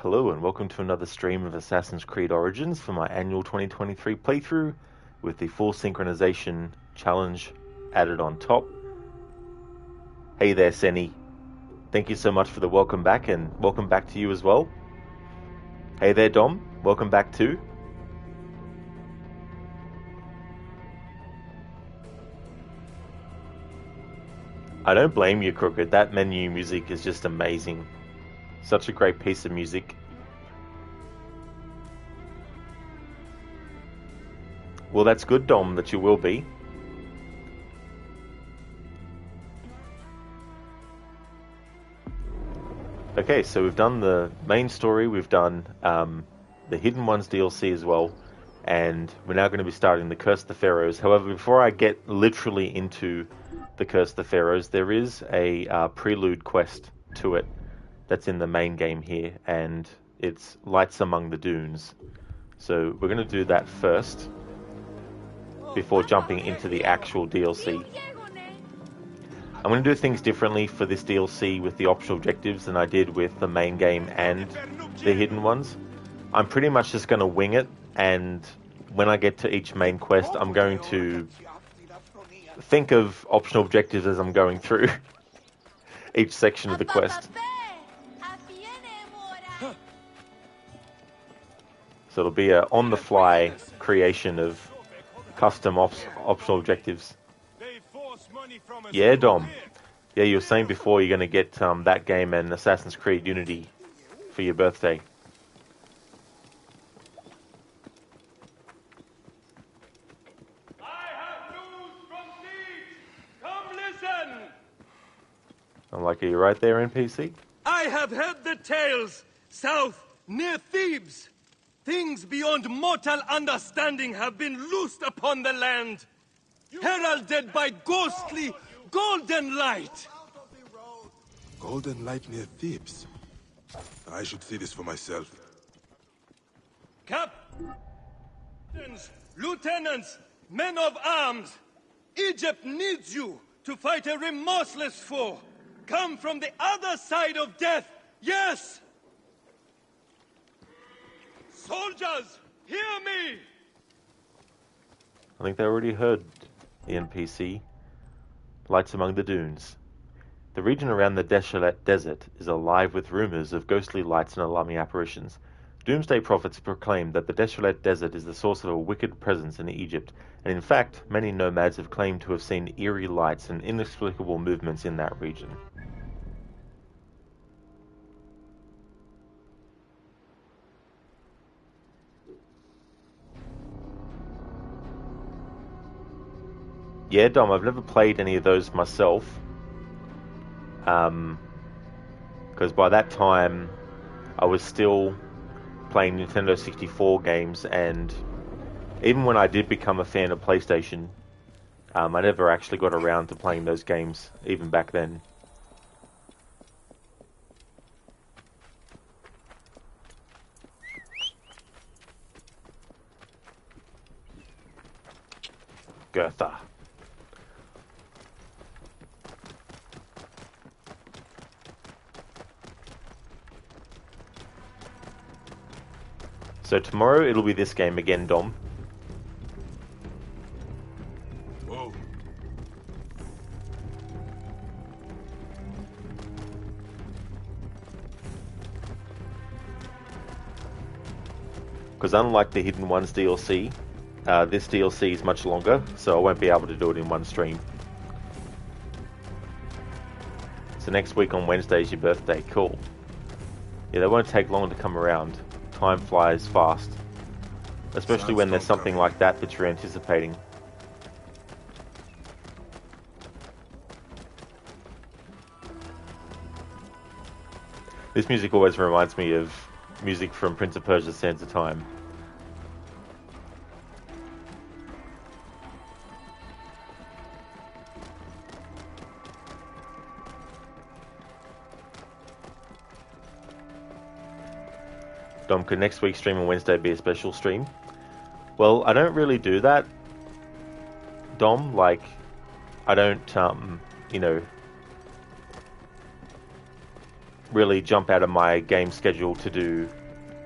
Hello and welcome to another stream of Assassin's Creed Origins for my annual 2023 playthrough with the full synchronization challenge added on top. Hey there, Senny. Thank you so much for the welcome back, and welcome back to you as well. Hey there, Dom. Welcome back too. I don't blame you, Crooked. That menu music is just amazing. Such a great piece of music. Well, that's good, Dom, that you will be. Okay, so we've done the main story, we've done the Hidden Ones DLC as well, and we're now going to be starting the Curse of the Pharaohs. However, before I get literally into the Curse of the Pharaohs, there is a prelude quest to it that's in the main game here, and it's Lights Among the Dunes. So we're going to do that first before jumping into the actual DLC. I'm going to do things differently for this DLC with the optional objectives than I did with the main game and the hidden ones. I'm pretty much just going to wing it, and when I get to each main quest, I'm going to think of optional objectives as I'm going through each section of the quest. So it'll be a on-the-fly creation of custom optional objectives. Yeah, Dom. Yeah, you were saying before you're going to get that game and Assassin's Creed Unity for your birthday. I have news from Thebes. Come listen. I'm like, are you right there, NPC? I have heard the tales south near Thebes. Things beyond mortal understanding have been loosed upon the land, heralded by ghostly golden light. Golden light near Thebes. I should see this for myself. Captains, lieutenants, men of arms, Egypt needs you to fight a remorseless foe. Come from the other side of death, yes! Soldiers, hear me! I think they already heard the NPC. Lights Among the Dunes. The region around the desolate desert is alive with rumors of ghostly lights and alarming apparitions. Doomsday prophets proclaim that the desolate desert is the source of a wicked presence in Egypt, and in fact, many nomads have claimed to have seen eerie lights and inexplicable movements in that region. Yeah, Dom, I've never played any of those myself. Because by that time, I was still playing Nintendo 64 games, and even when I did become a fan of PlayStation, I never actually got around to playing those games, even back then. Gertha. So tomorrow it'll be this game again, Dom. Whoa. Because unlike the Hidden Ones DLC, this DLC is much longer, so I won't be able to do it in one stream. So next week on Wednesday is your birthday. Cool. Yeah, they won't take long to come around. Time flies fast. Especially when there's something like that that you're anticipating. This music always reminds me of music from Prince of Persia: Sands of Time. Dom, could next week's stream on Wednesday be a special stream? Well, I don't really do that, Dom. Like, I don't, you know, really jump out of my game schedule to do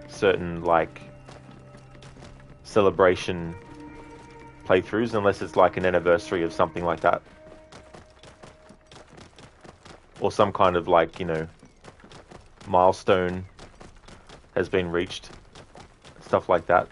certain like celebration playthroughs unless it's like an anniversary of something like that, or some kind of like, you know, milestone has been reached, stuff like that.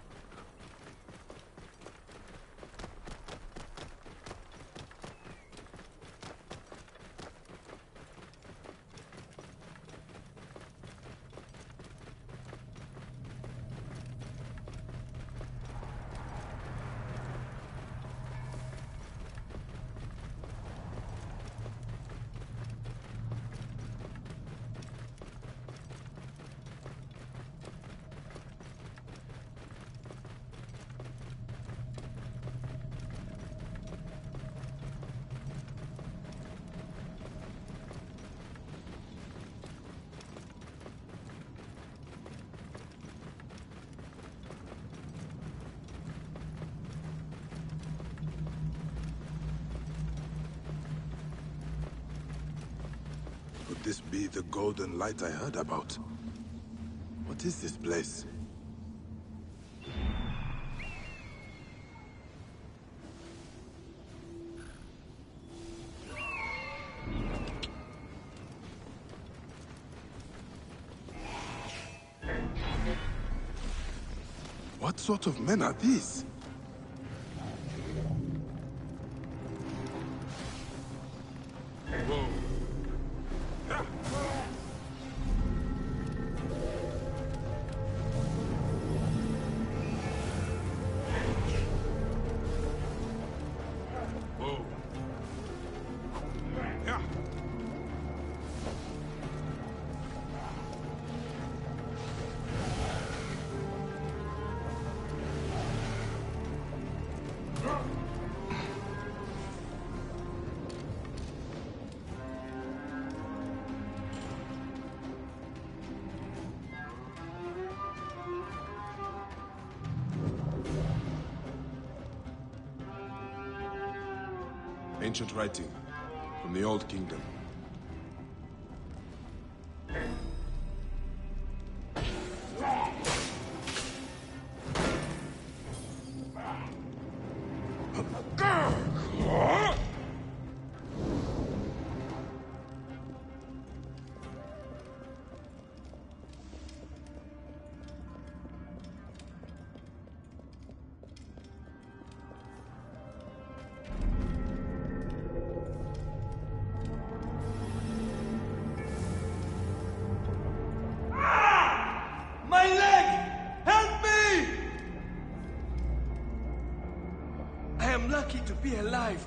Could this be the golden light I heard about? What is this place? What sort of men are these? Ancient writing from the Old Kingdom. My leg! Help me! I am lucky to be alive.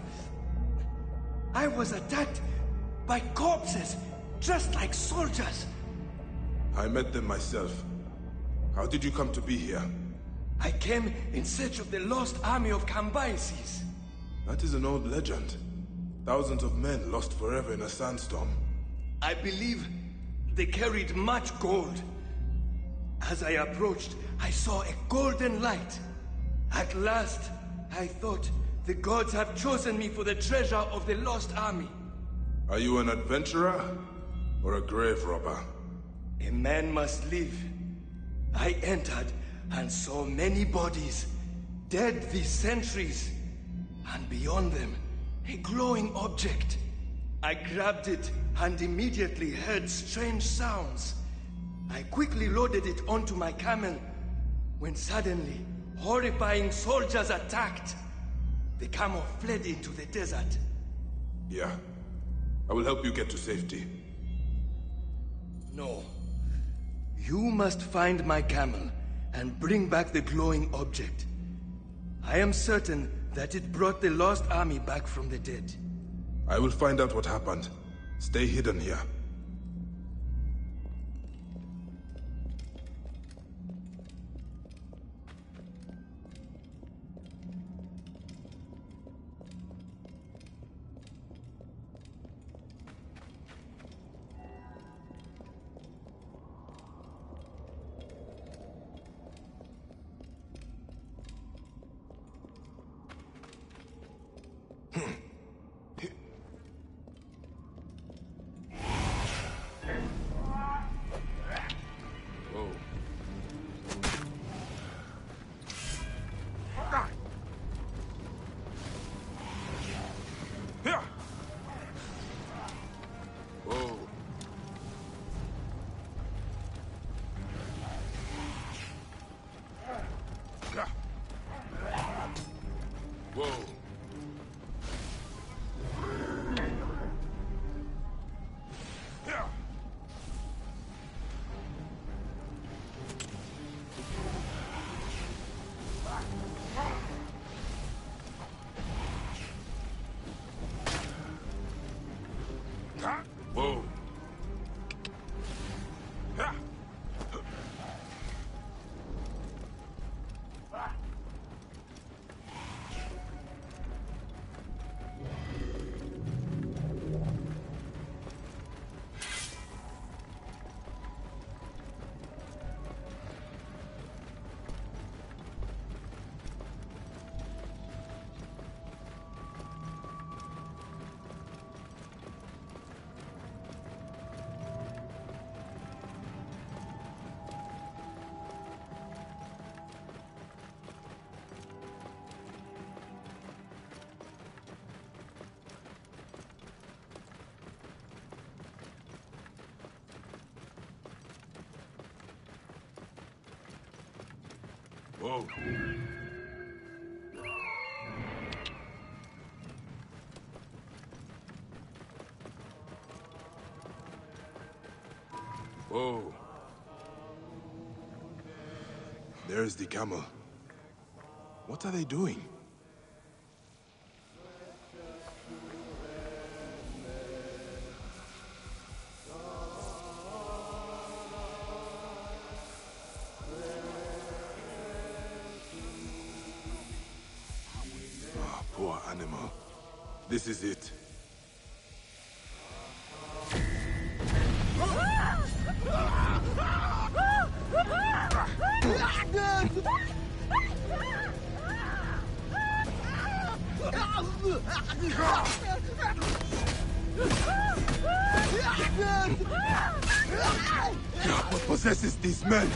I was attacked by corpses, just like soldiers. I met them myself. How did you come to be here? I came in search of the lost army of Cambyses. That is an old legend. Thousands of men lost forever in a sandstorm. I believe they carried much gold. As I approached, I saw a golden light. At last, I thought the gods have chosen me for the treasure of the lost army. Are you an adventurer or a grave robber? A man must live. I entered and saw many bodies, dead these centuries, and beyond them, a glowing object. I grabbed it and immediately heard strange sounds. I quickly loaded it onto my camel, when suddenly, horrifying soldiers attacked. The camel fled into the desert. Yeah. I will help you get to safety. No. You must find my camel and bring back the glowing object. I am certain that it brought the lost army back from the dead. I will find out what happened. Stay hidden here. Whoa. Whoa. Whoa. Whoa. There's the camel. What are they doing? Ah, poor animal. This is it. What possesses these men?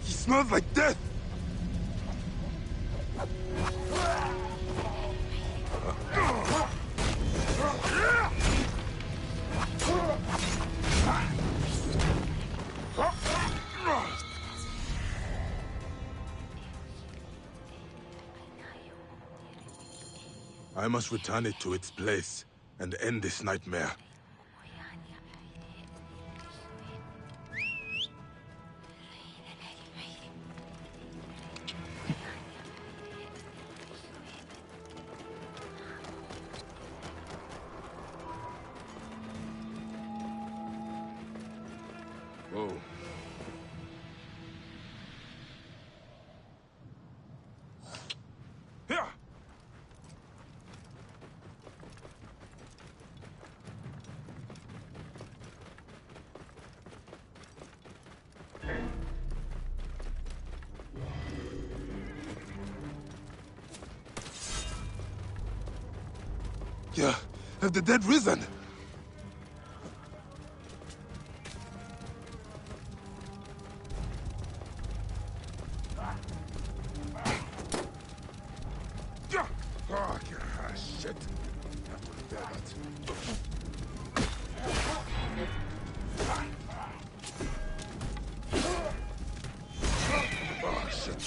He smells like death! I must return it to its place and end this nightmare. Whoa. Here! Yeah, have the dead risen? Oh, shit. Have to repair that. Oh, shit.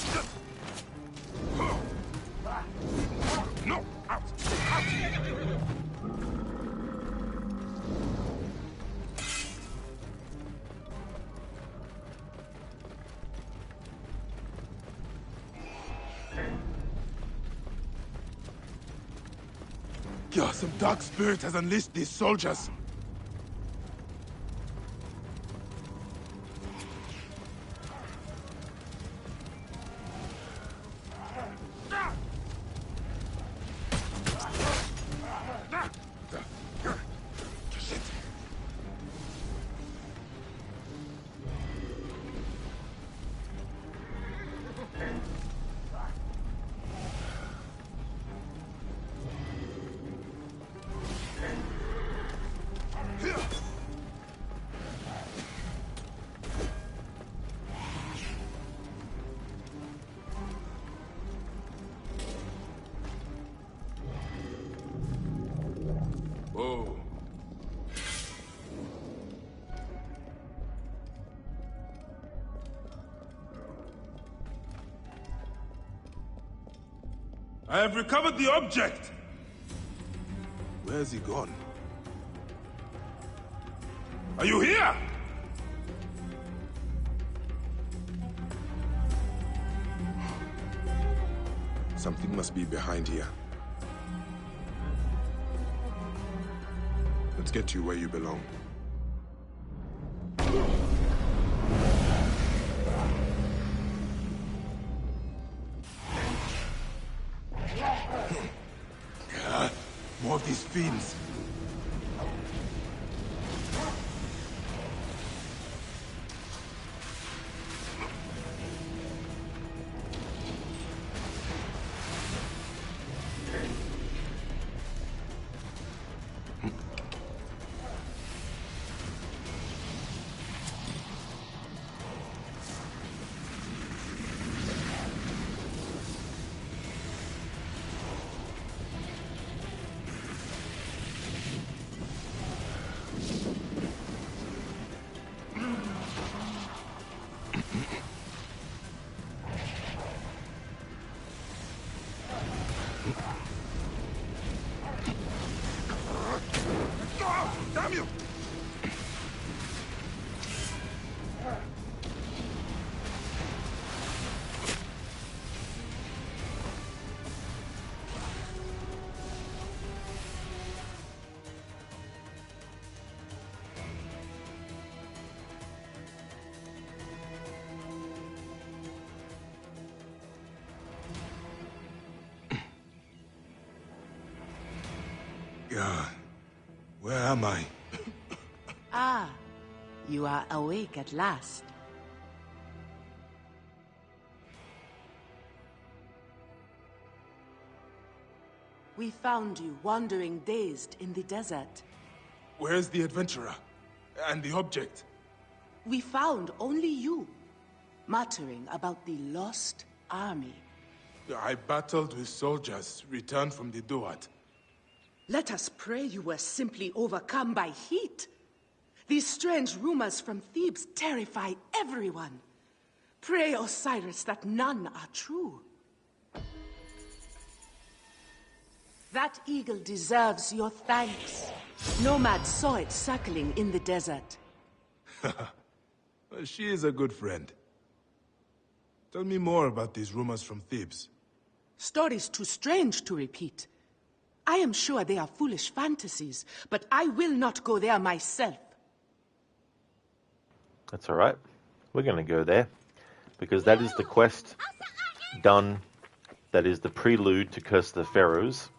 No! Out! Out! Yeah, some dark spirit has unleashed these soldiers. Shit. I have recovered the object! Where's he gone? Are you here? Something must be behind here. Let's get you where you belong. More of these fiends. Damn you! God, where am I? Ah, you are awake at last. We found you wandering dazed in the desert. Where's the adventurer? And the object? We found only you, muttering about the lost army. I battled with soldiers returned from the Duat. Let us pray you were simply overcome by heat. These strange rumors from Thebes terrify everyone. Pray, Osiris, that none are true. That eagle deserves your thanks. Nomads saw it circling in the desert. She is a good friend. Tell me more about these rumors from Thebes. Stories too strange to repeat. I am sure they are foolish fantasies, but I will not go there myself. That's all right. We're going to go there because that is the quest done. That is the prelude to Curse of the Pharaohs.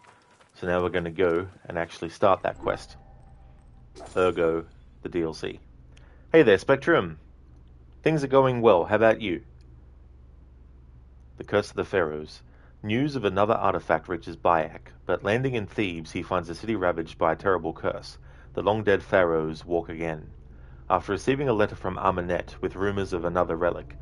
So now we're going to go and actually start that quest. Ergo, the DLC. Hey there, Spectrum. Things are going well. How about you? The Curse of the Pharaohs. News of another artifact reaches Bayek, but landing in Thebes, he finds the city ravaged by a terrible curse. The long-dead pharaohs walk again. After receiving a letter from Amenet with rumors of another relic,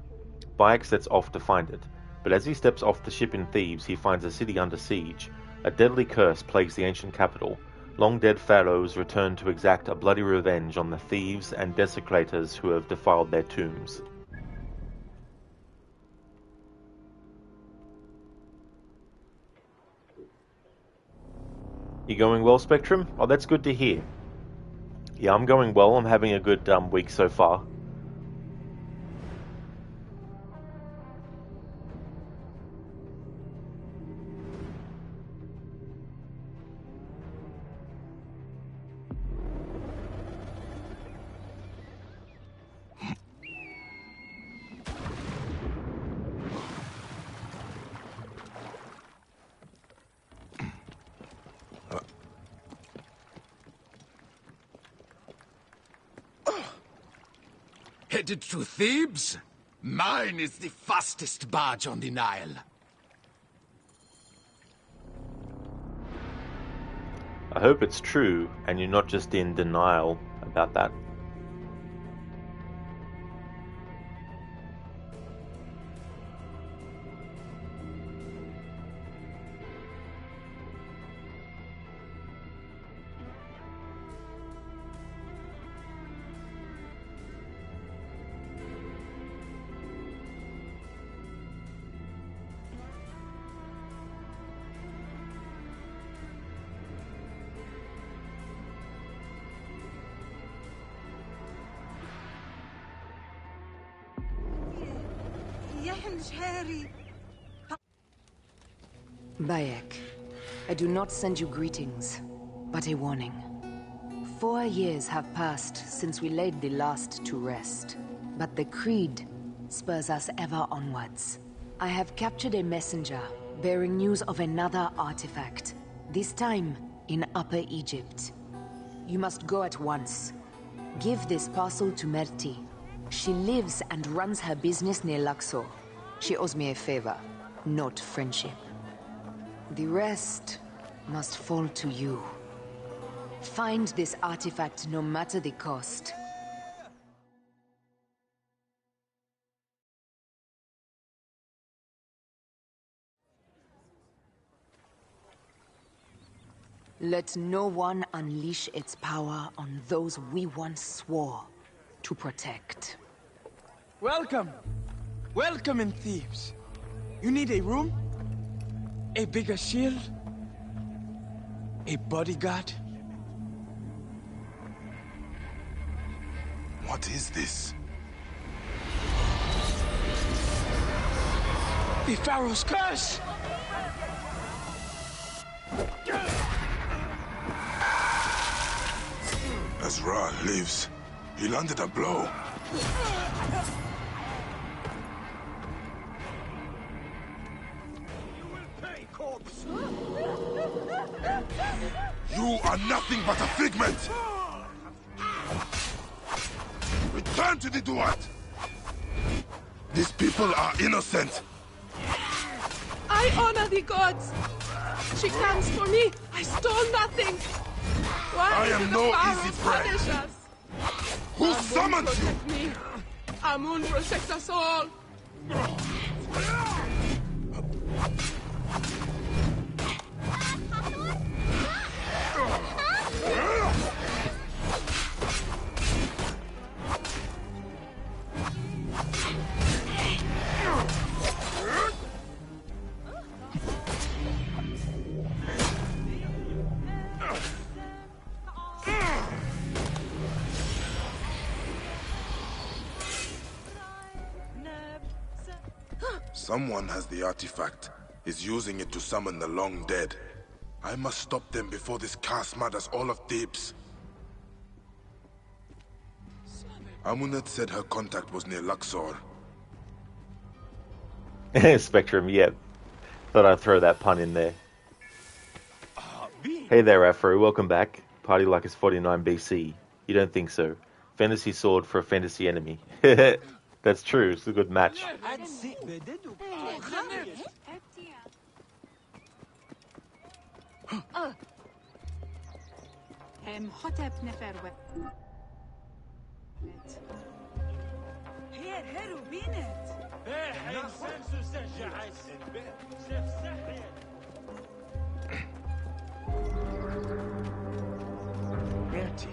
Bayek sets off to find it, but as he steps off the ship in Thebes, he finds the city under siege. A deadly curse plagues the ancient capital. Long-dead pharaohs return to exact a bloody revenge on the thieves and desecrators who have defiled their tombs. You going well, Spectrum? Oh, that's good to hear. Yeah, I'm going well. I'm having a good week so far. Headed to Thebes? Mine is the fastest barge on the Nile. I hope it's true and you're not just in denial about that. revenge, Harry! Bayek, I do not send you greetings, but a warning. 4 years have passed since we laid the last to rest, but the Creed spurs us ever onwards. I have captured a messenger bearing news of another artifact, this time in Upper Egypt. You must go at once. Give this parcel to Merti. She lives and runs her business near Luxor. She owes me a favor, not friendship. The rest must fall to you. Find this artifact no matter the cost. Let no one unleash its power on those we once swore to protect. Welcome! Welcome in Thebes. You need a room? A bigger shield? A bodyguard? What is this? The Pharaoh's curse! As Ra lives, he landed a blow. You are nothing but a figment! Return to the Duat! These people are innocent! I honor the gods! She comes for me! I stole nothing! Why I am did the no Pharaohs easy prey. punish us? Who summoned you? Protect me! Amun protects us all! Someone has the artifact, is using it to summon the long dead. I must stop them before this curse murders all of Thebes. Amunet said her contact was near Luxor. Spectrum, yep. Thought I'd throw that pun in there. Hey there, Afro. Welcome back. Party like it's 49 BC. You don't think so? Fantasy sword for a fantasy enemy. That's true. It's a good match. Merti,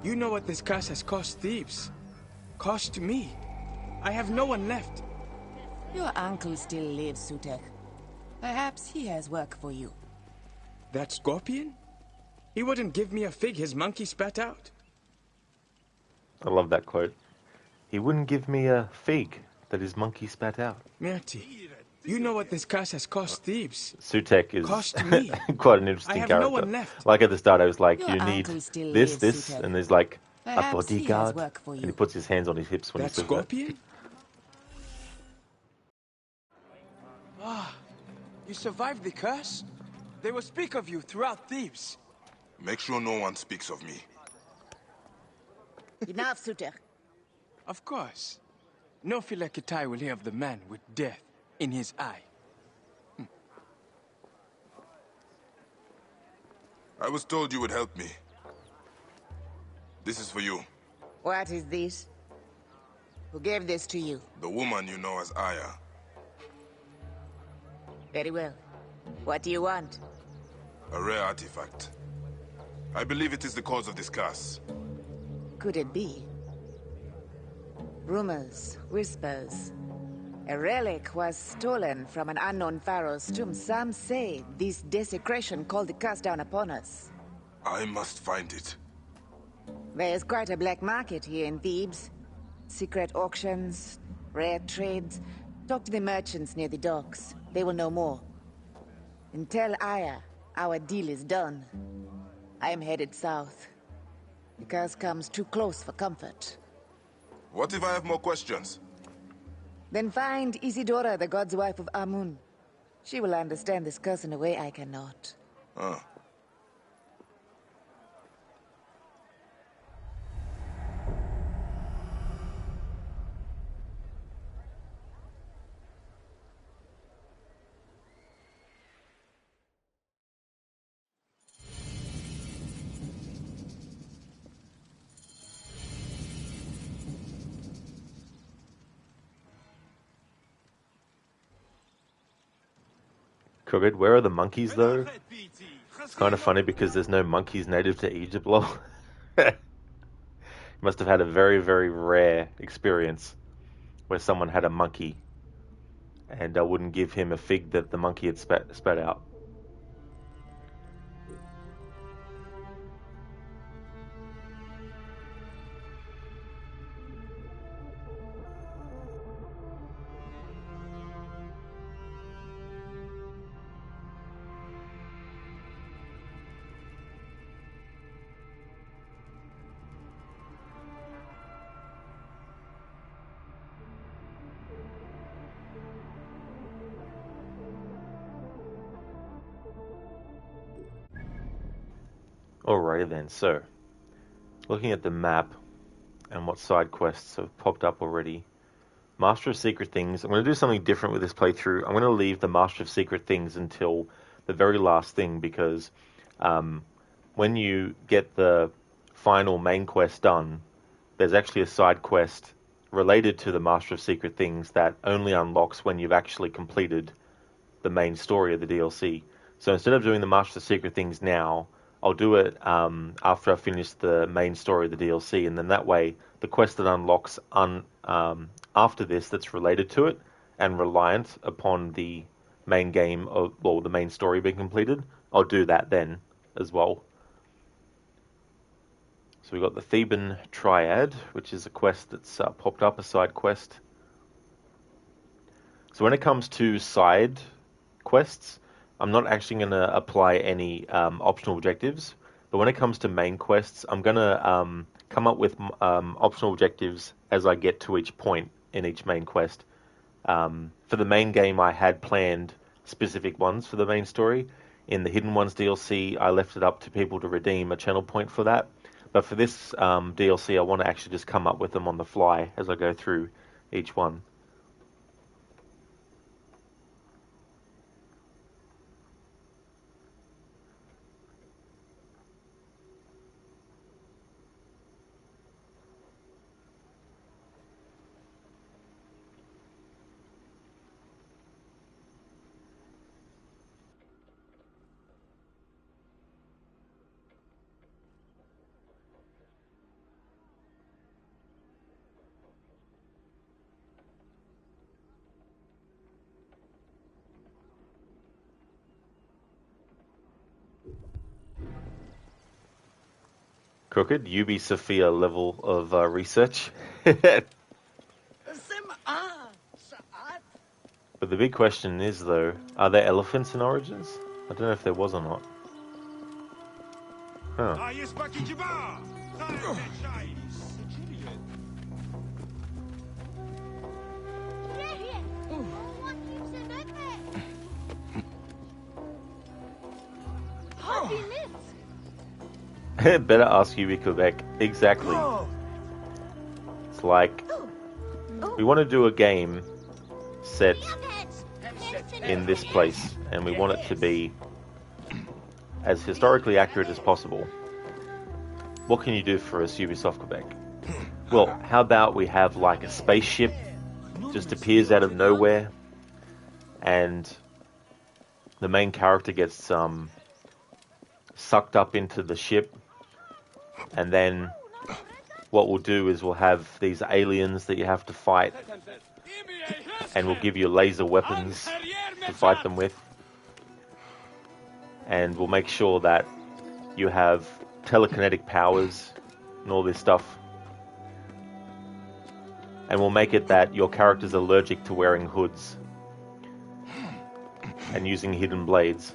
you know what this curse has cost Thebes. Cost me. I have no one left. Your uncle still lives, Sutek. Perhaps he has work for you. That scorpion? He wouldn't give me a fig his monkey spat out. I love that quote. He wouldn't give me a fig that his monkey spat out. Merti, you know what this curse has cost Thebes. Sutek is Cost me. quite an interesting I have character. no one left. Like at the start, I was like, Your you need uncle still this, lives, Sutek. and there's like Perhaps a he has bodyguard, work for and you. he puts his hands on his hips when That he says scorpion? Ah, you survived the curse? They will speak of you throughout Thebes. Make sure no one speaks of me. Enough, Sutek. Of course. No Philakitai will hear of the man with death in his eye. I was told you would help me. This is for you. What is this? Who gave this to you? The woman you know as Aya. Very well. What do you want? A rare artifact. I believe it is the cause of this curse. Could it be? Rumors, whispers. A relic was stolen from an unknown pharaoh's tomb. Some say this desecration called the curse down upon us. I must find it. There's quite a black market here in Thebes. Secret auctions, rare trades. Talk to the merchants near the docks. They will know more. And tell Aya our deal is done. I am headed south. The curse comes too close for comfort. What if I have more questions? Then find Isidora, the god's wife of Amun. She will understand this curse in a way I cannot. Huh. Crooked, where are the monkeys though? It's kind of funny because there's no monkeys native to Egypt, lol. Must have had a very, very rare experience where someone had a monkey and I wouldn't give him a fig that the monkey had spat out. Alrighty then, so looking at the map and what side quests have popped up already. Master of Secret Things. I'm going to do something different with this playthrough. I'm going to leave the Master of Secret Things until the very last thing because when you get the final main quest done, there's actually a side quest related to the Master of Secret Things that only unlocks when you've actually completed the main story of the DLC. So instead of doing the Master of Secret Things now, I'll do it after I finish the main story of the DLC, and then that way the quest that unlocks after this that's related to it and reliant upon the main game or the main story being completed, I'll do that then as well. So we've got the Theban Triad, which is a quest that's popped up, a side quest. So when it comes to side quests, I'm not actually going to apply any optional objectives, but when it comes to main quests, I'm going to come up with optional objectives as I get to each point in each main quest. For the main game, I had planned specific ones for the main story. In the Hidden Ones DLC, I left it up to people to redeem a channel point for that. But for this DLC, I want to actually just come up with them on the fly as I go through each one. Crooked, UB Sophia level of research. But the big question is, though, are there elephants in Origins? I don't know if there was or not. Huh. Better ask UB Quebec. Exactly. It's like, we want to do a game set in this place, and we want it to be as historically accurate as possible. What can you do for us, Ubisoft Quebec? Well, how about we have like a spaceship just appears out of nowhere, and the main character gets sucked up into the ship, and then what we'll do is we'll have these aliens that you have to fight, and we'll give you laser weapons to fight them with, and we'll make sure that you have telekinetic powers and all this stuff. And we'll make it that your character's allergic to wearing hoods and using hidden blades.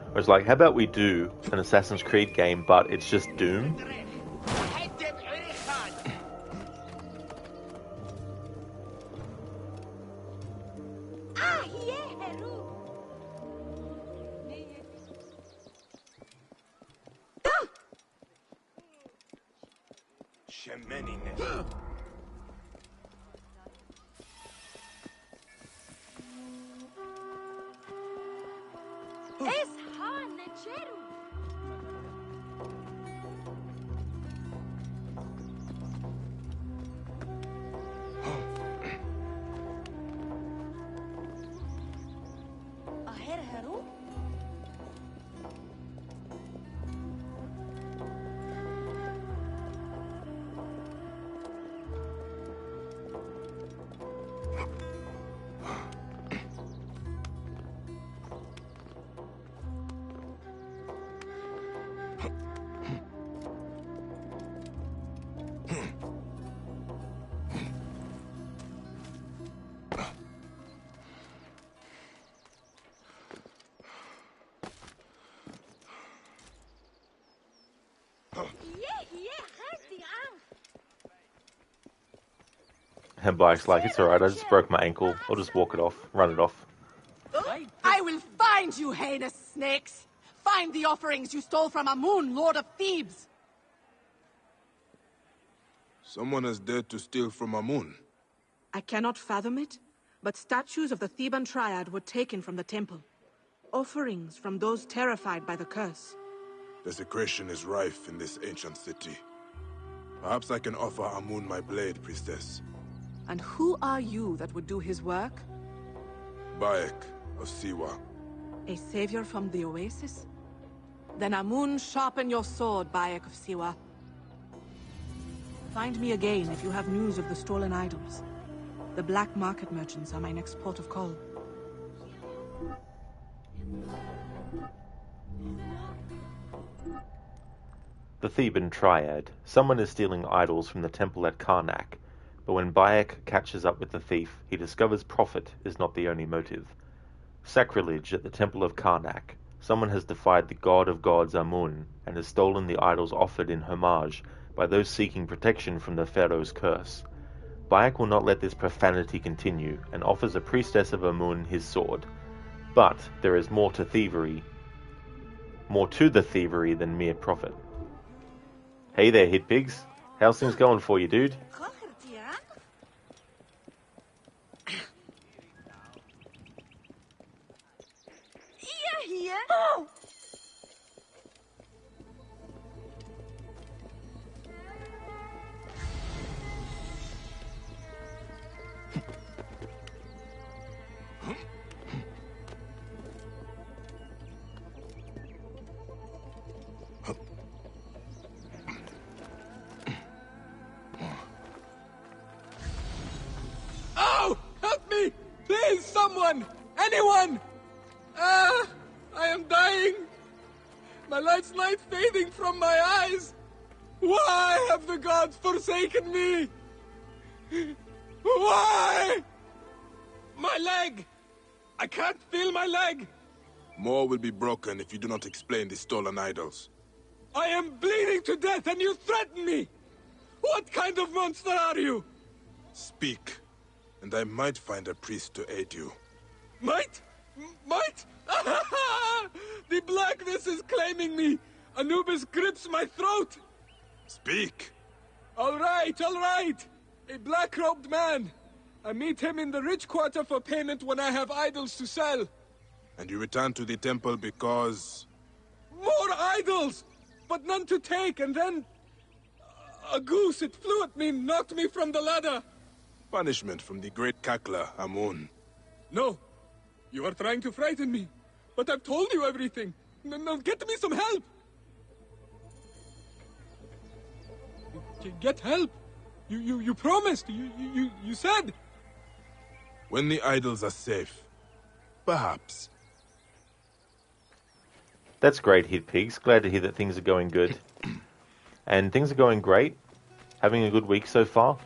I was like, how about we do an Assassin's Creed game, but it's just Doom? And Bike's like, it's alright, I just broke my ankle. I'll just walk it off, run it off. I will find you, heinous snakes! Find the offerings you stole from Amun, Lord of Thebes! Someone has dared to steal from Amun. I cannot fathom it, but statues of the Theban triad were taken from the temple. Offerings from those terrified by the curse. Desecration is rife in this ancient city. Perhaps I can offer Amun my blade, priestess. And who are you that would do his work? Bayek of Siwa. A savior from the oasis? Then Amun sharpen your sword, Bayek of Siwa. Find me again if you have news of the stolen idols. The black market merchants are my next port of call. The Theban triad. Someone is stealing idols from the temple at Karnak, but when Bayek catches up with the thief, he discovers profit is not the only motive. Sacrilege at the temple of Karnak. Someone has defied the god of gods Amun and has stolen the idols offered in homage by those seeking protection from the Pharaoh's curse. Bayek will not let this profanity continue and offers a priestess of Amun his sword. But there is more to the thievery than mere profit. Hey there, hit pigs. How's things going for you, dude? Oh! Help me! Please, someone! Anyone! I am dying! My light's light fading from my eyes! Why have the gods forsaken me? Why? My leg! I can't feel my leg! More will be broken if you do not explain the stolen idols. I am bleeding to death and you threaten me! What kind of monster are you? Speak, and I might find a priest to aid you. Might? Might? The blackness is claiming me! Anubis grips my throat! Speak! All right! A black-robed man. I meet him in the rich quarter for payment when I have idols to sell. And you return to the temple because... More idols! But none to take, and then... A goose, it flew at me, knocked me from the ladder. Punishment from the great cackler, Amun. No. You are trying to frighten me. But I've told you everything. No, get me some help! Get help! You promised! You said! When the idols are safe, perhaps. That's great, Hit Pigs. Glad to hear that things are going good. And things are going great. Having a good week so far.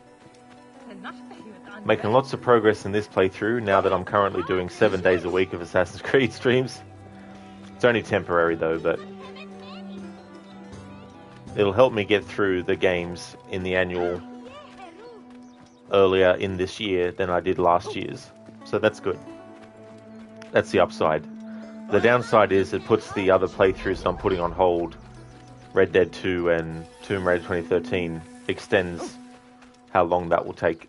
Making lots of progress in this playthrough now that I'm currently doing 7 days a week of Assassin's Creed streams. It's only temporary though, but it'll help me get through the games in the annual earlier in this year than I did last year's. So that's good. That's the upside. The downside is it puts the other playthroughs that I'm putting on hold, Red Dead 2 and Tomb Raider 2013, extends how long that will take.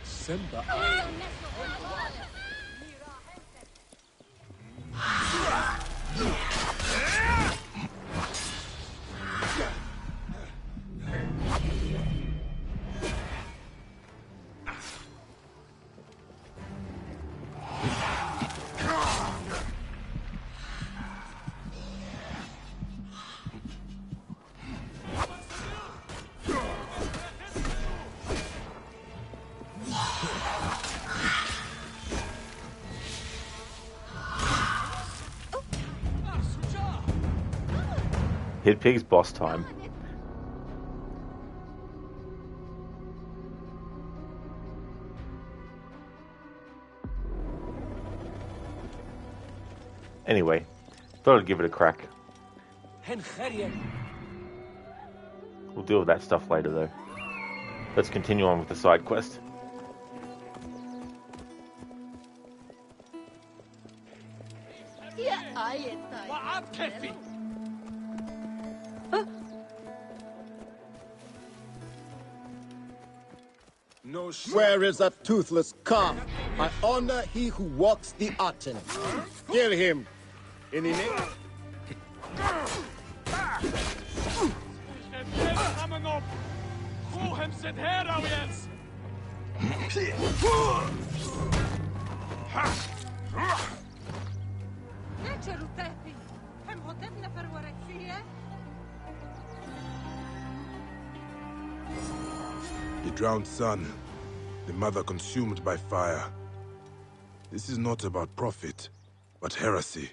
Simba. Hit Pigs boss time. Anyway, thought I'd give it a crack. We'll deal with that stuff later though. Let's continue on with the side quest. Where is that toothless calf? I honor he who walks the Aten. Kill him. In the name... The drowned son, the mother consumed by fire. This is not about profit, but heresy.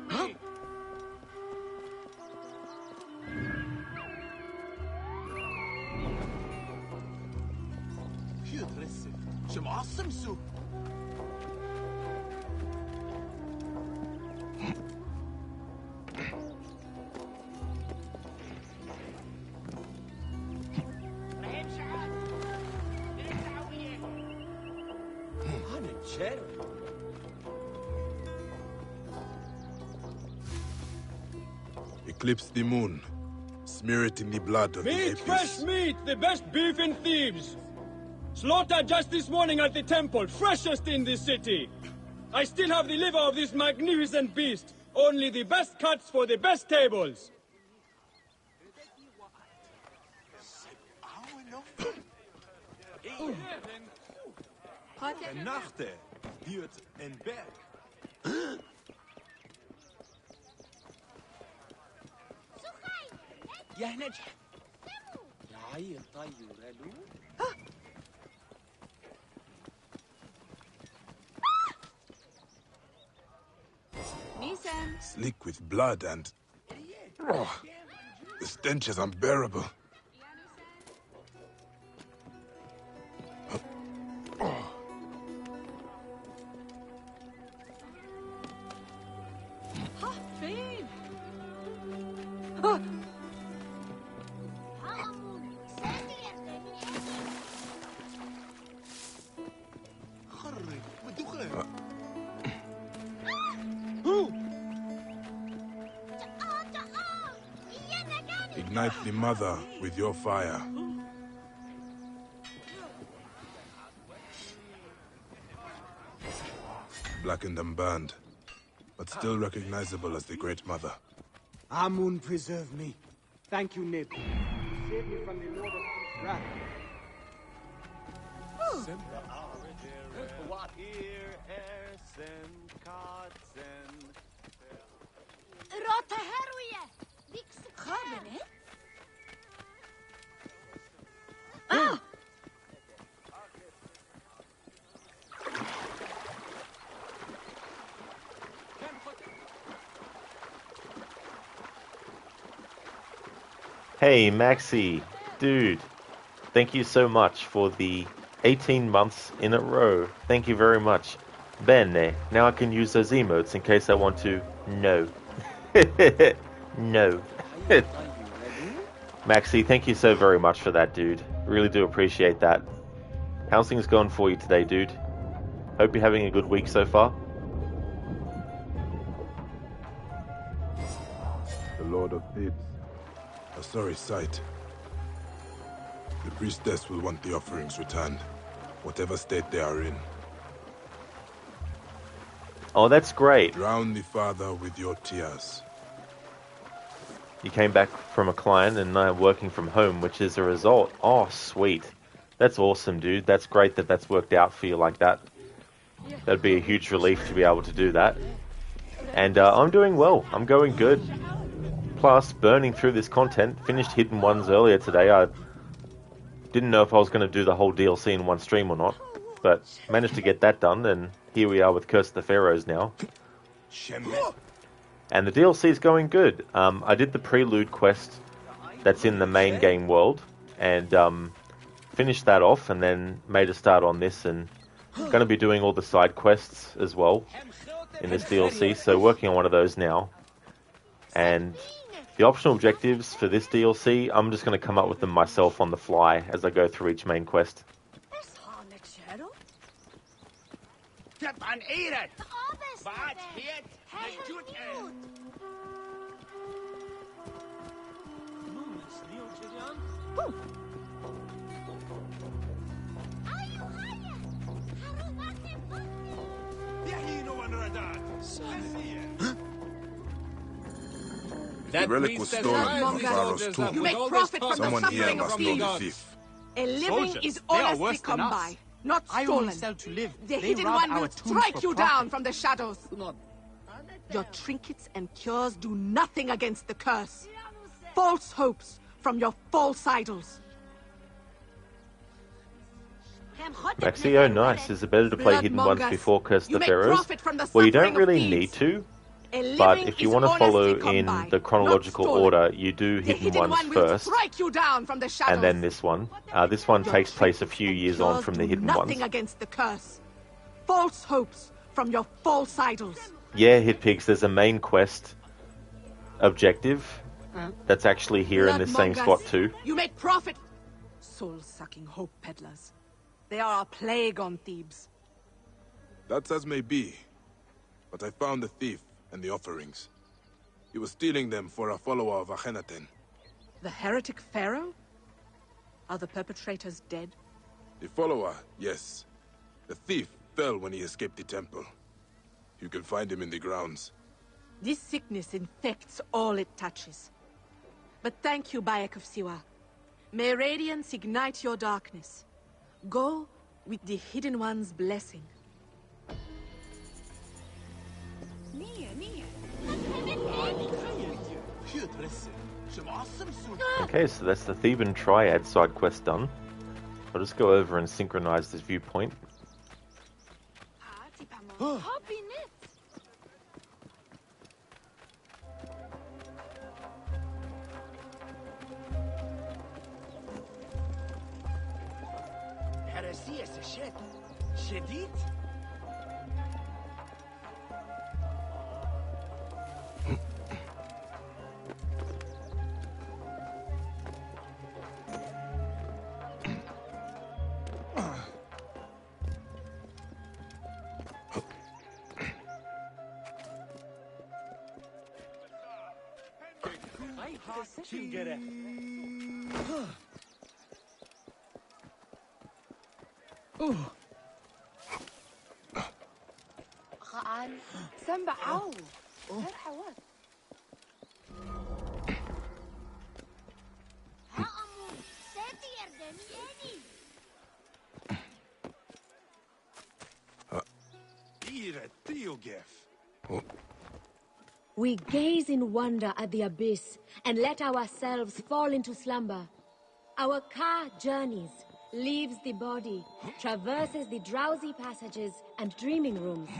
Huh? Eclipse the moon. Smear it in the blood of the Meat, Apis. fresh meat, the best beef in Thebes. Slaughtered just this morning at the temple, freshest in the city. I still have the liver of this magnificent beast. Only the best cuts for the best tables. Nachte, Buurt en Berg. يا نجح يا عيل طيور الو Slick with blood and... Oh, the stench is unbearable. Ignite the mother with your fire. Blackened and burned, but still recognizable as the Great Mother. Amun preserve me. Thank you, Nib. Save me from the Lord of Peace wrath. Hey, Maxi, dude, thank you so much for the 18 months in a row. Thank you very much. Bene, now I can use those emotes in case I want to. No. No. Maxi, thank you so very much for that, dude. Really do appreciate that. How's things going for you today, dude? Hope you're having a good week so far. The Lord of Thebes. A sorry sight. The priestess will want the offerings returned, whatever state they are in. Oh, that's great. Drown the father with your tears. You came back from a client and now working from home, which is a result. Oh, sweet. That's awesome, dude. That's great that that's worked out for you like that. That'd be a huge relief to be able to do that. And I'm doing well. I'm going good. Plus, burning through this content. Finished Hidden Ones earlier today. I didn't know if I was going to do the whole DLC in one stream or not, but managed to get that done, and here we are with Curse of the Pharaohs now. And the DLC is going good. I did the prelude quest that's in the main game world, and finished that off, and then made a start on this, and going to be doing all the side quests as well in this DLC, so working on one of those now. And the optional objectives for this DLC, I'm just going to come up with them myself on the fly as I go through each main quest. The relic was stolen from Pharaoh's tomb. You make profit from the Someone here suffering of must know the thieves. thief. A living Soldiers, is they are honestly worse than come us. by, not I stolen. only sell to live. The They hidden rob one our will tombs strike for you profit. down from the shadows. Your trinkets and cures do nothing against the curse. False hopes from your false idols. Maxi, oh nice. Is it better to play Hidden Ones Bloodmongers, before Curse of you the make Pharaohs? profit from the Well, you don't suffering of really need thieves. to, A but living if you is want to follow honestly come in by, the chronological not stolen. order, you do The Hidden hidden Ones one will first, strike you down from the shadows. and then this one. This one Your takes place a trinkets few and years on cures from the do Hidden nothing Ones. against the curse. False hopes from your false idols. Yeah, Hit Pigs, there's a main quest objective that's actually here in this same Bloodmongers, spot too. You make profit. Soul-sucking hope peddlers. They are a plague on Thebes. That's as may be. But I found the thief and the offerings. He was stealing them for a follower of Akhenaten. The heretic pharaoh? Are the perpetrators dead? The follower, yes. The thief fell when he escaped the temple. You can find him in the grounds. This sickness infects all it touches. But thank you, Bayek of Siwa. May radiance ignite your darkness. Go with the Hidden One's blessing. Okay, so that's the Theban Triad side quest done. I'll just go over and synchronize this viewpoint. We gaze in wonder at the abyss and let ourselves fall into slumber. Our car journeys, leaves the body, traverses the drowsy passages and dreaming rooms.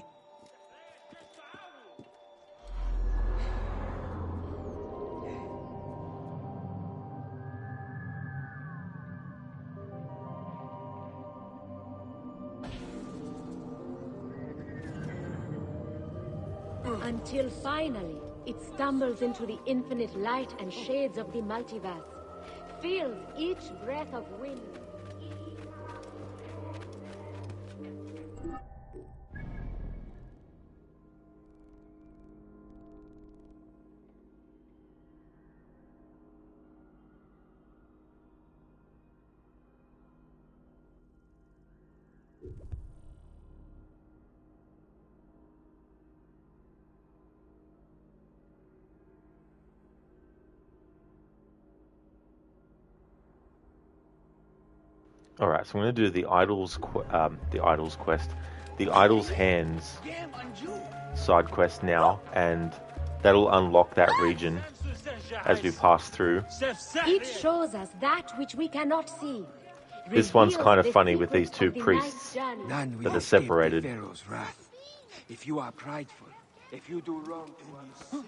Until finally, it stumbles into the infinite light and shades of the multiverse, feels each breath of wind. All right, so I'm going to do the Idols quest, the Idols Hands side quest now, and that'll unlock that region as we pass through. It shows us that which we cannot see. This one's kind of funny with these two priests None will that are escape separated. the Pharaoh's wrath. If you are prideful, if you do wrong to us,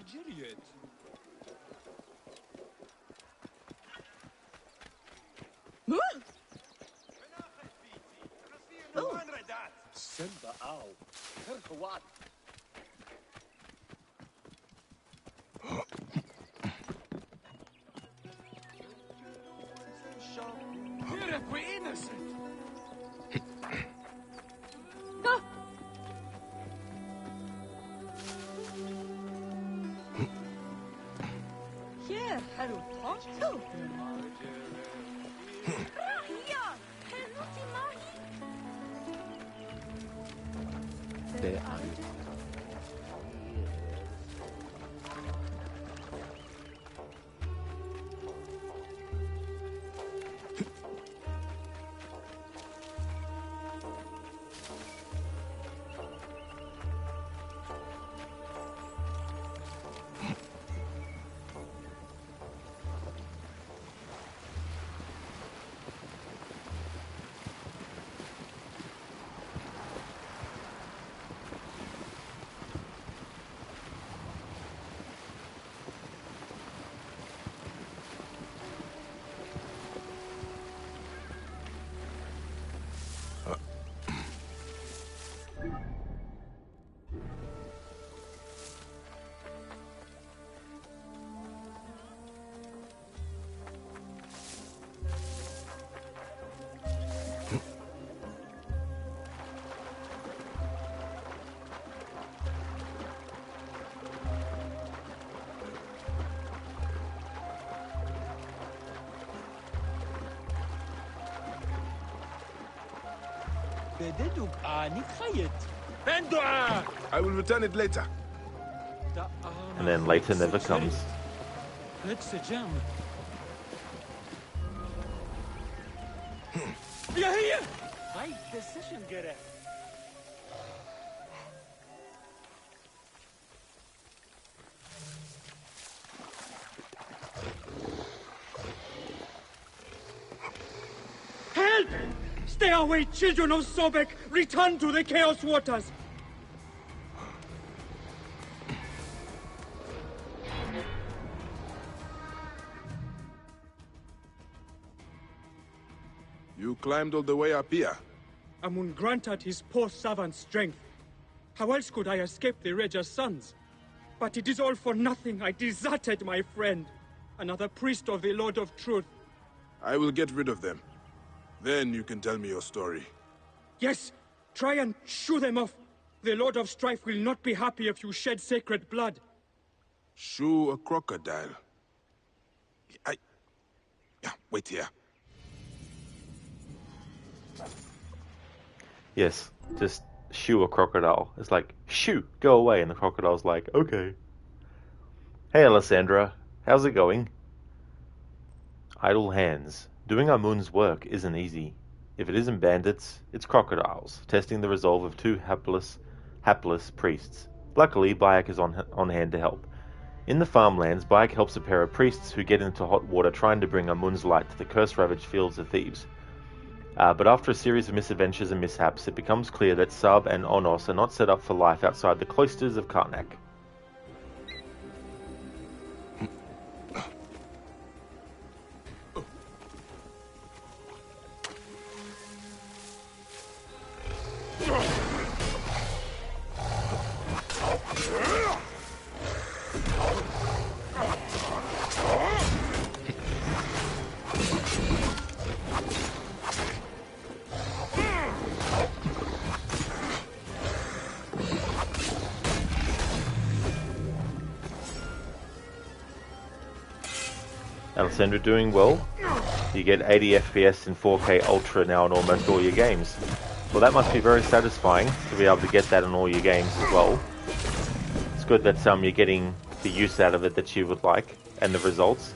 we're innocent. I will return it later. And then later never comes. Help! Stay away, children of Sobek! Return to the Chaos Waters! You climbed all the way up here. Amun granted his poor servant strength. How else could I escape the Raja's sons? But it is all for nothing. I deserted my friend. Another priest of the Lord of Truth. I will get rid of them. Then you can tell me your story. Yes, try and shoo them off. The Lord of Strife will not be happy if you shed sacred blood. Shoo a crocodile. Yeah, wait here. Yes, just shoo a crocodile. It's like, shoo, go away, and the crocodile's like, okay. Hey, Alessandra, how's it going? Idle hands. Doing Amun's work isn't easy. If it isn't bandits, it's crocodiles, testing the resolve of two hapless priests. Luckily, Bayek is on hand to help. In the farmlands, Bayek helps a pair of priests who get into hot water trying to bring Amun's light to the curse-ravaged fields of Thebes. But after a series of misadventures and mishaps, it becomes clear that Sab and Onos are not set up for life outside the cloisters of Karnak. Alessandra doing well. You get 80 FPS in 4K Ultra now on almost all your games. Well, that must be very satisfying to be able to get that on all your games as well. It's good that you're getting the use out of it that you would like, and the results.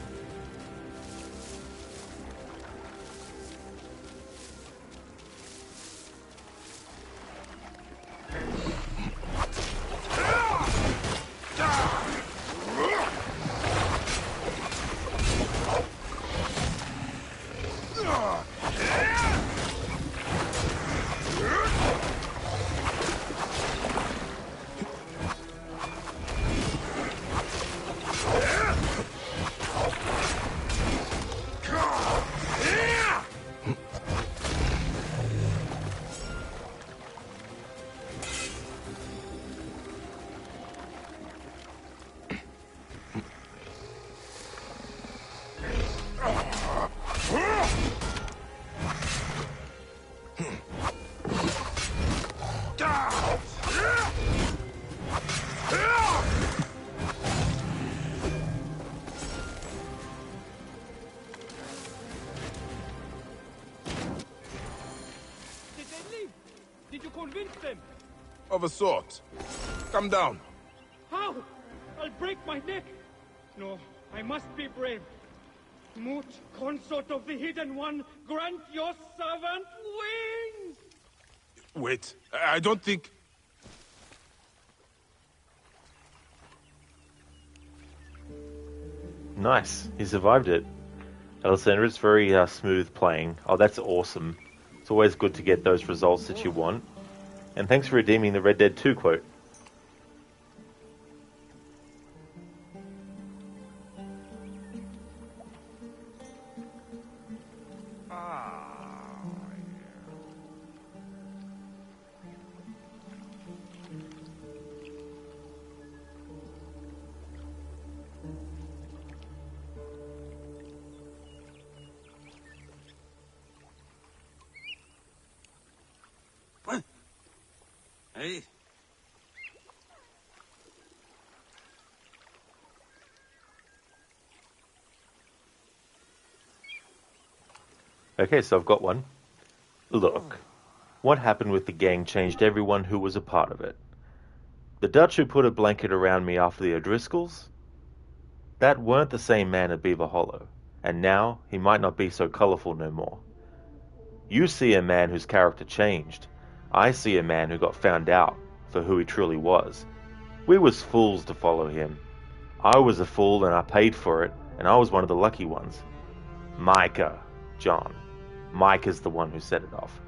Of a sort. Come down. How? I'll break my neck. No, I must be brave. Mut, consort of the Hidden One, grant your servant wings! Wait, I don't think... Nice, he survived it. Alessandra's very smooth playing. Oh, that's awesome. It's always good to get those results that you want. And thanks for redeeming the Red Dead 2 quote. Hey. Okay, so I've got one. Look, what happened with the gang changed everyone who was a part of it. The Dutch who put a blanket around me after the O'Driscolls? That weren't the same man at Beaver Hollow, and now he might not be so colourful no more. You see a man whose character changed. I see a man who got found out for who he truly was. We was fools to follow him. I was a fool and I paid for it, and I was one of the lucky ones. Micah, John. Micah's the one who set it off.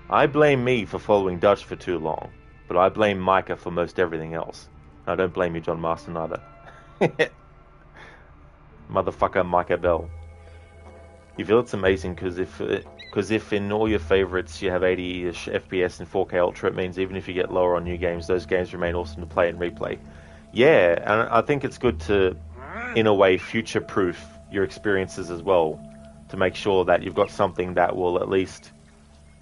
I blame me for following Dutch for too long, but I blame Micah for most everything else. I don't blame you, John Marston, either. Motherfucker Micah Bell. You feel it's amazing because if in all your favorites you have 80-ish FPS and 4K Ultra, it means even if you get lower on new games, those games remain awesome to play and replay. Yeah, and I think it's good to, in a way, future-proof your experiences as well, to make sure that you've got something that will at least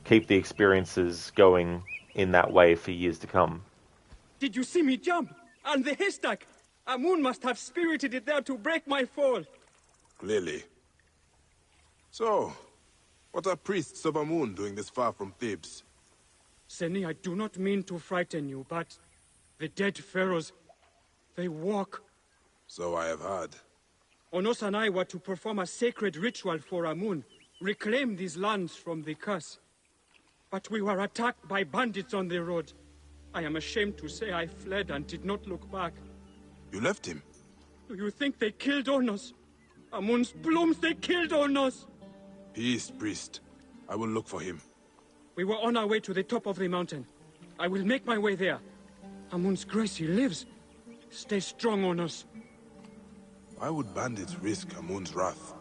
keep the experiences going in that way for years to come. Did you see me jump? And the haystack! Amun must have spirited it there to break my fall. Clearly. So, what are priests of Amun doing this far from Thebes? Seni, I do not mean to frighten you, but the dead pharaohs, they walk. So I have heard. Onos and I were to perform a sacred ritual for Amun, reclaim these lands from the curse. But we were attacked by bandits on the road. I am ashamed to say I fled and did not look back. You left him? Do you think they killed Onos? Amun's blooms, they killed Onos! Peace, priest. I will look for him. We were on our way to the top of the mountain. I will make my way there. Amun's grace, he lives. Stay strong, Onos. Why would bandits risk Amun's wrath?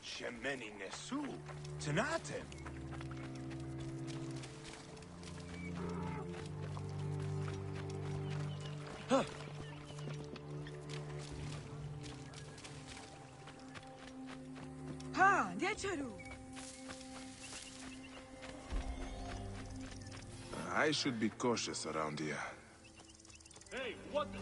Shemeni Nesu, Tanatem. Huh. Ha, Necharu. I should be cautious around here. Hey, what the...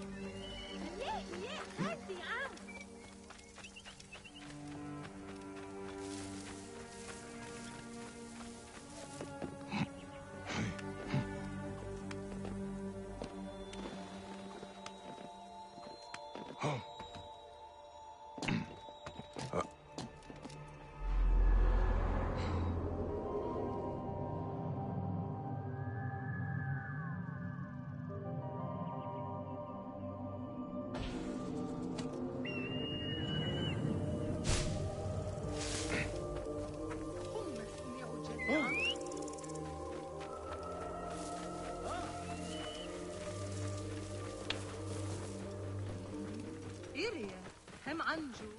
إيريا هم عنجو.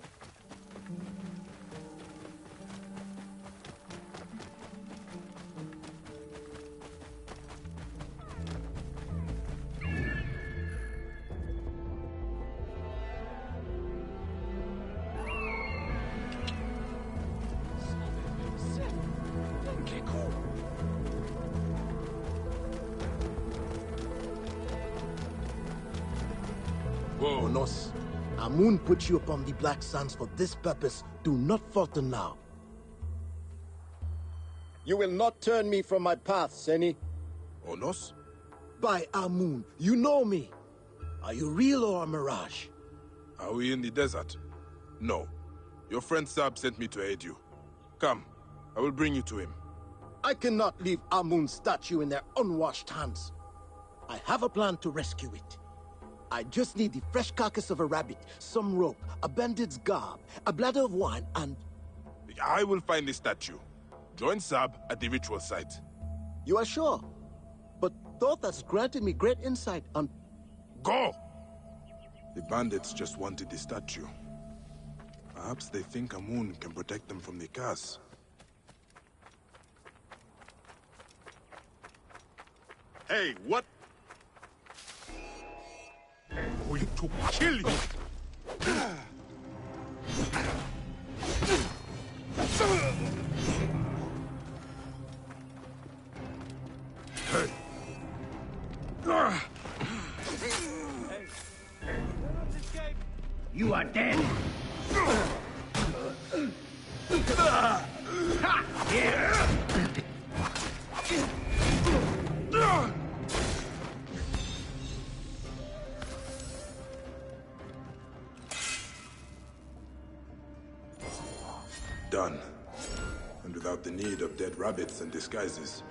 Onos, Amun put you upon the Black Sands for this purpose. Do not falter now. You will not turn me from my path, Seni. Onos? By Amun, you know me. Are you real or a mirage? Are we in the desert? No. Your friend Sab sent me to aid you. Come, I will bring you to him. I cannot leave Amun's statue in their unwashed hands. I have a plan to rescue it. I just need the fresh carcass of a rabbit, some rope, a bandit's garb, a bladder of wine, and... I will find the statue. Join Sab at the ritual site. You are sure? But Thoth has granted me great insight on... Go! The bandits just wanted the statue. Perhaps they think Amun can protect them from the curse. Hey, what? Going to kill you! You are dead. done. And without the need of dead rabbits and disguises.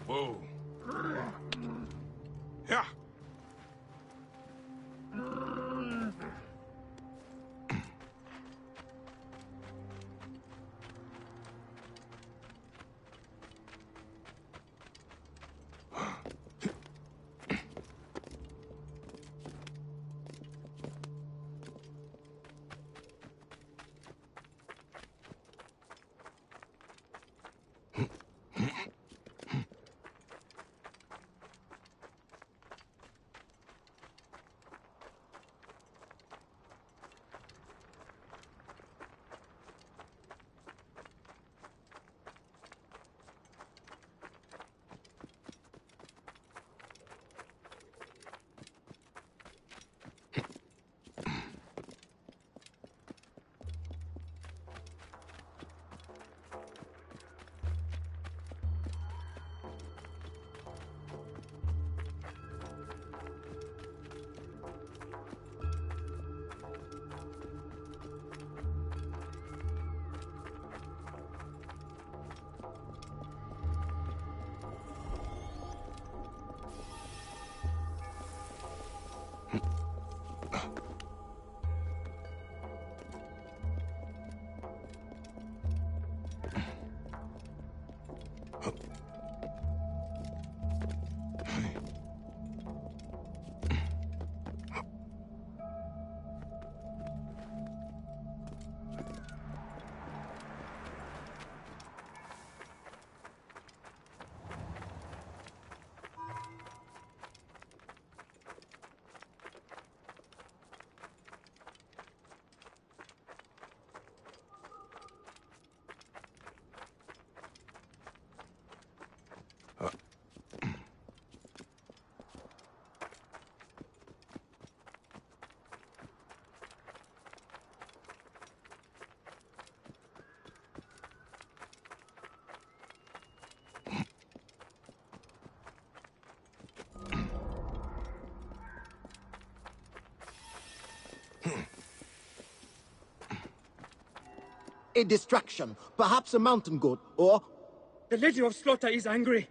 Whoa. Yeah. A distraction, perhaps a mountain goat, or... The Lady of Slaughter is angry.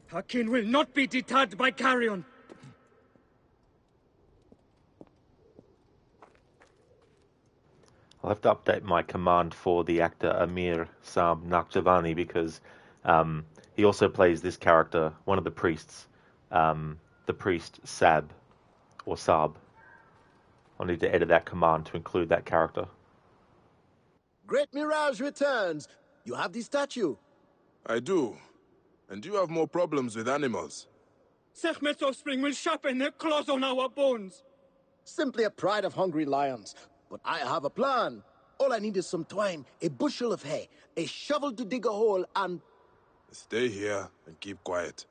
Her kin will not be deterred by carrion. I'll have to update my command for the actor Amir Sam Nakhjavani because he also plays this character, one of the priests, the priest Sab, or Saab. I'll need to edit that command to include that character. Great Mirage returns. You have the statue. I do. And you have more problems with animals. Sekhmet's offspring will sharpen their claws on our bones. Simply a pride of hungry lions. But I have a plan. All I need is some twine, a bushel of hay, a shovel to dig a hole, and... Stay here and keep quiet.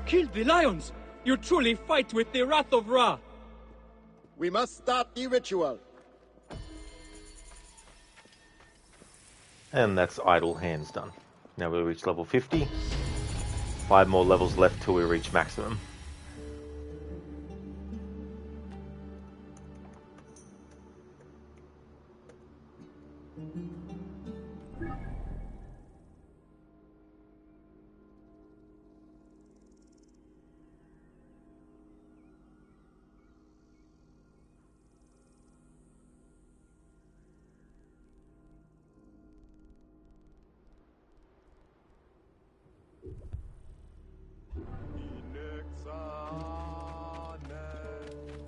killed the lions! You truly fight with the wrath of Ra! We must start the ritual. And that's idle hands done. Now we reach level 50. 5 more levels left till we reach maximum.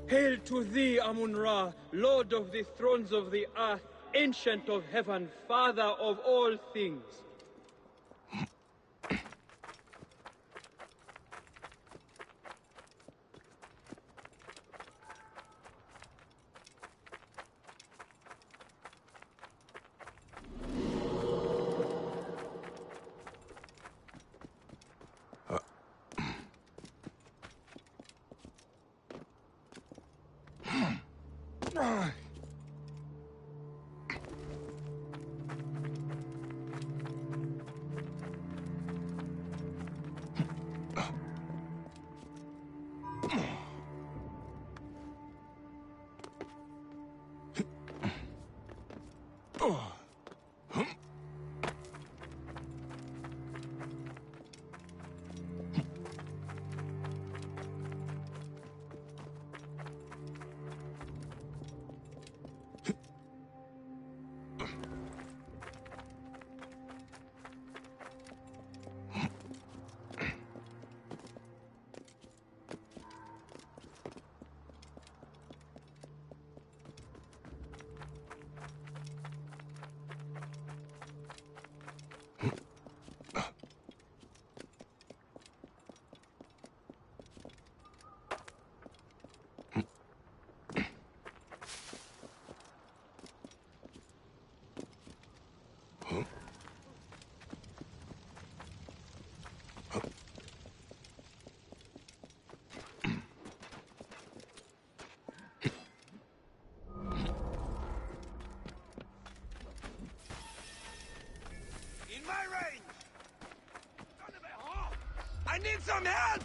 Hail to thee, Amun-Ra, Lord of the thrones of the earth, Ancient of heaven, Father of all things. I need some help!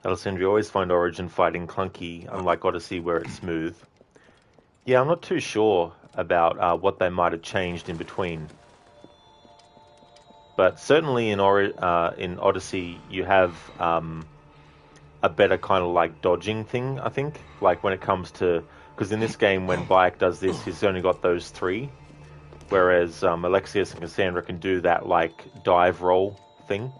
Alessandra, you always find Origin fighting clunky, unlike Odyssey where it's smooth. Yeah, I'm not too sure about what they might have changed in between. But certainly in Odyssey, you have a better kind of like dodging thing, I think. Like when it comes to... Because in this game, when Bayek does this, he's only got those 3. Whereas Alexius and Cassandra can do that like dive roll thing.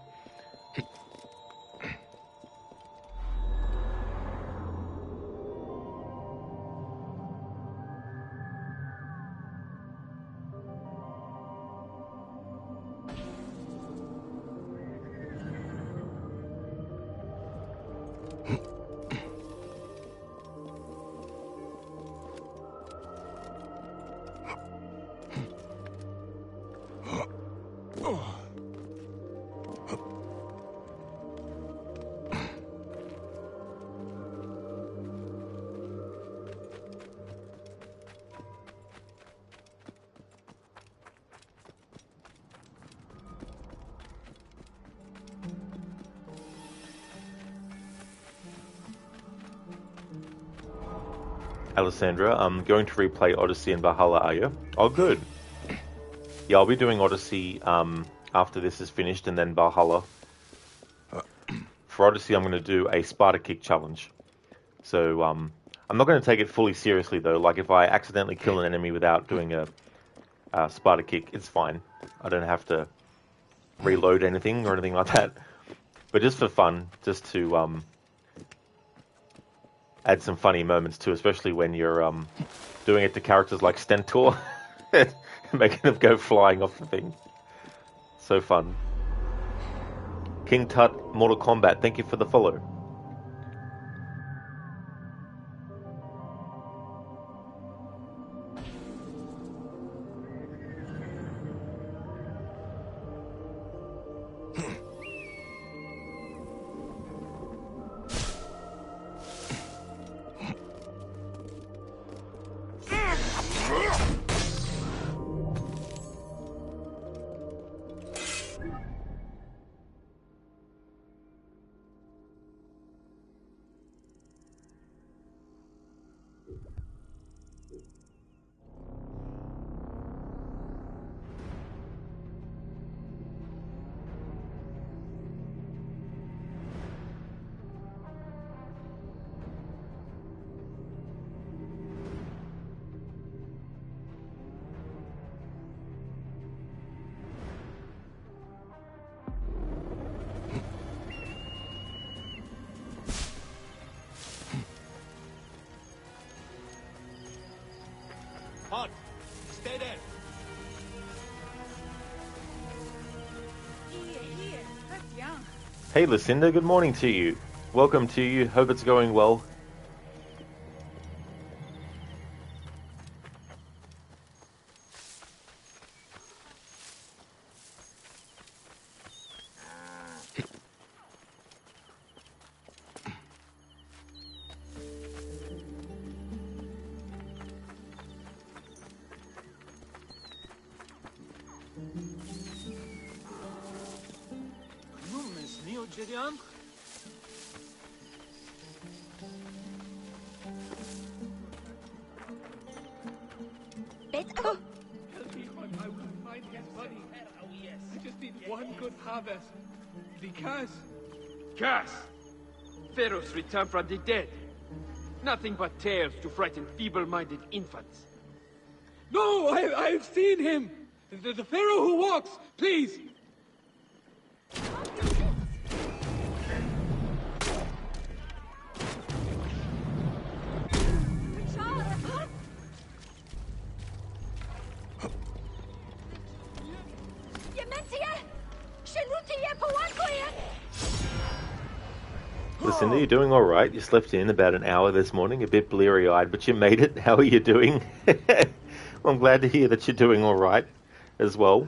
Alessandra, I'm going to replay Odyssey and Valhalla, are you? Oh, good. Yeah, I'll be doing Odyssey after this is finished, and then Valhalla. For Odyssey, I'm going to do a Sparta Kick challenge. So, I'm not going to take it fully seriously, though. Like, if I accidentally kill an enemy without doing a Sparta Kick, it's fine. I don't have to reload anything or anything like that. But just for fun, just to add some funny moments too, especially when you're doing it to characters like Stentor, making them go flying off the thing. So fun. King Tut, Mortal Kombat, thank you for the follow. Halt! Stay there! Here, that's young. Hey Lucinda, good morning to you. Welcome to you, hope it's going well. Tell me when I will find his body. I just need one good harvest. The curse. Curse! Pharaohs return from the dead. Nothing but tales to frighten feeble-minded infants. No, I've seen him. The Pharaoh who walks. Please. Lucinda, you're doing alright. You slept in about an hour this morning, a bit bleary-eyed, but you made it. How are you doing? Well, I'm glad to hear that you're doing alright as well.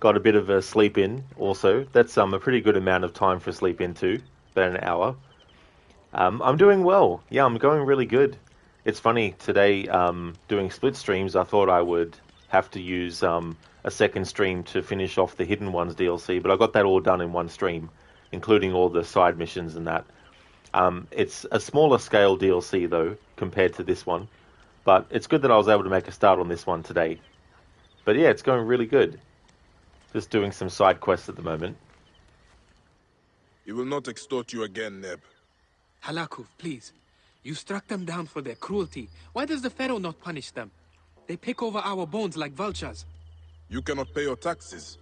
Got a bit of a sleep in also. That's a pretty good amount of time for sleep in too, about an hour. I'm doing well. Yeah, I'm going really good. It's funny, today, doing split streams, I thought I would have to use a second stream to finish off the Hidden Ones DLC, but I got that all done in one stream, including all the side missions and that. It's a smaller scale DLC though, compared to this one, but it's good that I was able to make a start on this one today. But yeah, it's going really good. Just doing some side quests at the moment. He will not extort you again, Neb. Halakov, please. You struck them down for their cruelty. Why does the Pharaoh not punish them? They pick over our bones like vultures. You cannot pay your taxes.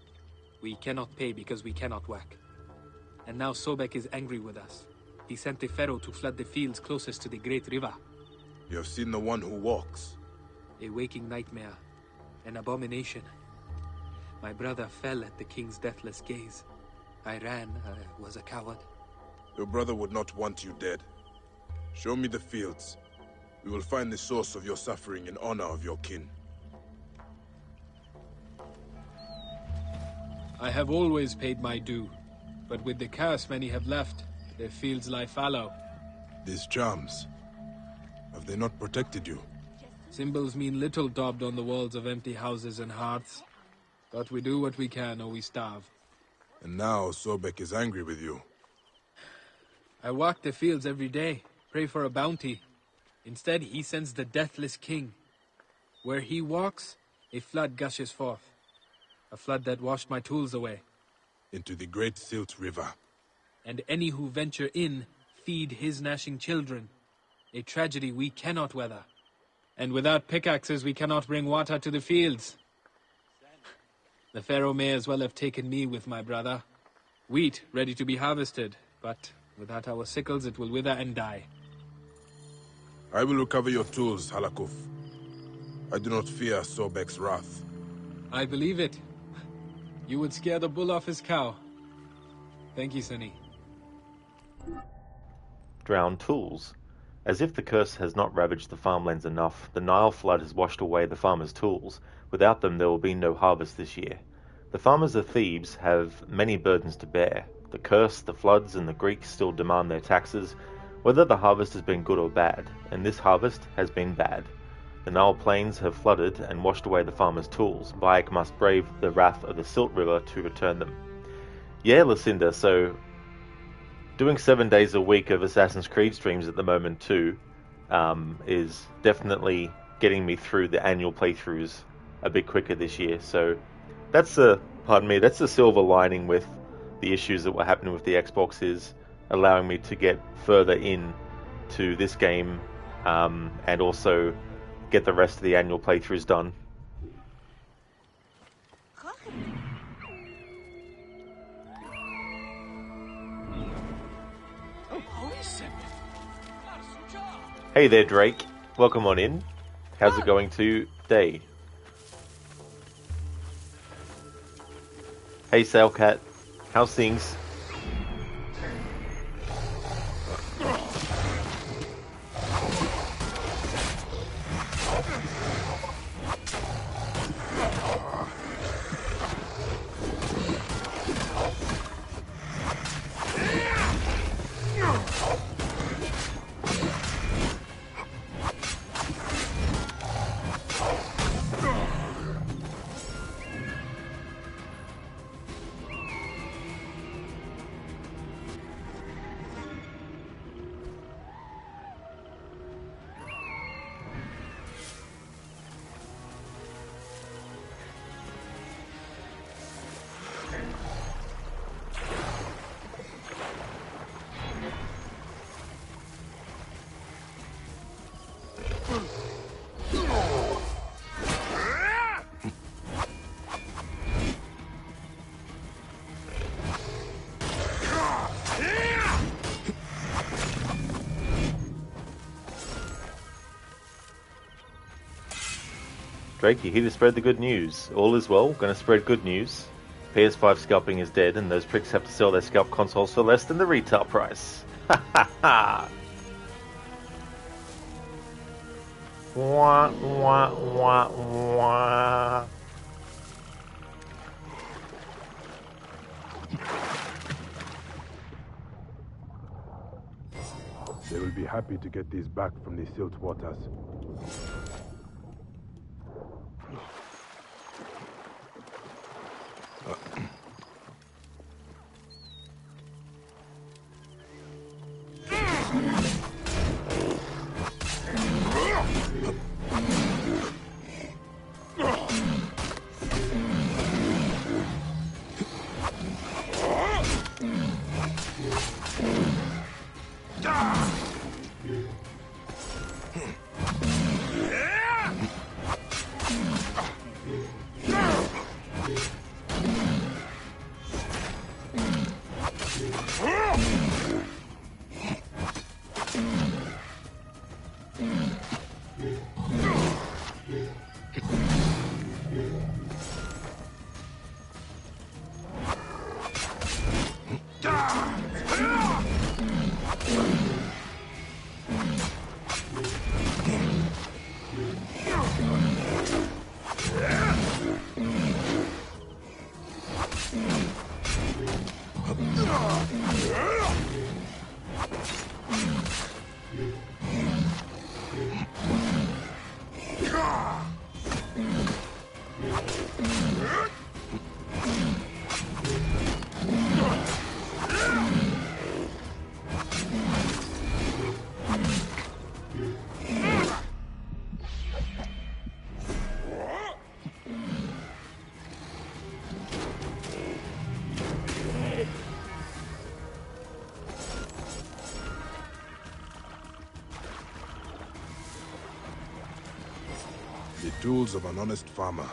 We cannot pay because we cannot work. And now Sobek is angry with us. He sent the Pharaoh to flood the fields closest to the Great River. You have seen the one who walks. A waking nightmare. An abomination. My brother fell at the king's deathless gaze. I ran. I was a coward. Your brother would not want you dead. Show me the fields. We will find the source of your suffering in honor of your kin. I have always paid my due. But with the curse many have left, their fields lie fallow. These charms, have they not protected you? Symbols mean little daubed on the walls of empty houses and hearths. But we do what we can or we starve. And now Sobek is angry with you. I walk the fields every day, pray for a bounty. Instead, he sends the deathless king. Where he walks, a flood gushes forth. A flood that washed my tools away. Into the great Silt River. And any who venture in feed his gnashing children. A tragedy we cannot weather. And without pickaxes we cannot bring water to the fields. The Pharaoh may as well have taken me with my brother. Wheat ready to be harvested, but without our sickles it will wither and die. I will recover your tools, Halakuf. I do not fear Sobek's wrath. I believe it. You would scare the bull off his cow. Thank you, Sunny. Drowned tools. As if the curse has not ravaged the farmlands enough, the Nile flood has washed away the farmers' tools. Without them there will be no harvest this year. The farmers of Thebes have many burdens to bear. The curse, the floods, and the Greeks still demand their taxes, whether the harvest has been good or bad, and this harvest has been bad. The Nile plains have flooded and washed away the farmers' tools. Bayek must brave the wrath of the Silt River to return them. Yeah, Lucinda, so doing 7 days a week of Assassin's Creed streams at the moment too is definitely getting me through the annual playthroughs a bit quicker this year. So that's the silver lining with the issues that were happening with the Xbox, is allowing me to get further in to this game and also get the rest of the annual playthroughs done. Hey there, Drake. Welcome on in. How's it going today? Hey, Sailcat. How's things? Drake, you're here to spread the good news. All is well, gonna spread good news. PS5 scalping is dead, and those pricks have to sell their scalp consoles for less than the retail price. Ha ha ha! Wah, wah, wah, wah. They will be happy to get these back from the silt waters. The tools of an honest farmer.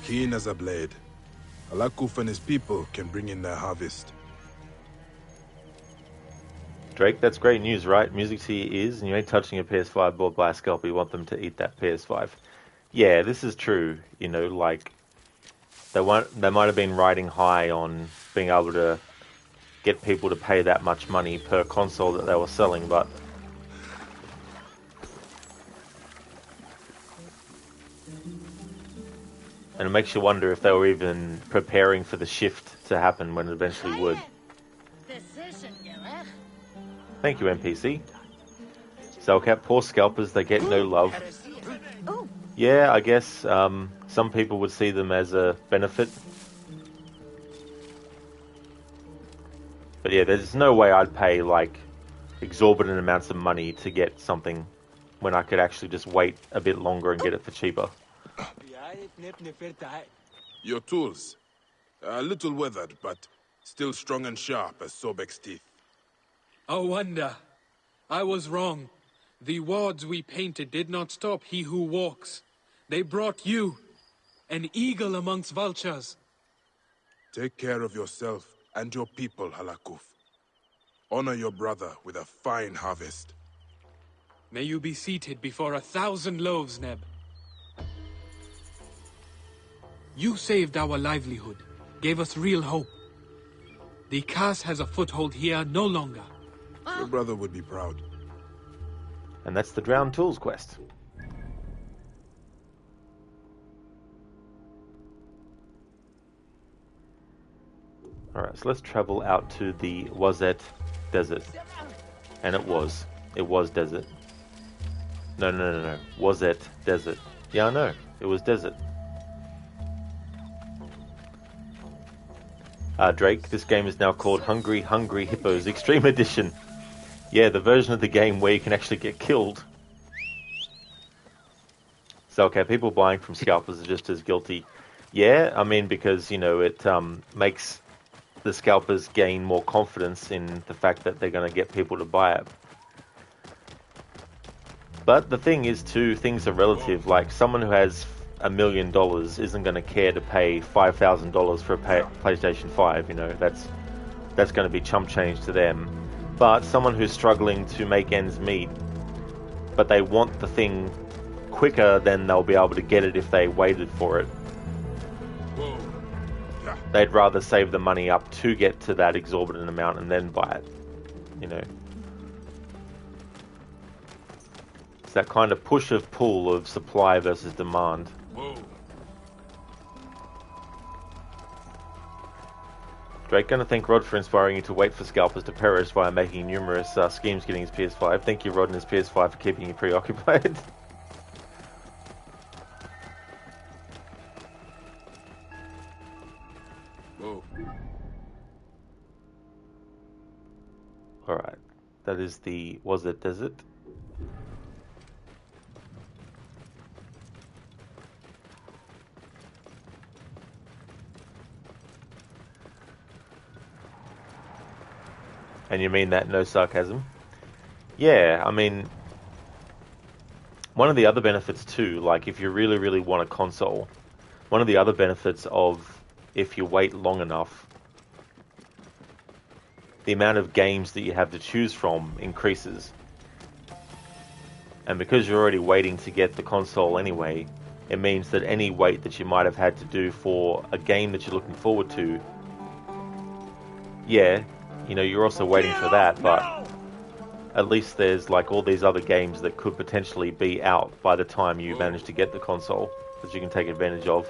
keen as a blade. Alakuf and his people can bring in their harvest. Drake, that's great news, right? Music to your ears, and you ain't touching a PS5 bought by a scalper. You want them to eat that PS5. Yeah, this is true. You know, like, they might have been riding high on being able to get people to pay that much money per console that they were selling, but and it makes you wonder if they were even preparing for the shift to happen when it eventually would. Thank you, NPC. Selcat, poor scalpers, they get no love. Yeah, I guess some people would see them as a benefit. But yeah, there's no way I'd pay, like, exorbitant amounts of money to get something when I could actually just wait a bit longer and get it for cheaper. Your tools. A little weathered, but still strong and sharp as Sobek's teeth. Oh, wonder. I was wrong. The wards we painted did not stop he who walks. They brought you, an eagle amongst vultures. Take care of yourself and your people, Halakuf. Honor your brother with a fine harvest. May you be seated before 1,000 loaves, Neb. You saved our livelihood, gave us real hope. The curse has a foothold here no longer. Your brother would be proud. And that's the Drowned Tools quest. Alright, so let's travel out to the Wazet Desert. And it was desert. No. Wazet Desert. Yeah, I know. It was desert. Drake, this game is now called Hungry Hippos Extreme Edition. Yeah, the version of the game where you can actually get killed. So, okay, people buying from scalpers are just as guilty. Yeah, I mean, because, you know, it makes the scalpers gain more confidence in the fact that they're going to get people to buy it. But the thing is, too, things are relative. Like, someone who has $1 million isn't going to care to pay $5,000 for a PlayStation 5, you know, that's going to be chump change to them. But someone who's struggling to make ends meet, but they want the thing quicker than they'll be able to get it if they waited for it. They'd rather save the money up to get to that exorbitant amount and then buy it, you know. It's that kind of push of pull of supply versus demand. Drake, gonna thank Rod for inspiring you to wait for scalpers to perish via making numerous schemes getting his PS5. Thank you, Rod, and his PS5 for keeping you preoccupied. Alright, that is the Wazet Desert. And you mean that, no sarcasm? Yeah, I mean, one of the other benefits too, like if you really, really want a console, one of the other benefits of if you wait long enough, the amount of games that you have to choose from increases. And because you're already waiting to get the console anyway, it means that any wait that you might have had to do for a game that you're looking forward to, yeah, you know, you're also waiting for that, but at least there's like all these other games that could potentially be out by the time you manage to get the console that you can take advantage of.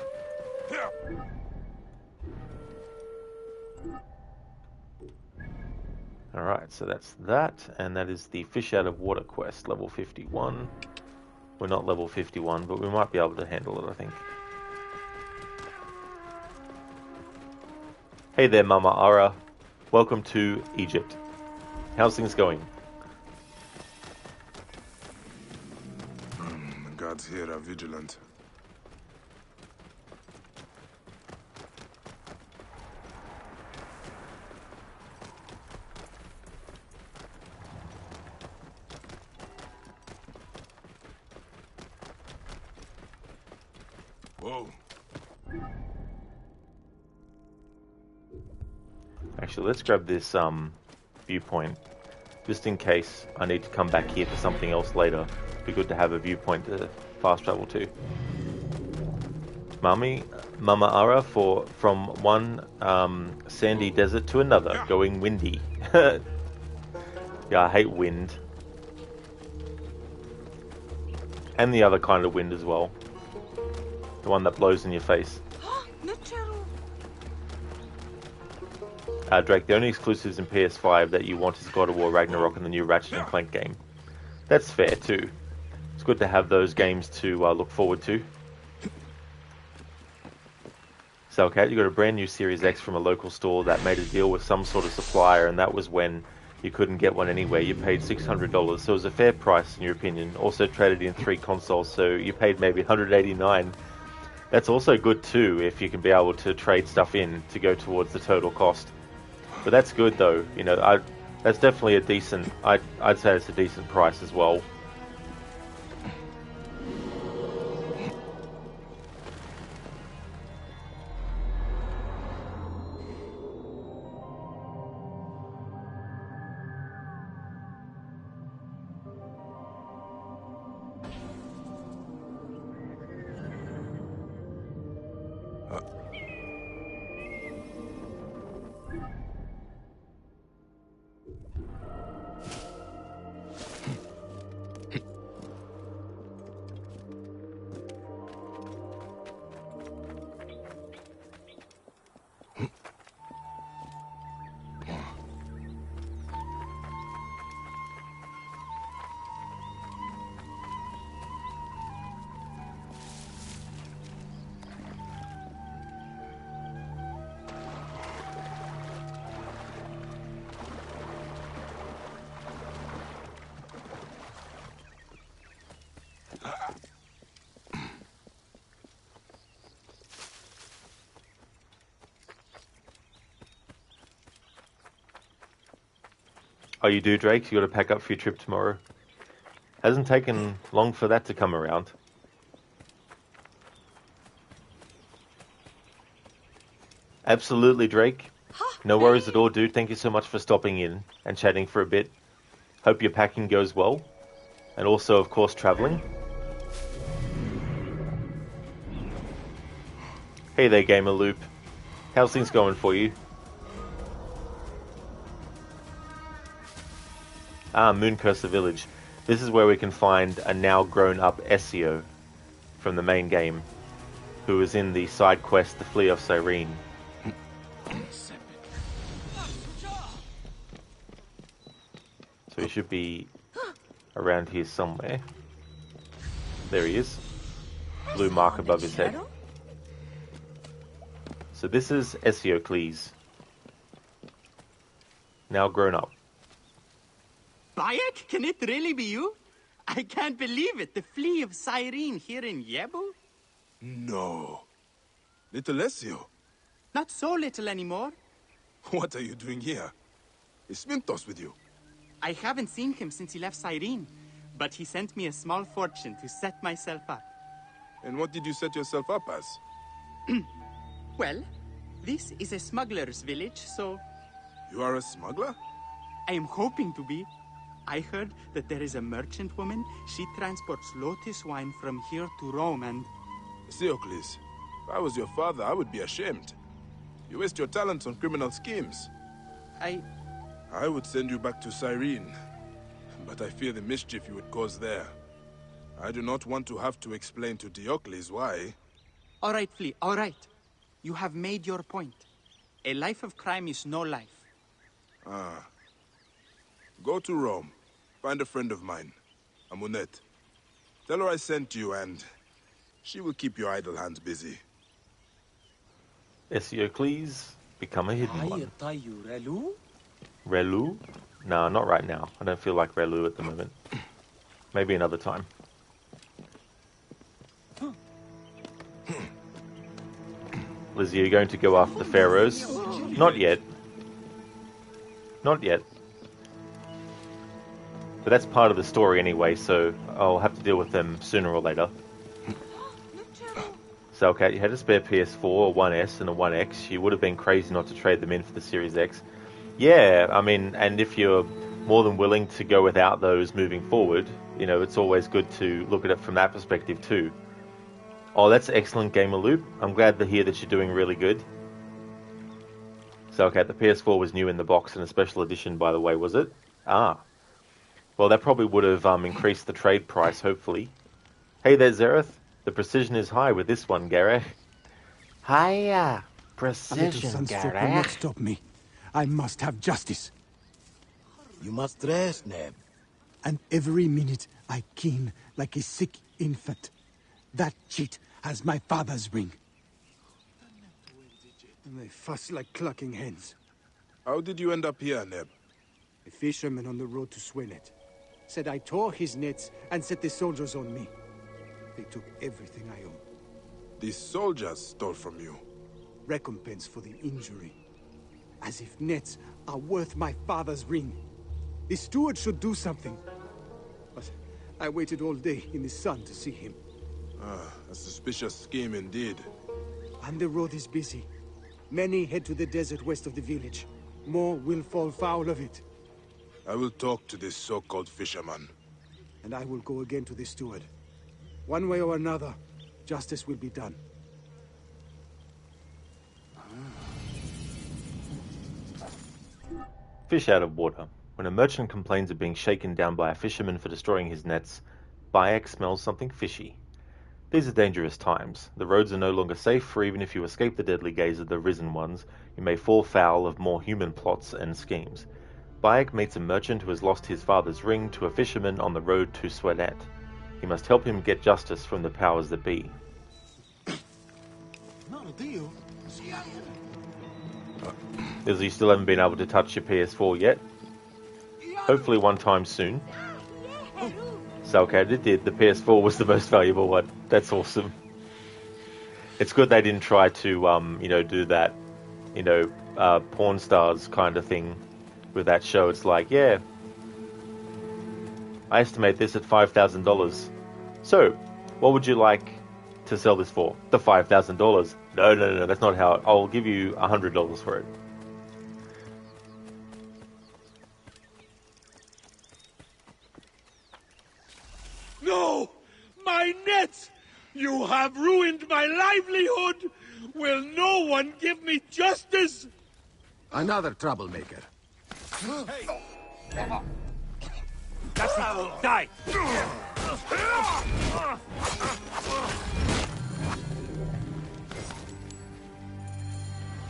Alright, so that's that, and that is the Fish Out of Water quest, level 51. We're not level 51, but we might be able to handle it, I think. Hey there, Mama Ara. Welcome to Egypt. How's things going? The gods here are vigilant. Whoa. Actually, let's grab this viewpoint, just in case I need to come back here for something else later. Be good to have a viewpoint to fast travel to. Mama Ara from one sandy desert to another, going windy. Yeah, I hate wind. And the other kind of wind as well. The one that blows in your face. Drake, the only exclusives in PS5 that you want is God of War Ragnarok and the new Ratchet & Clank game. That's fair too. It's good to have those games to look forward to. Salcat, you got a brand new Series X from a local store that made a deal with some sort of supplier, and that was when you couldn't get one anywhere. You paid $600, so it was a fair price in your opinion. Also traded in 3 consoles, so you paid maybe $189. That's also good too, if you can be able to trade stuff in to go towards the total cost. But that's good though, you know, that's definitely a decent, I'd say it's a decent price as well. Oh, you do, Drake? You got to pack up for your trip tomorrow? Hasn't taken long for that to come around. Absolutely, Drake. No worries at all, dude. Thank you so much for stopping in and chatting for a bit. Hope your packing goes well. And also, of course, traveling. Hey there, Gamer Loop. How's things going for you? Mooncursor Village. This is where we can find a now grown-up Ezio from the main game, who is in the side quest, The Flea of Cyrene. So he should be around here somewhere. There he is. Blue mark above his head. So this is Ezio, now grown up. Bayek, can it really be you? I can't believe it. The Flea of Cyrene here in Yebu? No. Little Ezio? Not so little anymore. What are you doing here? Is Mintos with you? I haven't seen him since he left Cyrene, but he sent me a small fortune to set myself up. And what did you set yourself up as? Well, this is a smuggler's village, so... You are a smuggler? I am hoping to be. I heard that there is a merchant woman. She transports lotus wine from here to Rome and... Theocles, if I was your father, I would be ashamed. You waste your talents on criminal schemes. I would send you back to Cyrene, but I fear the mischief you would cause there. I do not want to have to explain to Diocles why. All right, Flea, all right. You have made your point. A life of crime is no life. Go to Rome. Find a friend of mine, Amunet. Tell her I sent you and she will keep your idle hands busy. Ezio, become a hidden one. Relu? No, not right now. I don't feel like Relu at the moment. Maybe another time. Lizzie, are you going to go after the Pharaohs? Not yet. Not yet. But that's part of the story anyway, so I'll have to deal with them sooner or later. So, okay, you had a spare PS4, a 1S, and a 1X. You would have been crazy not to trade them in for the Series X. Yeah, I mean, and if you're more than willing to go without those moving forward, you know, it's always good to look at it from that perspective too. Oh, that's excellent, Gamer Loop. I'm glad to hear that you're doing really good. So, okay, the PS4 was new in the box and a special edition, by the way, was it? Ah. Well, that probably would have increased the trade price, hopefully. Hey there, Zereth. The precision is high with this one, Gareth. Hiya. A little Precision, sunstroke will Gareth. not stop me. I must have justice. You must rest, Neb. And every minute I keen like a sick infant. That cheat has my father's ring. And they fuss like clucking hens. How did you end up here, Neb? A fisherman on the road to Swenet said I tore his nets and set the soldiers on me. They took everything I owned. These soldiers stole from you. Recompense for the injury. As if nets are worth my father's ring. The steward should do something. But I waited all day in the sun to see him. Ah, a suspicious scheme indeed. And the road is busy. Many head to the desert west of the village. More will fall foul of it. I will talk to this so-called fisherman. And I will go again to the steward. One way or another, justice will be done. Fish out of water. When a merchant complains of being shaken down by a fisherman for destroying his nets, Bayek smells something fishy. These are dangerous times. The roads are no longer safe, for even if you escape the deadly gaze of the risen ones, you may fall foul of more human plots and schemes. Bayek meets a merchant who has lost his father's ring to a fisherman on the road to Swenet. He must help him get justice from the powers that be. As you still haven't been able to touch your PS4 yet. Hopefully one time soon. So okay, it did. The PS4 was the most valuable one. That's awesome. It's good they didn't try to, you know, do that, you know, porn stars kind of thing with that show. It's like, yeah, I estimate this at $5,000. So, what would you like to sell this for? The $5,000. No, that's not how. I'll give you $100 for it. No! My nets! You have ruined my livelihood! Will no one give me justice? Another troublemaker. Die!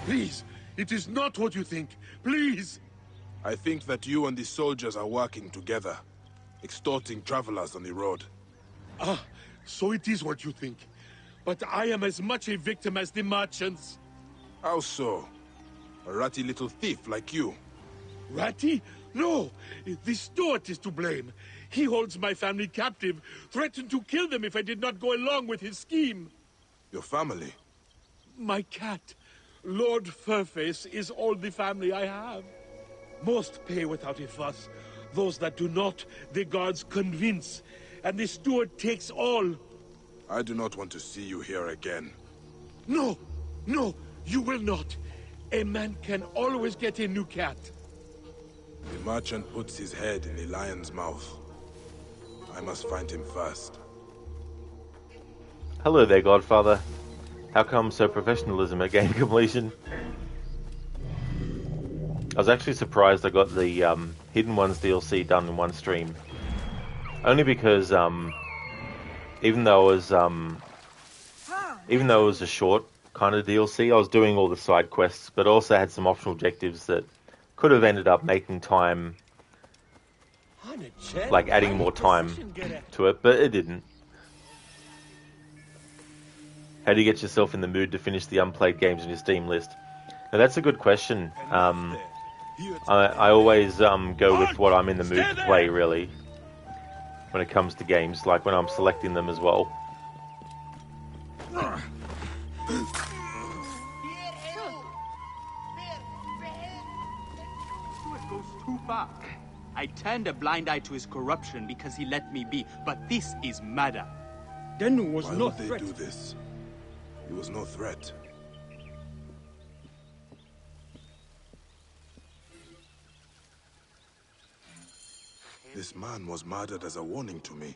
Please, it is not what you think. Please! I think that you and the soldiers are working together, extorting travelers on the road. Ah, so it is what you think. But I am as much a victim as the merchants. How so? A ratty little thief like you. Ratty? No, the steward is to blame. He holds my family captive, threatened to kill them if I did not go along with his scheme. Your family? My cat, Lord Furface, is all the family I have. Most pay without a fuss. Those that do not, the guards convince, and the steward takes all. I do not want to see you here again. No, you will not. A man can always get a new cat. The merchant puts his head in the lion's mouth. I must find him first. Hello there, Godfather. How come so professionalism at game completion? I was actually surprised I got the Hidden Ones DLC done in one stream. Only because even though it was a short kind of DLC, I was doing all the side quests, but also had some optional objectives that could have ended up making time, like adding more time to it, but it didn't. How do you get yourself in the mood to finish the unplayed games on your Steam list? Now that's a good question. I always go with what I'm in the mood to play, really, when it comes to games, like when I'm selecting them as well. It goes too far. I turned a blind eye to his corruption because he let me be, but this is murder. Denu was Why no would they threat. do this? He was no threat. This man was murdered as a warning to me.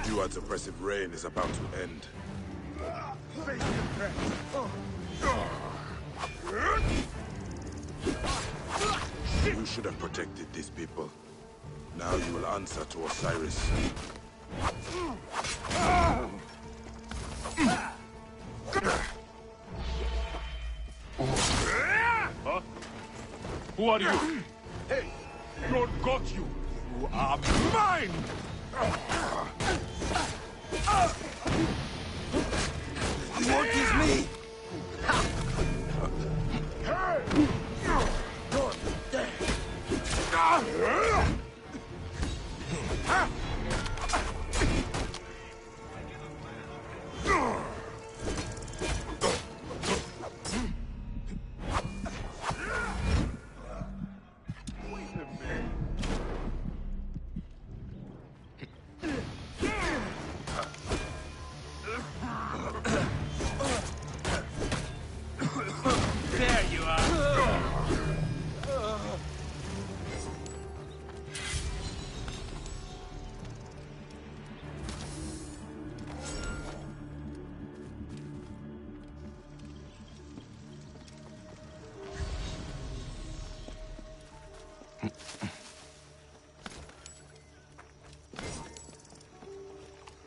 Stuart's oppressive reign is about to end. You should have protected these people. Now you will answer to Osiris. Huh? Who are you? Hey, God got you. You are mine! What is me? There you are.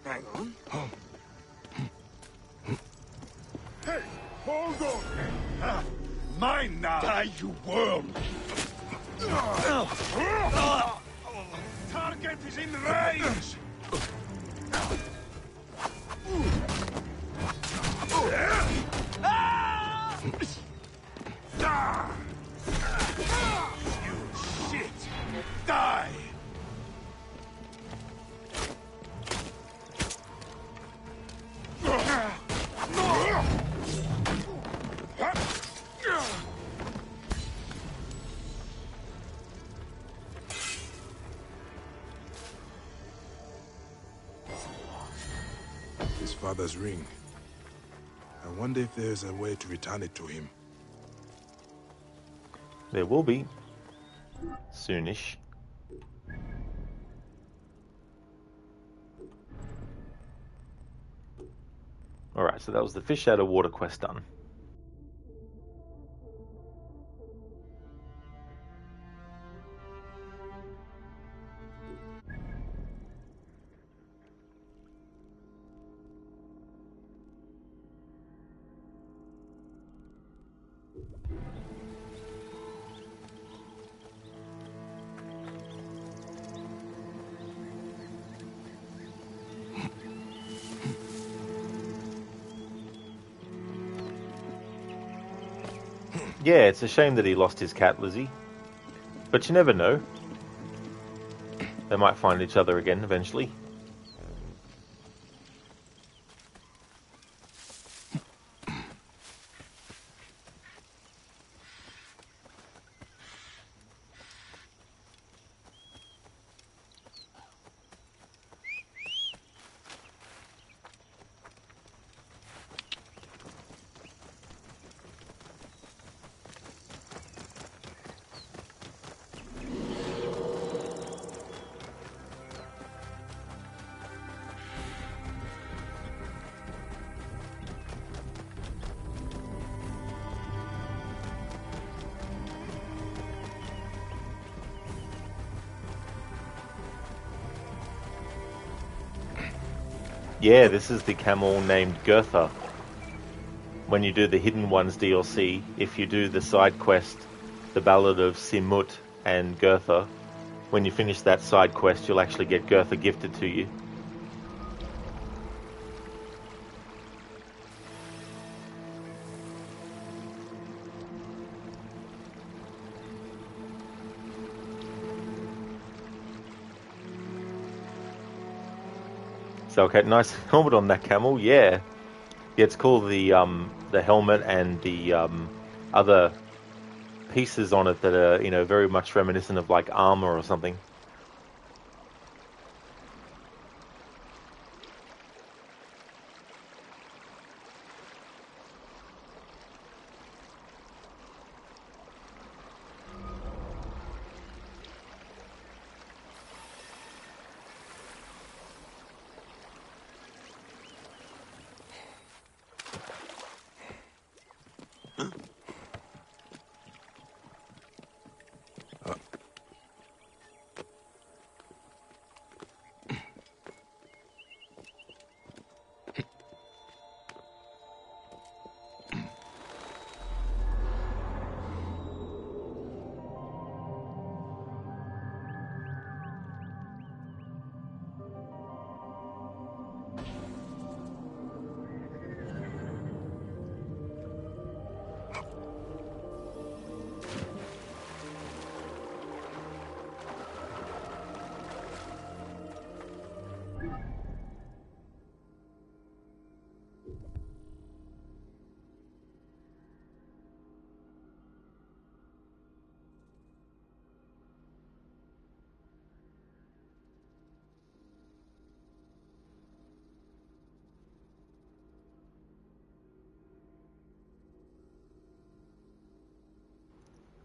Hang on. Hey, hold on. Mine now. Die, you worm. Target is in range. You shit. Die. His father's ring. I wonder if there's a way to return it to him. There will be. Soonish. Alright, so that was the fish out of water quest done. Yeah, it's a shame that he lost his cat, Lizzie. But you never know. They might find each other again eventually. Yeah, this is the camel named Gertha. When you do the Hidden Ones DLC, if you do the side quest, the Ballad of Simut and Gertha, when you finish that side quest, you'll actually get Gertha gifted to you. So, okay, nice helmet on that camel, yeah. Yeah, it's cool, the helmet and the other pieces on it that are, you know, very much reminiscent of like armor or something.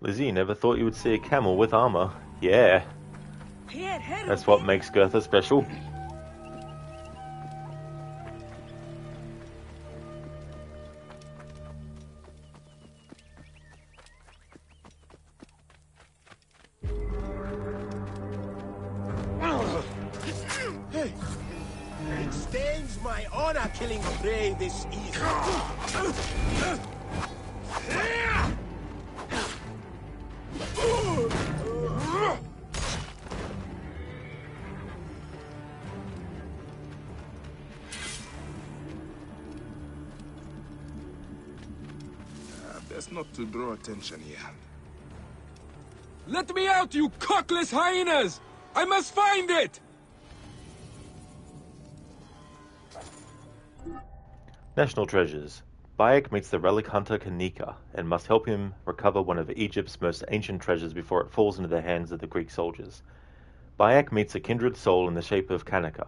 Lizzie, you never thought you would see a camel with armor. Yeah. That's what makes Gertha special. Hey! It stains my honor killing prey this easy. Best not to draw attention here. Let me out, you cockless hyenas! I must find it! National Treasures. Bayek meets the relic hunter Kanika and must help him recover one of Egypt's most ancient treasures before it falls into the hands of the Greek soldiers. Bayek meets a kindred soul in the shape of Kanika,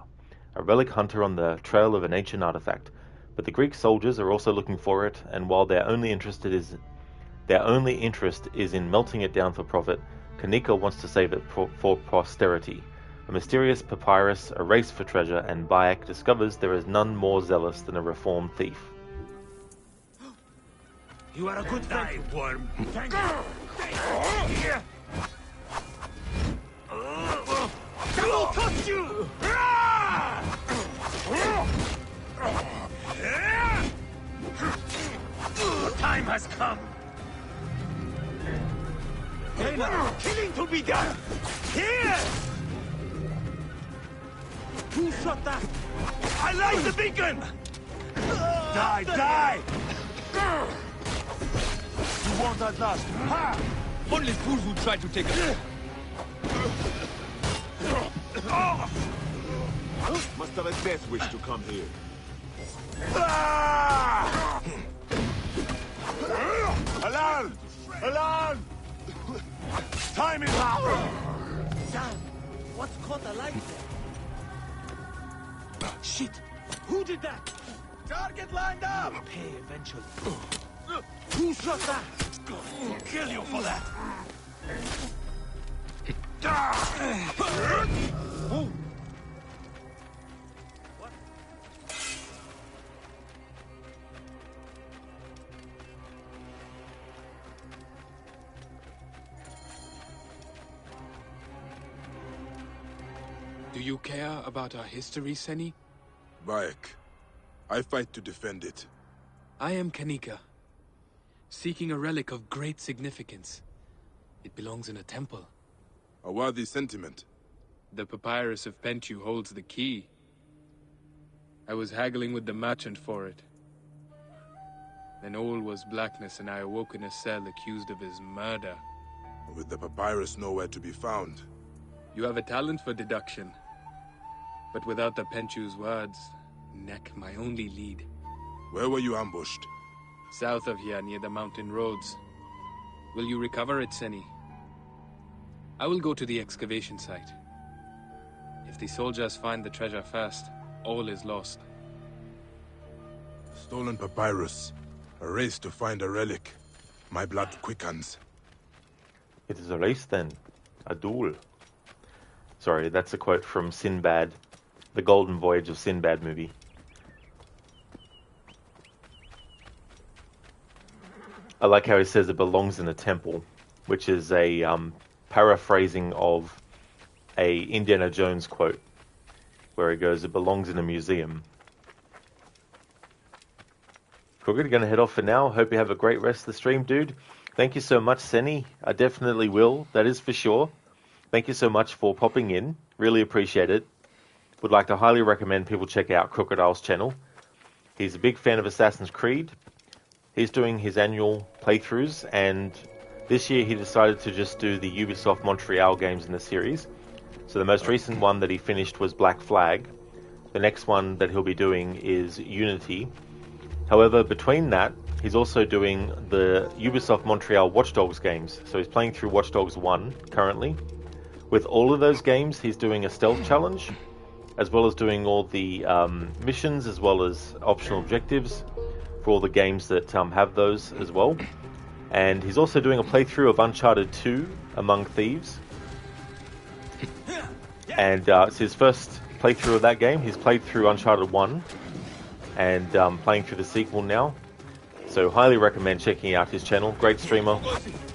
a relic hunter on the trail of an ancient artifact, but the Greek soldiers are also looking for it, and while their only interest is in melting it down for profit, Kanika wants to save it for posterity. A mysterious papyrus, a race for treasure, and Bayek discovers there is none more zealous than a reformed thief. You are a good guy, worm. Thank you. I will touch you! The time has come. Dana, killing to be done. Here! Who shot that? I light the beacon! Die, die! You won't outlast. Ha! Only fools will try to take us. Must have a death wish to come here. Alarm! Alarm! Time is up! Sam, what's caught the light there? Shit! Who did that? Target lined up! Pay eventually. Who shot that? We'll kill you for that! Who? Do you care about our history, Seni? Bayek, I fight to defend it. I am Kanika, seeking a relic of great significance. It belongs in a temple. A worthy sentiment. The papyrus of Pentu holds the key. I was haggling with the merchant for it. Then all was blackness, and I awoke in a cell accused of his murder. With the papyrus nowhere to be found. You have a talent for deduction. But without the Pentu's words, Neck, my only lead. Where were you ambushed? South of here, near the mountain roads. Will you recover it, Seni? I will go to the excavation site. If the soldiers find the treasure first, all is lost. Stolen papyrus. A race to find a relic. My blood quickens. It is a race then. A duel. Sorry, that's a quote from Sinbad. The Golden Voyage of Sinbad movie. I like how he says it belongs in a temple, which is a paraphrasing of a Indiana Jones quote, where he goes, it belongs in a museum. We're going to head off for now. Hope you have a great rest of the stream, dude. Thank you so much, Seni. I definitely will. That is for sure. Thank you so much for popping in. Really appreciate it. Would like to highly recommend people check out Crocodile's channel. He's a big fan of Assassin's Creed. He's doing his annual playthroughs, and this year he decided to just do the Ubisoft Montreal games in the series. So the most recent one that he finished was Black Flag. The next one that he'll be doing is Unity. However, between that, he's also doing the Ubisoft Montreal Watch Dogs games. So he's playing through Watch Dogs 1 currently. With all of those games, he's doing a stealth challenge, as well as doing all the missions, as well as optional objectives for all the games that have those as well. And he's also doing a playthrough of Uncharted 2 Among Thieves. And it's his first playthrough of that game. He's played through Uncharted 1 and playing through the sequel now. So highly recommend checking out his channel. Great streamer.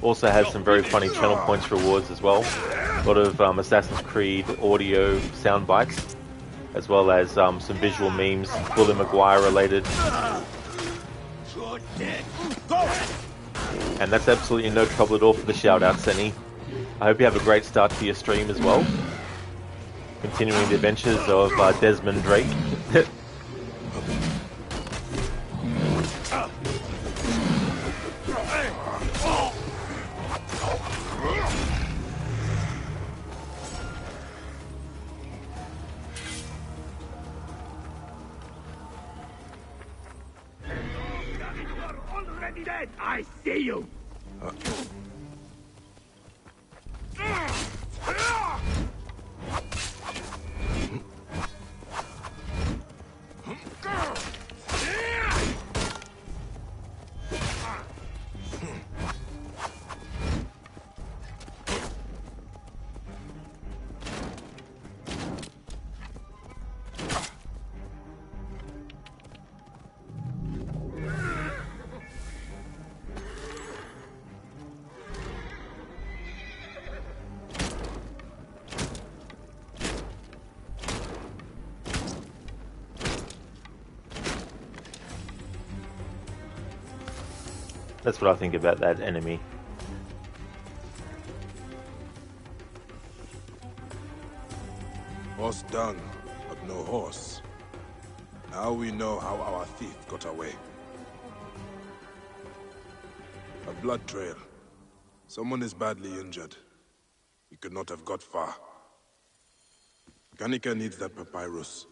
Also has some very funny channel points rewards as well. A lot of Assassin's Creed audio sound bites, as well as some visual memes, Bully Maguire related. And that's absolutely no trouble at all for the shout out, Seni. I hope you have a great start to your stream as well. Continuing the adventures of Desmond Drake. Dead. I see you. That's what I think about that enemy. Horse dung, but no horse. Now we know how our thief got away. A blood trail. Someone is badly injured. He could not have got far. Kanika needs that papyrus.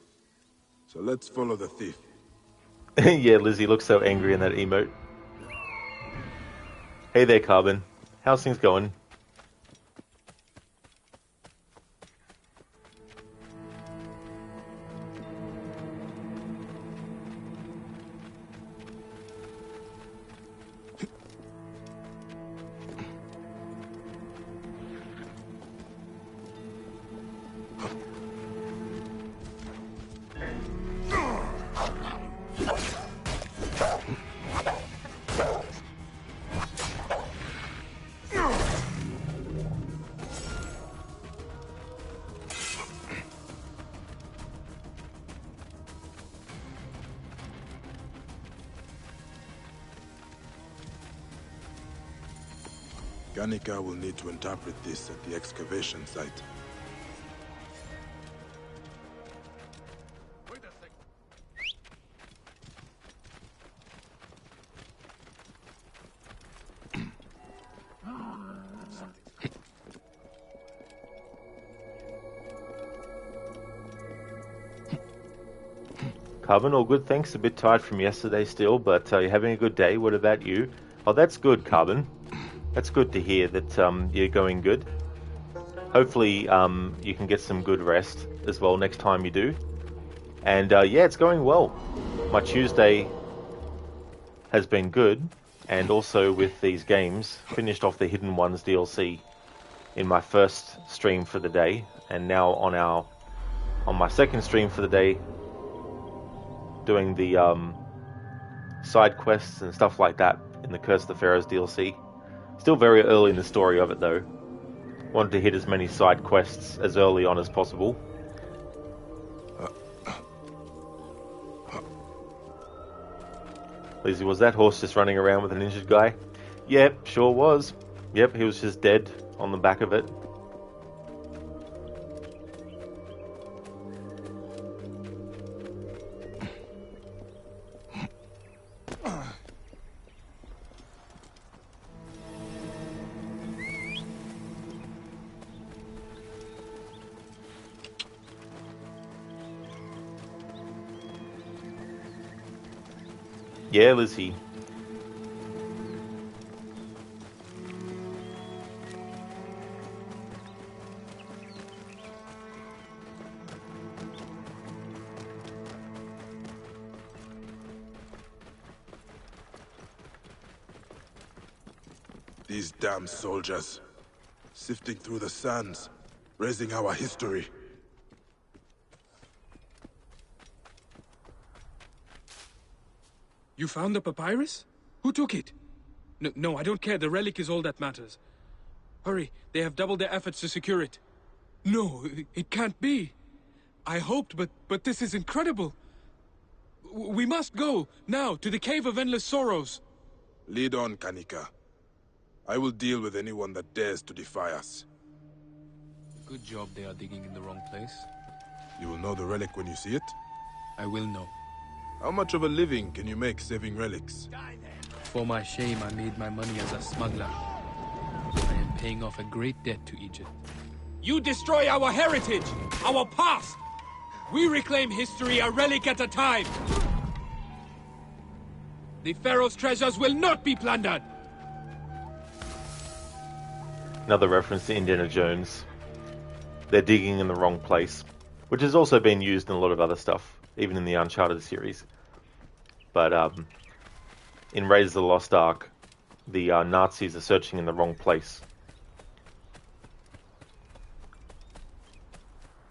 So let's follow the thief. Yeah, Lizzie looks so angry in that emote. Hey there, Carbon. How's things going? Ganika will need to interpret this at the excavation site. Carbon, all good, thanks. A bit tired from yesterday still, but you're having a good day. What about you? Oh, that's good, Carbon. That's good to hear that you're going good. Hopefully you can get some good rest as well next time you do. And yeah, it's going well. My Tuesday has been good, and also with these games, finished off the Hidden Ones DLC in my first stream for the day, and now on my second stream for the day, doing the side quests and stuff like that in the Curse of the Pharaohs DLC. Still very early in the story of it though. Wanted to hit as many side quests as early on as possible. Lizzie, was that horse just running around with an injured guy? Yep, sure was. Yep, he was just dead on the back of it. Yeah, Lizzie. These damn soldiers, sifting through the sands, raising our history. You found the papyrus? Who took it? No, I don't care. The relic is all that matters. Hurry, they have doubled their efforts to secure it. No, it can't be. I hoped, but this is incredible. We must go, now, to the Cave of Endless Sorrows. Lead on, Kanika. I will deal with anyone that dares to defy us. Good job they are digging in the wrong place. You will know the relic when you see it? I will know. How much of a living can you make saving relics? For my shame, I made my money as a smuggler. I am paying off a great debt to Egypt. You destroy our heritage, our past! We reclaim history a relic at a time! The Pharaoh's treasures will not be plundered! Another reference to Indiana Jones. They're digging in the wrong place, which has also been used in a lot of other stuff, even in the Uncharted series. But in Raiders of the Lost Ark, the Nazis are searching in the wrong place.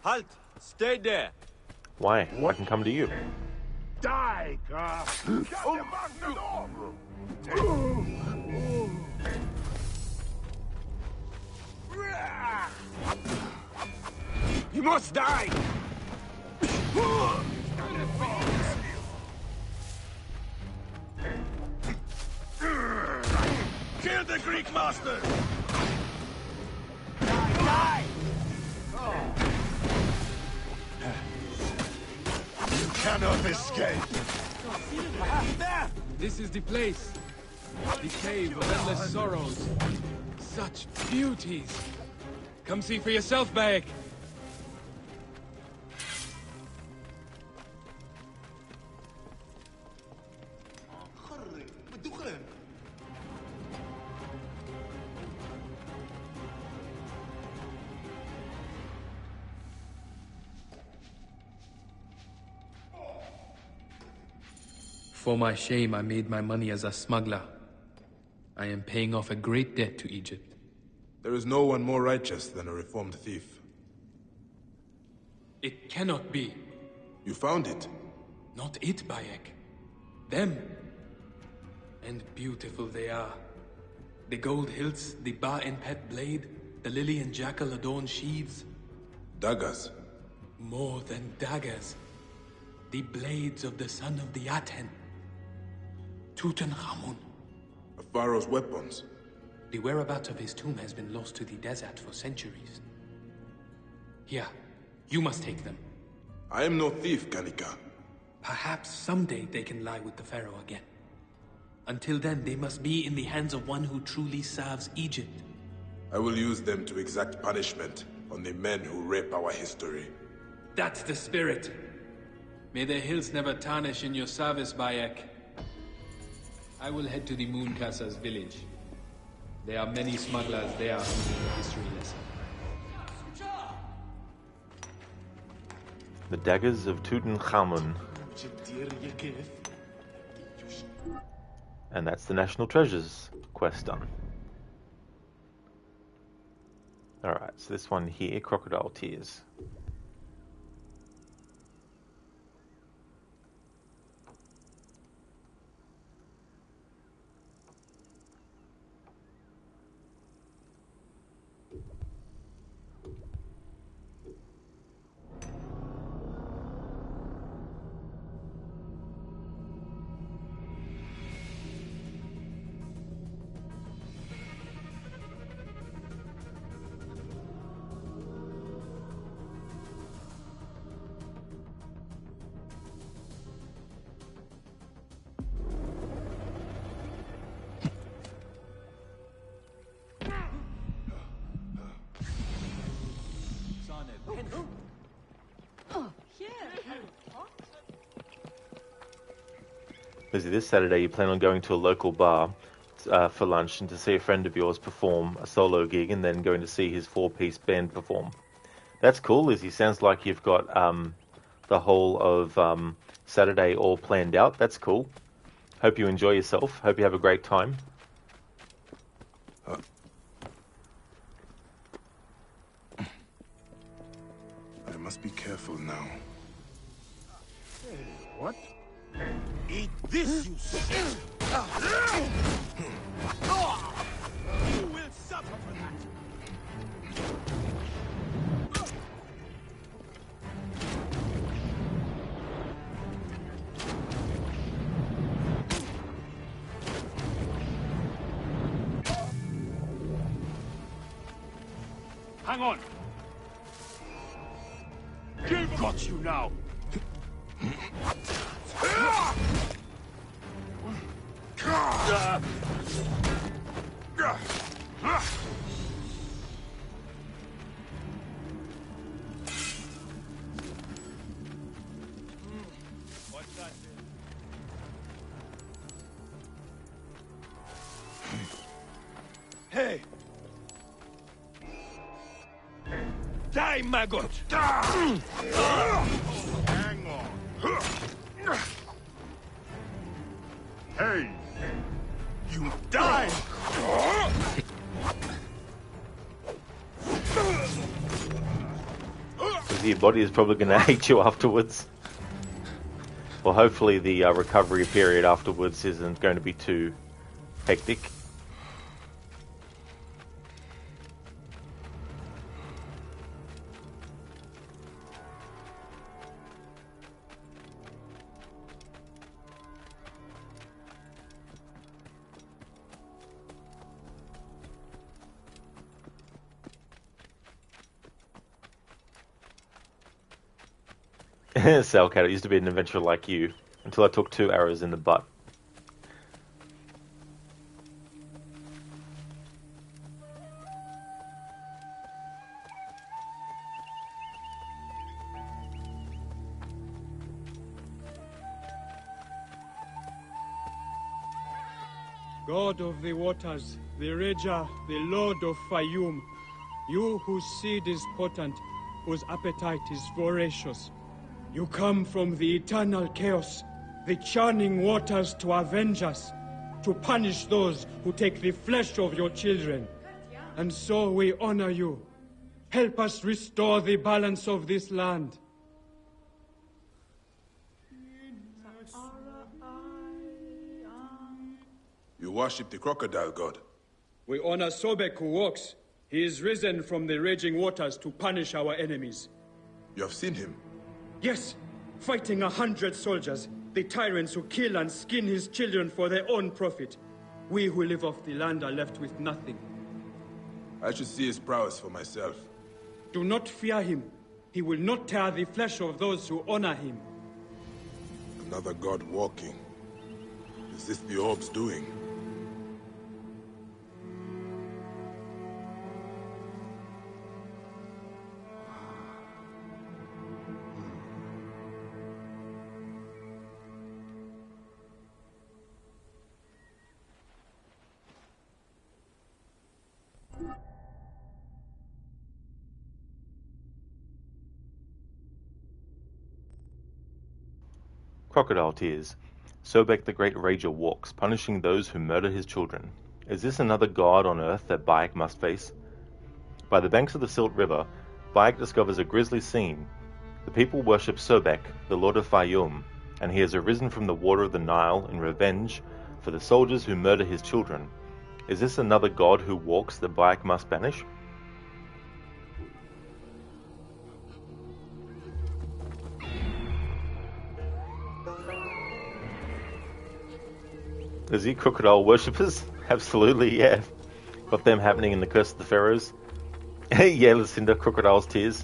Halt! Stay there! Why? I can come to you. Die, You must die! Kill the Greek master! Die! You cannot escape! This is the place. The Cave of Endless Sorrows. Such beauties. Come see for yourself, Bayek. For my shame, I made my money as a smuggler. I am paying off a great debt to Egypt. There is no one more righteous than a reformed thief. It cannot be. You found it? Not it, Bayek. Them. And beautiful they are. The gold hilts, the Ba and Pet blade, the lily and jackal adorned sheaths. Daggers. More than daggers. The blades of the son of the Aten. Tutankhamun. A pharaoh's weapons. The whereabouts of his tomb has been lost to the desert for centuries. Here, you must take them. I am no thief, Kanika. Perhaps someday they can lie with the Pharaoh again. Until then, they must be in the hands of one who truly serves Egypt. I will use them to exact punishment on the men who rape our history. That's the spirit. May the hills never tarnish in your service, Bayek. I will head to the Mooncasters' village. There are many smugglers there who need a history lesson. The daggers of Tutankhamun. And that's the National Treasures quest done. Alright, so this one here, Crocodile Tears. Lizzie, this Saturday you plan on going to a local bar for lunch and to see a friend of yours perform a solo gig and then going to see his 4-piece band perform. That's cool, Lizzie. Sounds like you've got the whole of Saturday all planned out. That's cool. Hope you enjoy yourself. Hope you have a great time. I must be careful now. Hey, what? Eat this, you shit! You will suffer for that! Hang on! Got you now! Hey! Die, maggot! Hang on. Hey! You die! Your body is probably going to hate you afterwards. Well, hopefully the recovery period afterwards isn't going to be too hectic. Cellcat, it used to be an adventure like you, until I took 2 arrows in the butt. God of the waters, the Raja, the Lord of Fayum, you whose seed is potent, whose appetite is voracious. You come from the eternal chaos, the churning waters to avenge us, to punish those who take the flesh of your children. And so we honor you. Help us restore the balance of this land. You worship the crocodile god? We honor Sobek who walks. He is risen from the raging waters to punish our enemies. You have seen him? Yes, fighting 100 soldiers, the tyrants who kill and skin his children for their own profit. We who live off the land are left with nothing. I should see his prowess for myself. Do not fear him. He will not tear the flesh of those who honor him. Another god walking. Is this the orb's doing? Crocodile tears. Sobek the Great Rager walks, punishing those who murder his children. Is this another god on earth that Bayek must face? By the banks of the Silt River, Bayek discovers a grisly scene. The people worship Sobek, the lord of Fayum, and he has arisen from the water of the Nile in revenge for the soldiers who murder his children. Is this another god who walks that Bayek must banish? Is he crocodile worshippers? Absolutely, yeah. Got them happening in the Curse of the Pharaohs. Yeah, Lucinda, crocodile's tears.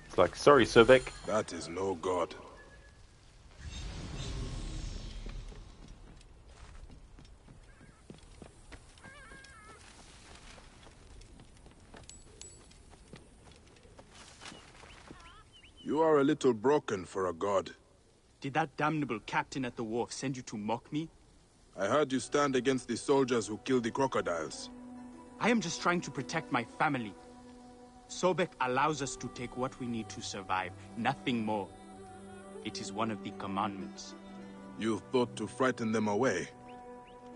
It's like, sorry, Sobek. That is no god. You are a little broken for a god. Did that damnable captain at the wharf send you to mock me? I heard you stand against the soldiers who killed the crocodiles. I am just trying to protect my family. Sobek allows us to take what we need to survive, nothing more. It is one of the commandments. You thought to frighten them away?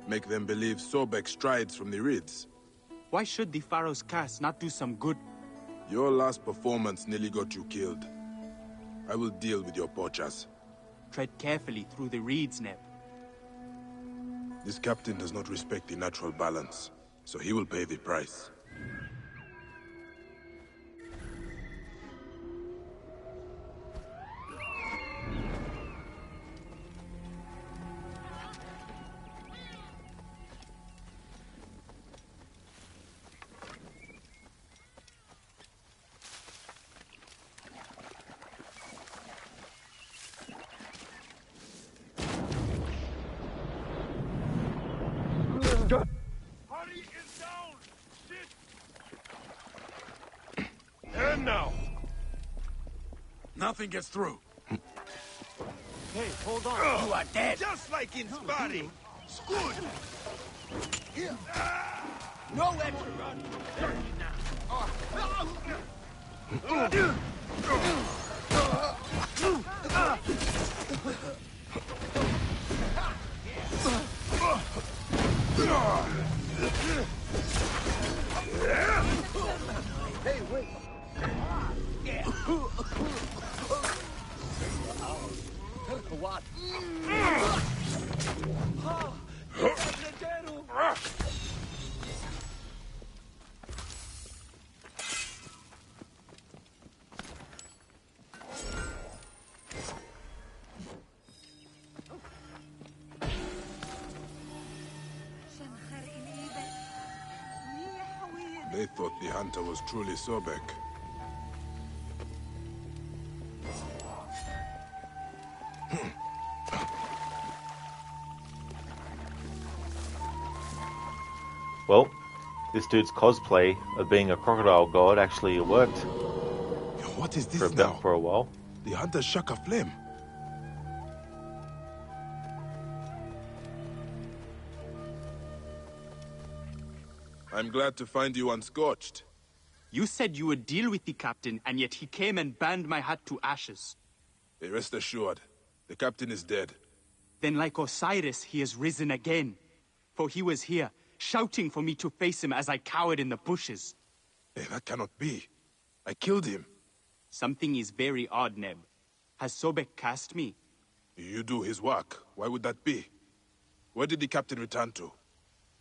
Make them believe Sobek strides from the reeds? Why should the Pharaoh's curse not do some good? Your last performance nearly got you killed. I will deal with your poachers. Tread carefully through the reeds, Neb. This captain does not respect the natural balance, so he will pay the price. Hurry is down! Shit! And now! Nothing gets through. Hey, hold on. You are dead. Just like in sparring. Good. Nowhere to run. Hey, wait. What? They thought the hunter was truly Sobek. Well, this dude's cosplay of being a crocodile god actually worked. What is this now? For a while. The hunter struck a flame. I'm glad to find you unscorched. You said you would deal with the captain, and yet he came and burned my hut to ashes. Rest assured, the captain is dead. Then like Osiris, he has risen again. For he was here, shouting for me to face him as I cowered in the bushes. Hey, that cannot be. I killed him. Something is very odd, Neb. Has Sobek cast me? You do his work. Why would that be? Where did the captain return to?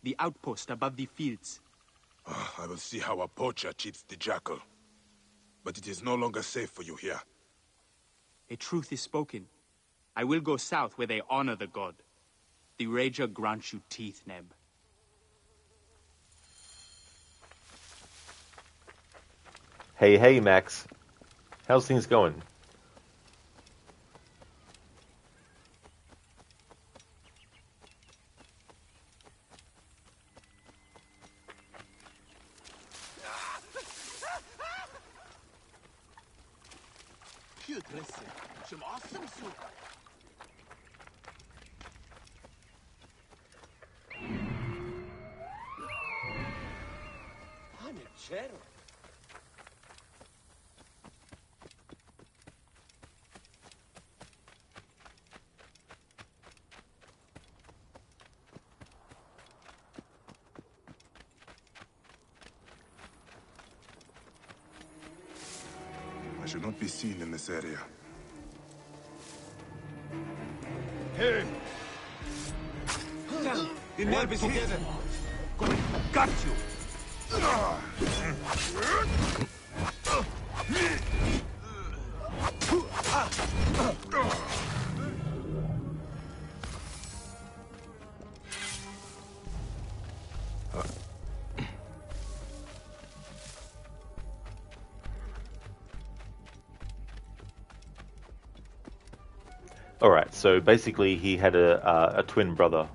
The outpost above the fields. I will see how a poacher cheats the jackal. But it is no longer safe for you here. A truth is spoken. I will go south where they honor the god. The Rager grants you teeth, Neb. Hey, Max. How's things going? I should not be seen in this area. Hey! The nerve is together. Got you! Alright, so basically he had a twin brother.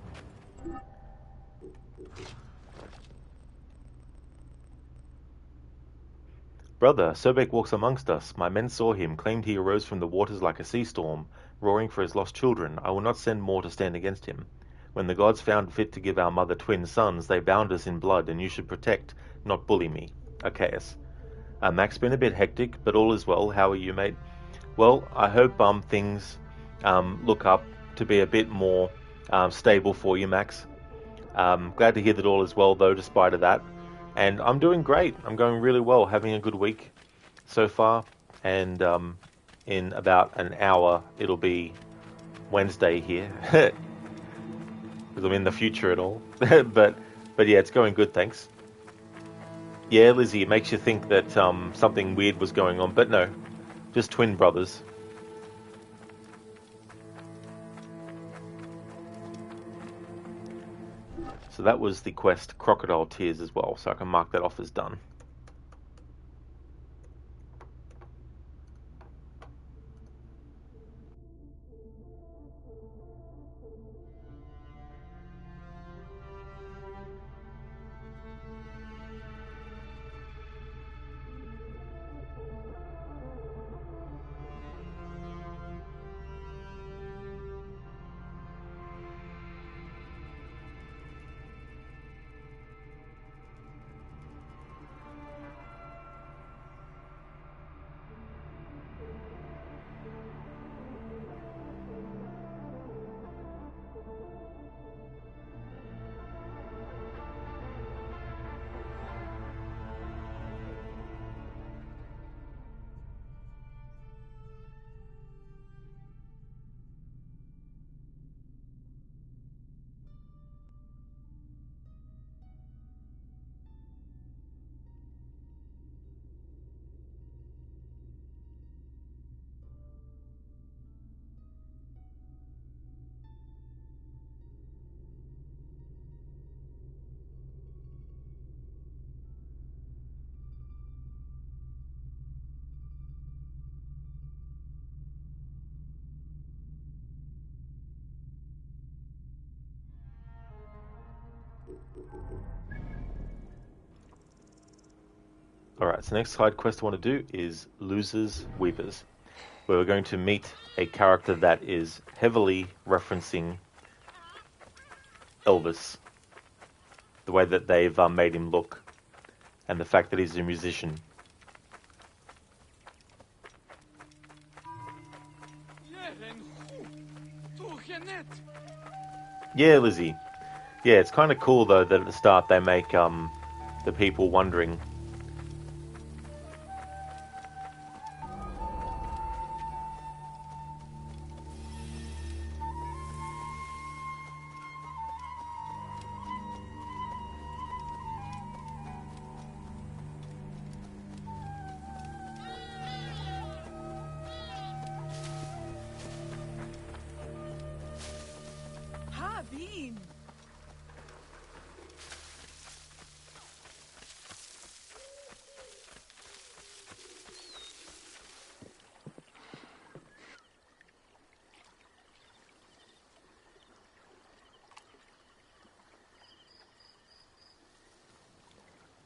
Brother, Sobek walks amongst us. My men saw him, claimed he arose from the waters like a sea storm, roaring for his lost children. I will not send more to stand against him. When the gods found fit to give our mother twin sons, they bound us in blood, and you should protect, not bully me. Arceus. Mac's been a bit hectic, but all is well. How are you, mate? Well, I hope things look up to be a bit more stable for you, Max. Glad to hear that all is well, though, despite of that. And I'm doing great. I'm going really well, having a good week so far. And in about an hour, it'll be Wednesday here. Because I'm in the future and all. but yeah, it's going good, thanks. Yeah, Lizzie, it makes you think that something weird was going on. But no, just twin brothers. So that was the quest Crocodile Tears as well, so I can mark that off as done. Alright, so next side quest I want to do is Losers Weavers, where we're going to meet a character that is heavily referencing Elvis. The way that they've made him look, and the fact that he's a musician. Yeah, Lizzie. Yeah, it's kind of cool though that at the start they make the people wondering.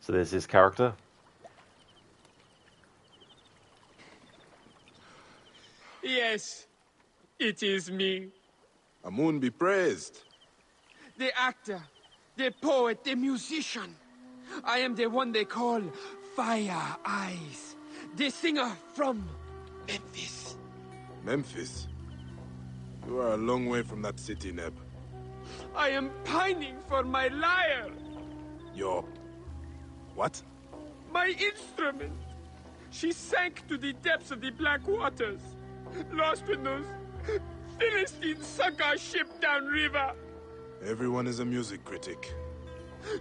So there's this character. Yes, it is me. Amun be praised. The actor, the poet, the musician. I am the one they call Fire Eyes. The singer from Memphis. Memphis? You are a long way from that city, Neb. I am pining for my lyre. Your... what? My instrument. She sank to the depths of the black waters. Lost when those Philistines sunk our ship downriver. Everyone is a music critic.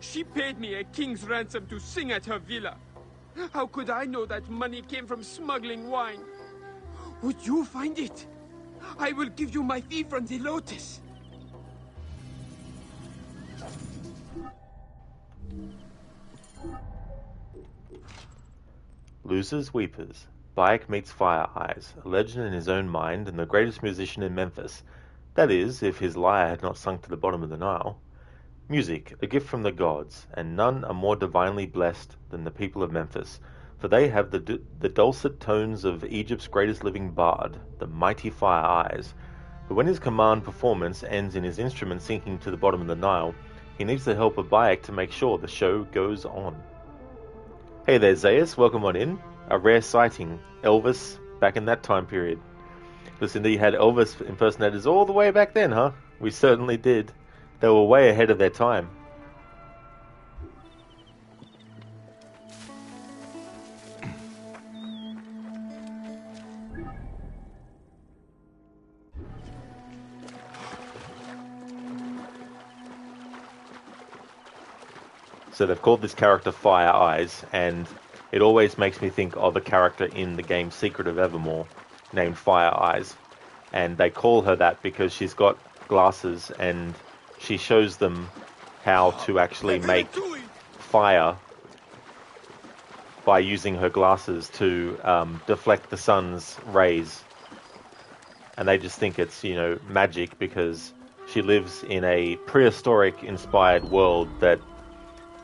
She paid me a king's ransom to sing at her villa. How could I know that money came from smuggling wine? Would you find it? I will give you my fee from the Lotus. Losers Weepers. Bayek meets Fire Eyes, a legend in his own mind and the greatest musician in Memphis. That is, if his lyre had not sunk to the bottom of the Nile. Music, a gift from the gods, and none are more divinely blessed than the people of Memphis, for they have the dulcet tones of Egypt's greatest living bard, the mighty Fire Eyes. But when his command performance ends in his instrument sinking to the bottom of the Nile, he needs the help of Bayek to make sure the show goes on. Hey there, Zaius, welcome on in. A rare sighting, Elvis, back in that time period. Listen, you had Elvis impersonators all the way back then, huh? We certainly did. They were way ahead of their time. So they've called this character Fire Eyes, and it always makes me think of a character in the game Secret of Evermore named Fire Eyes. And they call her that because she's got glasses and she shows them how to actually make fire by using her glasses to deflect the sun's rays. And they just think it's, magic because she lives in a prehistoric inspired world that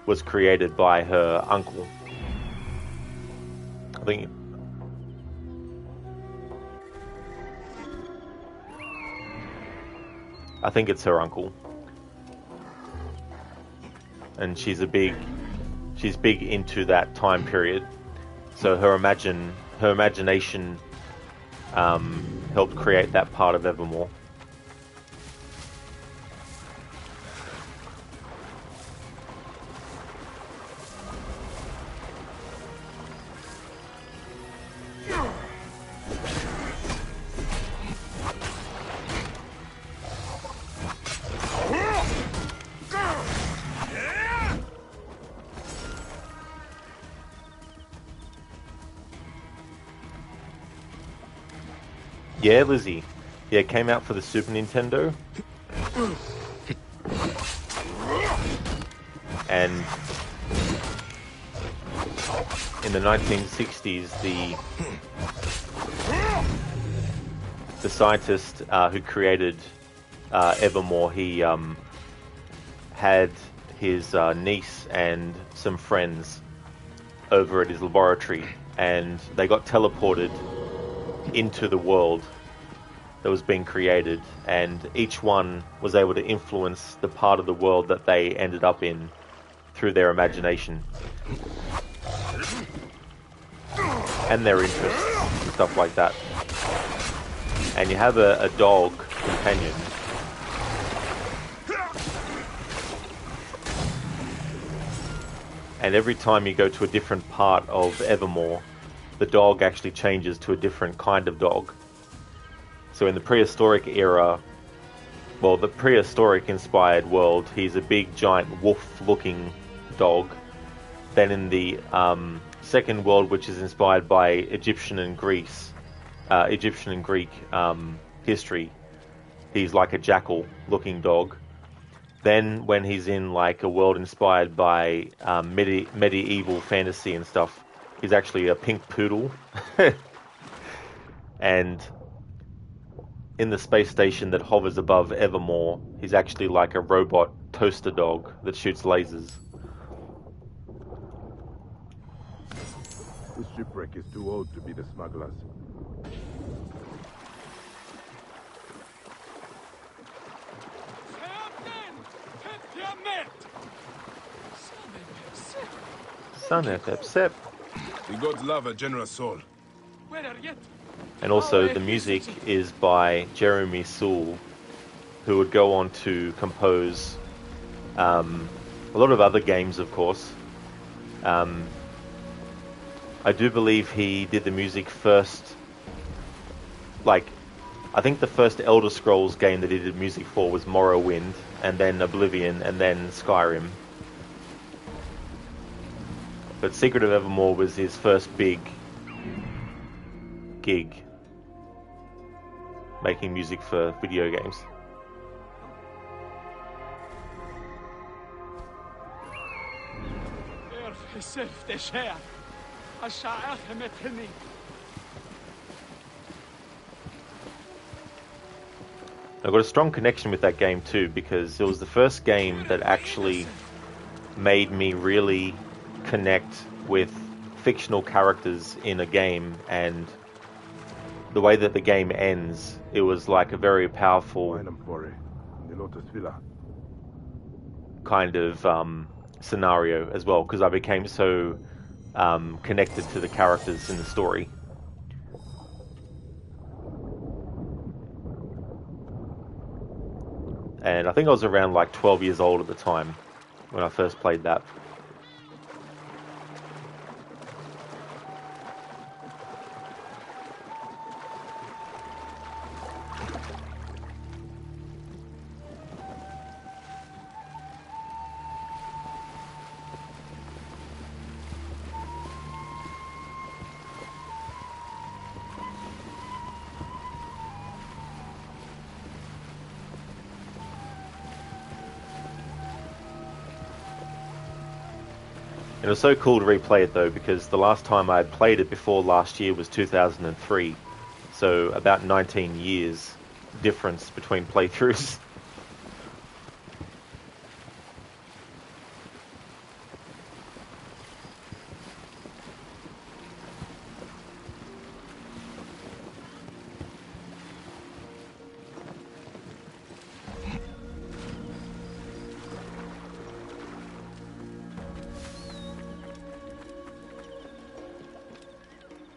was created by her uncle. I think it's her uncle. And she's big into that time period. So her imagination helped create that part of Evermore. Yeah, Lizzie. Yeah, it came out for the Super Nintendo. And in the 1960s, the scientist who created Evermore, he had his niece and some friends over at his laboratory, and they got teleported into the world that was being created, and each one was able to influence the part of the world that they ended up in through their imagination and their interests and stuff like that. And you have a dog companion and every time you go to a different part of Evermore, the dog actually changes to a different kind of dog. So in the prehistoric era, well, the prehistoric inspired world, he's a big giant wolf-looking dog. Then in the second world, which is inspired by Egyptian and Greek history, he's like a jackal-looking dog. Then when he's in like a world inspired by medieval fantasy and stuff, he's actually a pink poodle. And in the space station that hovers above Evermore, he's actually like a robot toaster dog that shoots lasers. This shipwreck is too old to be the smugglers. Sep. The gods love a generous soul. And also the music is by Jeremy Soule, who would go on to compose a lot of other games, of course. I do believe he did the music first, like, I think the first Elder Scrolls game that he did music for was Morrowind, and then Oblivion, and then Skyrim. But Secret of Evermore was his first big gig, making music for video games. I got a strong connection with that game too, because it was the first game that actually made me really connect with fictional characters in a game, and the way that the game ends, it was like a very powerful kind of scenario as well, because I became so connected to the characters in the story. And I think I was around like 12 years old at the time when I first played that. It was so cool to replay it though, because the last time I had played it before last year was 2003. So about 19 years difference between playthroughs.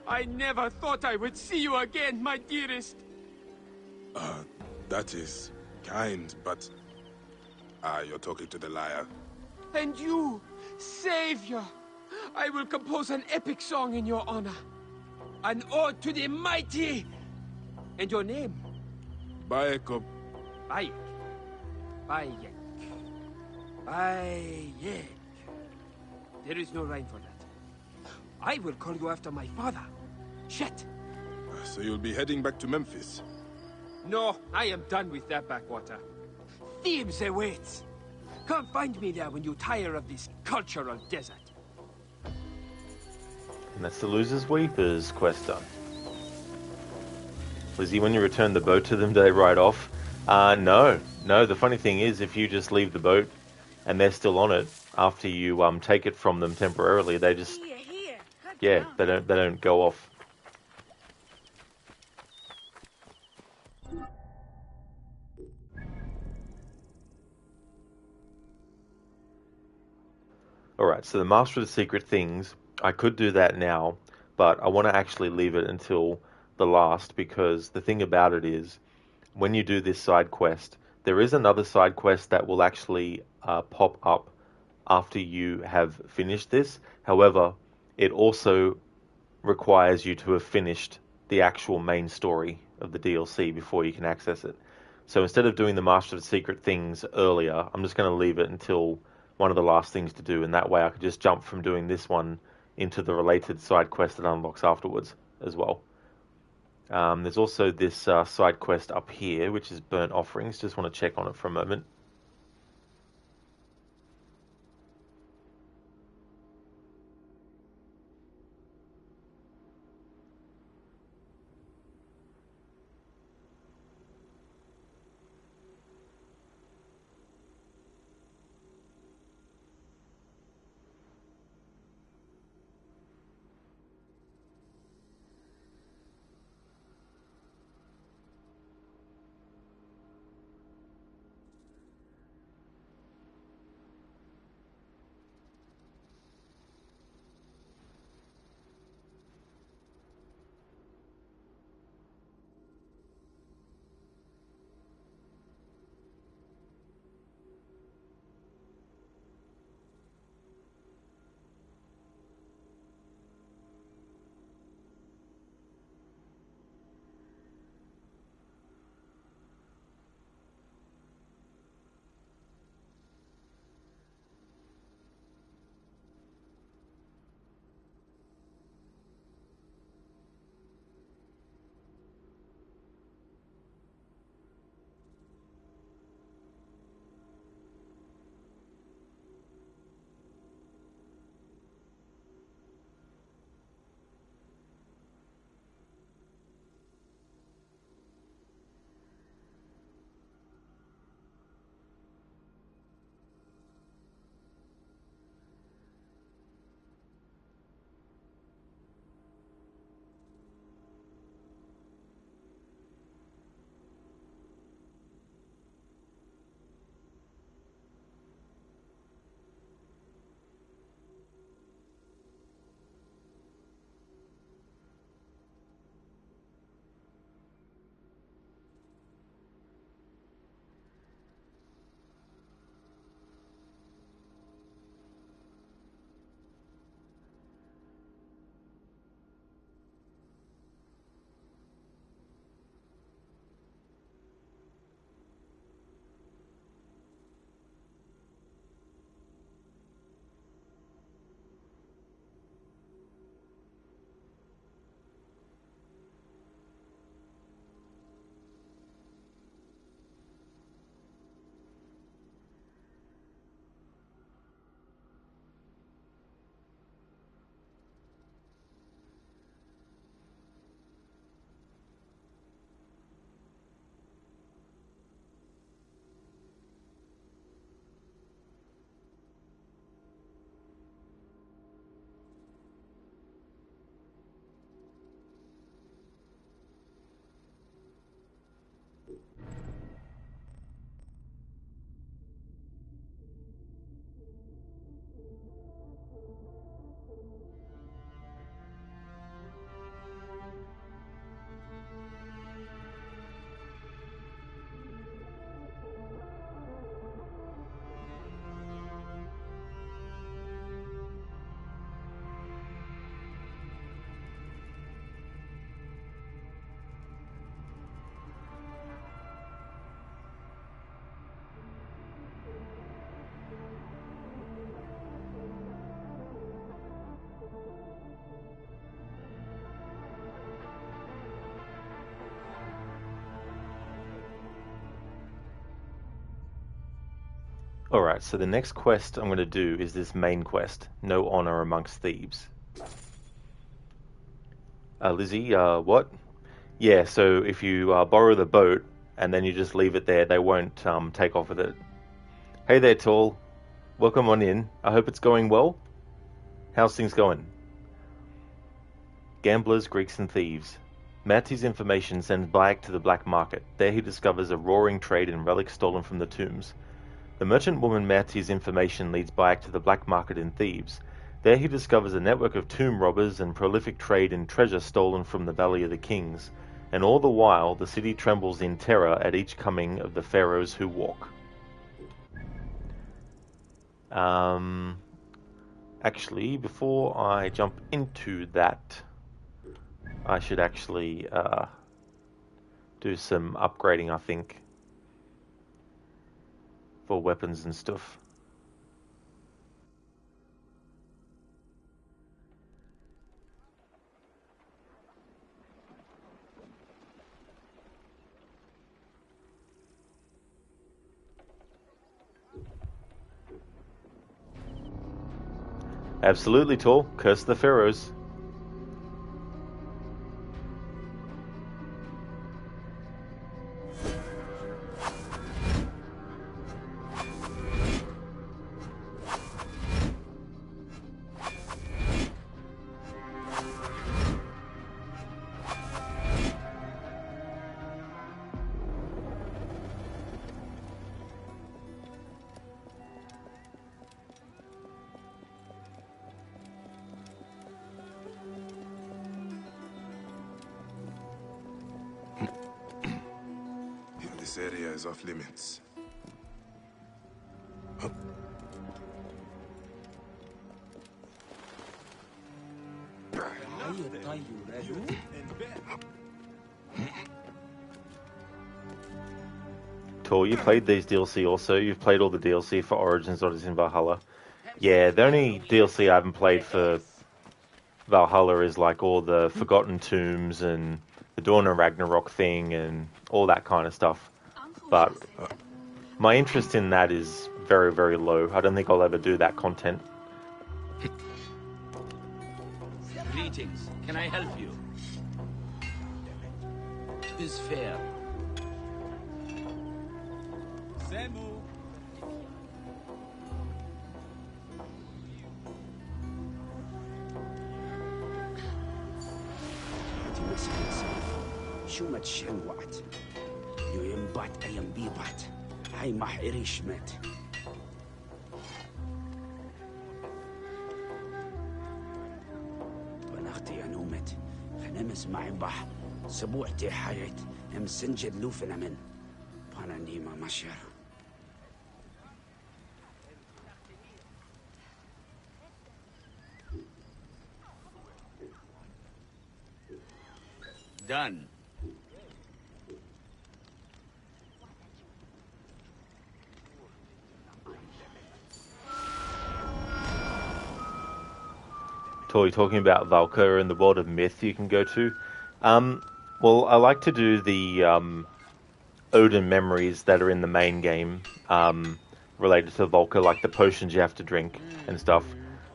I never thought I would see you again, my dearest. That is kind, but... you're talking to the liar. And you, Savior, I will compose an epic song in your honor. An ode to the mighty. And your name? Bayek. Bayek. Bayek. Bayek. There is no rhyme for that. I will call you after my father. Shet. So you'll be heading back to Memphis? No, I am done with that backwater. Thebes awaits. Come find me there when you tire of this cultural desert. And that's the Losers Weepers quest done. Lizzie, when you return the boat to them, do they ride off? No. No, the funny thing is, if you just leave the boat and they're still on it, after you take it from them temporarily, they just... Yeah, they don't go off. Alright, so the Master of the Secret Things, I could do that now, but I want to actually leave it until the last, because the thing about it is, when you do this side quest, there is another side quest that will actually pop up after you have finished this. However, it also requires you to have finished the actual main story of the DLC before you can access it. So instead of doing the Master of the Secret Things earlier, I'm just going to leave it until one of the last things to do, and that way I could just jump from doing this one into the related side quest that unlocks afterwards as well. There's also this side quest up here, which is Burnt Offerings. Just want to check on it for a moment. Alright, so the next quest I'm going to do is this main quest, No Honor Amongst Thieves. Lizzie, what? Yeah, so if you borrow the boat and then you just leave it there, they won't take off with it. Hey there, Tall. Welcome on in. I hope it's going well. How's things going? Gamblers, Greeks and Thieves. Matty's information sends Bayek to the black market. There he discovers a roaring trade in relics stolen from the tombs. The merchant woman Matty's information leads Bayek to the black market in Thebes. There he discovers a network of tomb robbers and prolific trade in treasure stolen from the Valley of the Kings. And all the while, the city trembles in terror at each coming of the pharaohs who walk. Actually, before I jump into that, I should actually do some upgrading, I think, for weapons and stuff. Absolutely, Tall. Curse the Pharaohs. This area is off limits. Tor, you played these DLC also. You've played all the DLC for Origins Odyssey and Valhalla. Yeah, the only DLC I haven't played for Valhalla is like all the Forgotten Tombs and the Dawn of Ragnarok thing and all that kind of stuff. But my interest in that is very, very low. I don't think I'll ever do that content. Greetings. Can I help you? Tis fair. Zemu. شو ما تشين وقت يو ينبات أيام بيبات هاي مح إريش مات بنختي يا نومت خنمس معي بح سبوعتي حيات هم سنجد لوفنا من بانا نيمة مشير Done. Tor, you're talking about Valka and the world of myth you can go to. Well, I like to do the Odin memories that are in the main game related to Valka, like the potions you have to drink and stuff.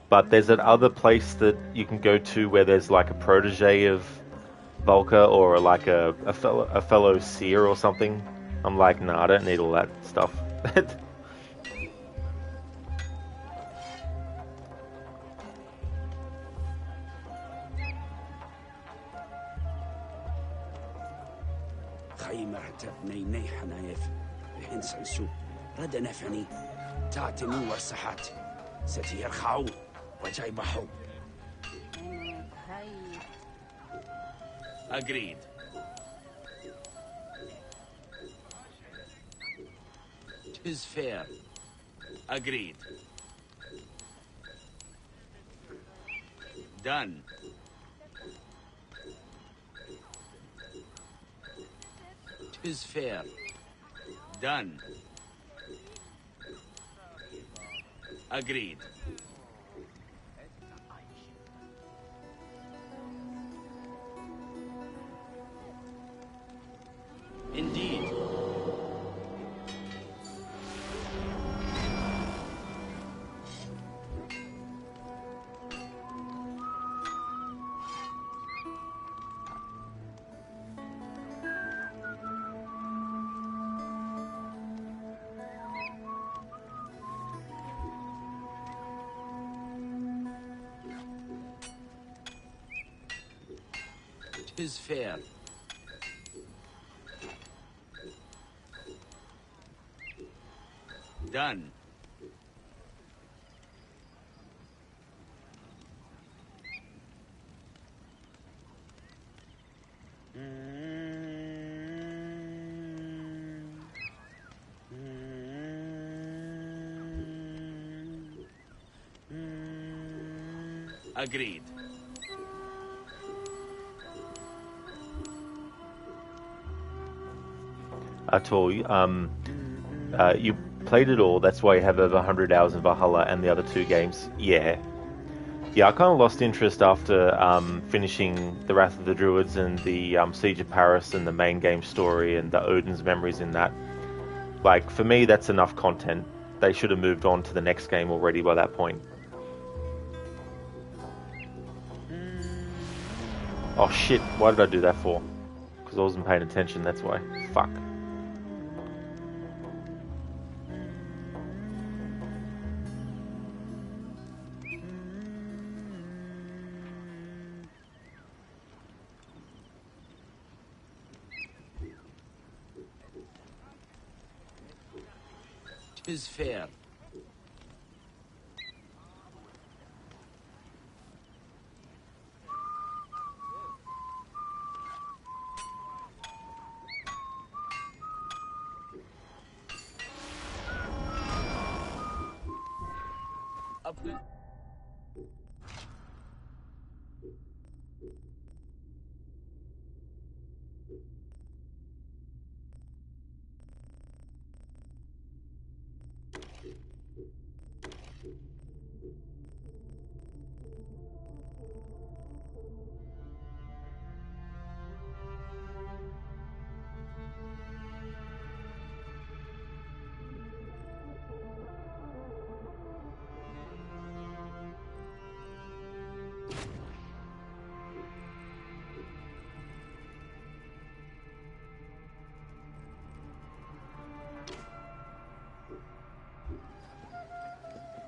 But there's that other place that you can go to where there's like a protege of Valka or like a fellow seer or something. I'm like, nah, I don't need all that stuff. خي مرتب ني حنايف الحين سنسو رد نفعني تعطي من ورسحات ستي يرخعوا وجاي بحو Agreed. Tis fair. Agreed. Done. Tis fair. Done. Agreed. Indeed. 'Tis fair. Done. Agreed. At all. You played it all. That's why you have over 100 hours in Valhalla and the other two games. Yeah. Yeah, I kind of lost interest after finishing The Wrath of the Druids and the Siege of Paris and the main game story and the Odin's memories in that. Like, for me, that's enough content. They should have moved on to the next game already by that point. Oh shit, why did I do that for? Because I wasn't paying attention, that's why. Fuck. Tis fair.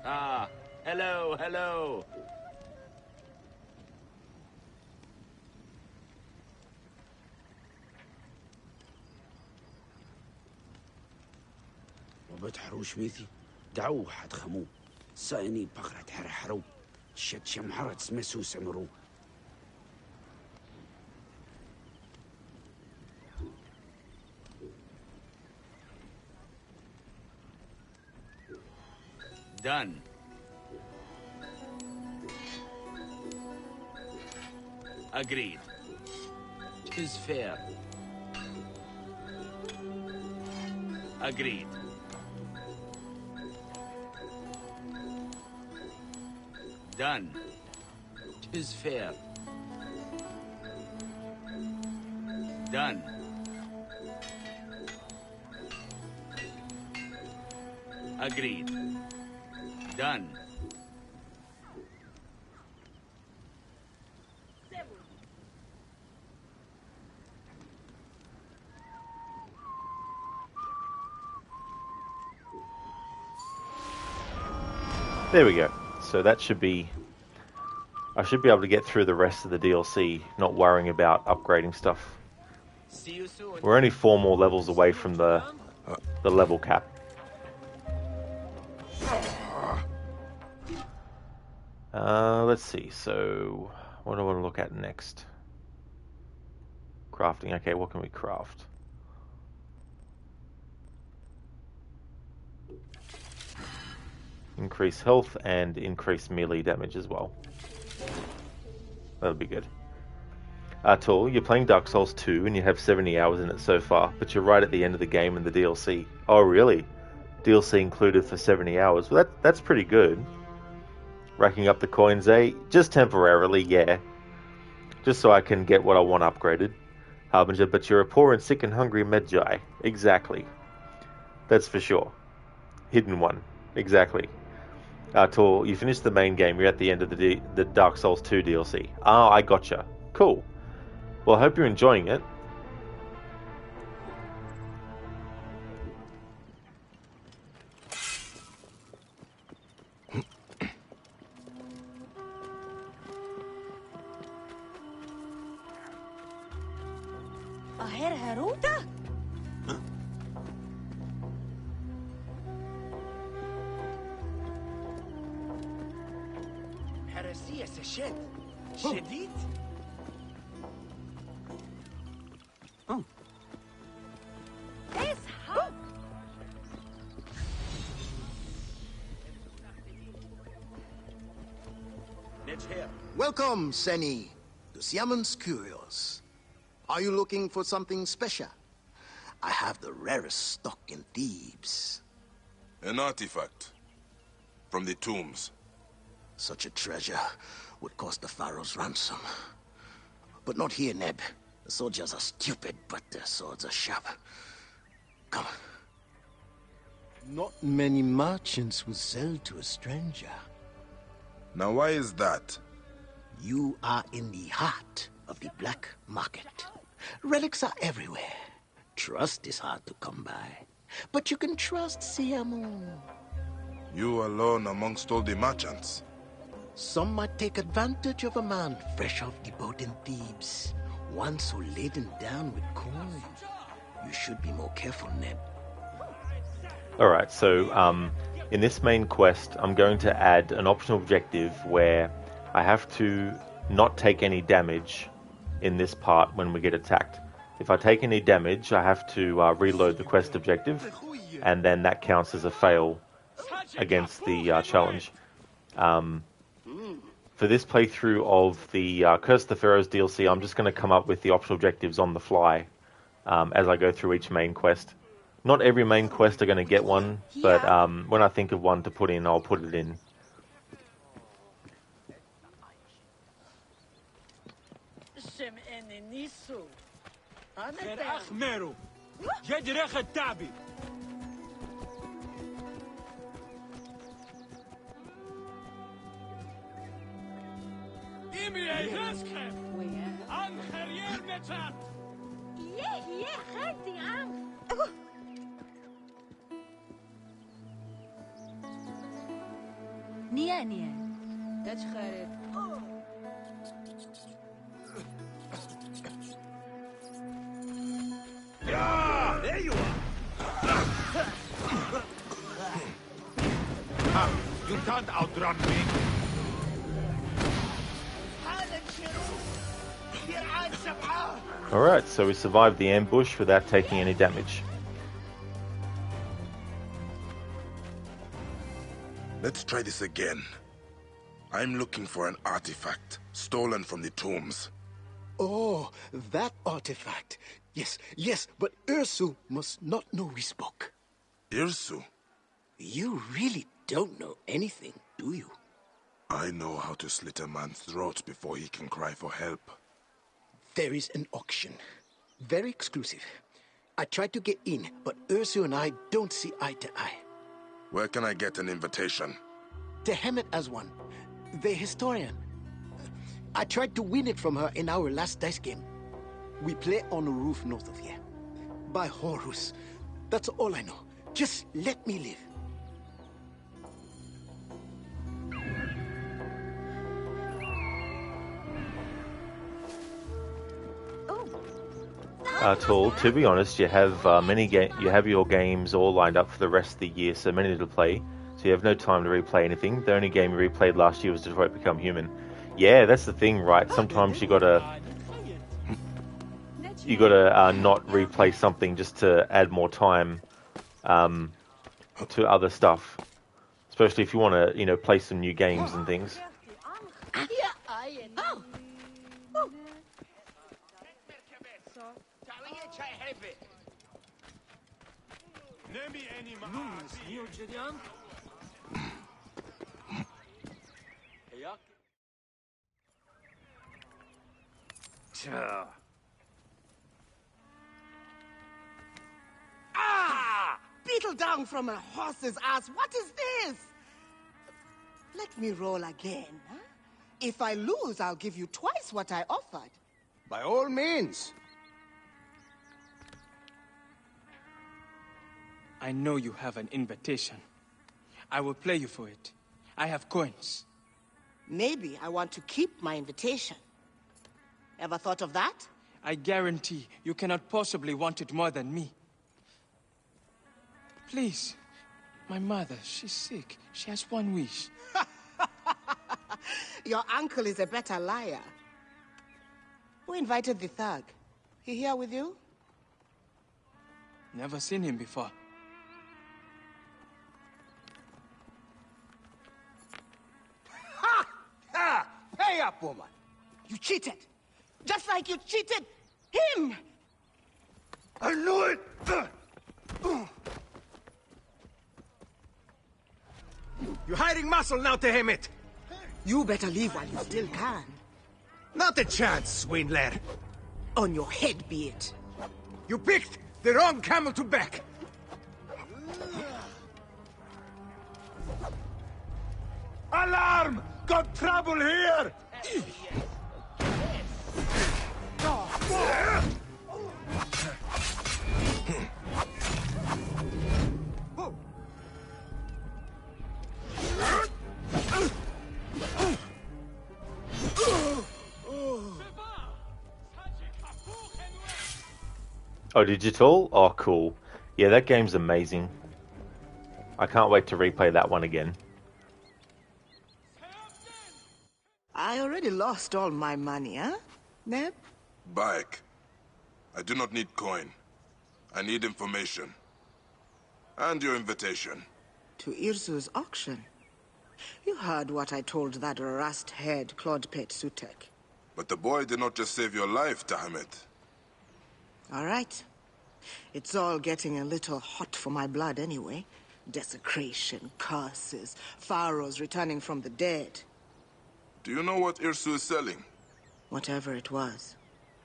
Ah, hello, hello. وبتحروش بيتي دعوه حد خمو سايني بقرة حرحرو شت شمحرة سمسوس عمرو Done. Agreed. 'Tis fair. Agreed. Done. 'Tis fair. Done. Agreed. Done. There we go. So that should be... I should be able to get through the rest of the DLC, not worrying about upgrading stuff. We're only 4 more levels away from the level cap. Let's see. So, what do I want to look at next? Crafting. Okay, what can we craft? Increase health and increase melee damage as well. That'll be good. Atul, you're playing Dark Souls 2 and you have 70 hours in it so far, but you're right at the end of the game in the DLC. Oh, really? DLC included for 70 hours. Well, that's pretty good. Racking up the coins, eh? Just temporarily, yeah. Just so I can get what I want upgraded. Harbinger, but you're a poor and sick and hungry Medjay. Exactly. That's for sure. Hidden one. Exactly. Tor, you finished the main game. You're at the end of the Dark Souls 2 DLC. Ah, I gotcha. Cool. Well, I hope you're enjoying it. Aher Haruta? هرسية سشد شديد؟ Welcome, Seni, to Siamon's Curios. Are you looking for something special? I have the rarest stock in Thebes. An artifact. From the tombs. Such a treasure would cost the Pharaoh's ransom. But not here, Neb. The soldiers are stupid, but their swords are sharp. Come. Not many merchants will sell to a stranger. Now why is that? You are in the heart of the black market. Relics are everywhere. Trust is hard to come by. But you can trust Siamon. You alone amongst all the merchants? Some might take advantage of a man fresh off the boat in Thebes. One so laden down with coin. You should be more careful, Neb. Alright, so in this main quest, I'm going to add an optional objective where I have to not take any damage in this part when we get attacked. If I take any damage, I have to reload the quest objective, and then that counts as a fail against the challenge. For this playthrough of the Curse of the Pharaohs DLC, I'm just going to come up with the optional objectives on the fly as I go through each main quest. Not every main quest are going to get one, but when I think of one to put in, I'll put it in. Nia Nia. That's خالد. Yeah! There you are! You can't outrun me! Alright, so we survived the ambush without taking any damage. Let's try this again. I'm looking for an artifact stolen from the tombs. Oh, that artifact. Yes, yes, but Ursu must not know we spoke. Ursu? You really don't know anything, do you? I know how to slit a man's throat before he can cry for help. There is an auction. Very exclusive. I tried to get in, but Ursu and I don't see eye to eye. Where can I get an invitation? To Hemet as one. The historian. I tried to win it from her in our last dice game. We play on a roof north of here. By Horus. That's all I know. Just let me live. Tool, to be honest, you have you have your games all lined up for the rest of the year, so many to play. So you have no time to replay anything. The only game you replayed last year was Detroit Become Human. Yeah, that's the thing, right? Sometimes you gotta not replay something just to add more time to other stuff. Especially if you want to, play some new games and things. Ah! Beetle down from a horse's ass. What is this? Let me roll again. Huh? If I lose, I'll give you twice what I offered. By all means. I know you have an invitation. I will play you for it. I have coins. Maybe I want to keep my invitation. Ever thought of that? I guarantee you cannot possibly want it more than me. Please. My mother, she's sick. She has one wish. Your uncle is a better liar. Who invited the thug? He here with you? Never seen him before. Ha! Ha! Pay up, woman! You cheated! Just like you cheated him! I knew it! You're hiding muscle now, Tehemet! You better leave while you still can. Not a chance, swindler! On your head be it. You picked the wrong camel to back! Alarm! Got trouble here! Oh, digital? Oh, cool. Yeah, that game's amazing. I can't wait to replay that one again. I already lost all my money, huh? Neb? Bayek, I do not need coin. I need information. And your invitation. To Irzu's auction. You heard what I told that rust-haired Claude-Pet Sutek. But the boy did not just save your life, Tahamet. All right. It's all getting a little hot for my blood anyway. Desecration, curses, pharaohs returning from the dead. Do you know what Irsu is selling? Whatever it was,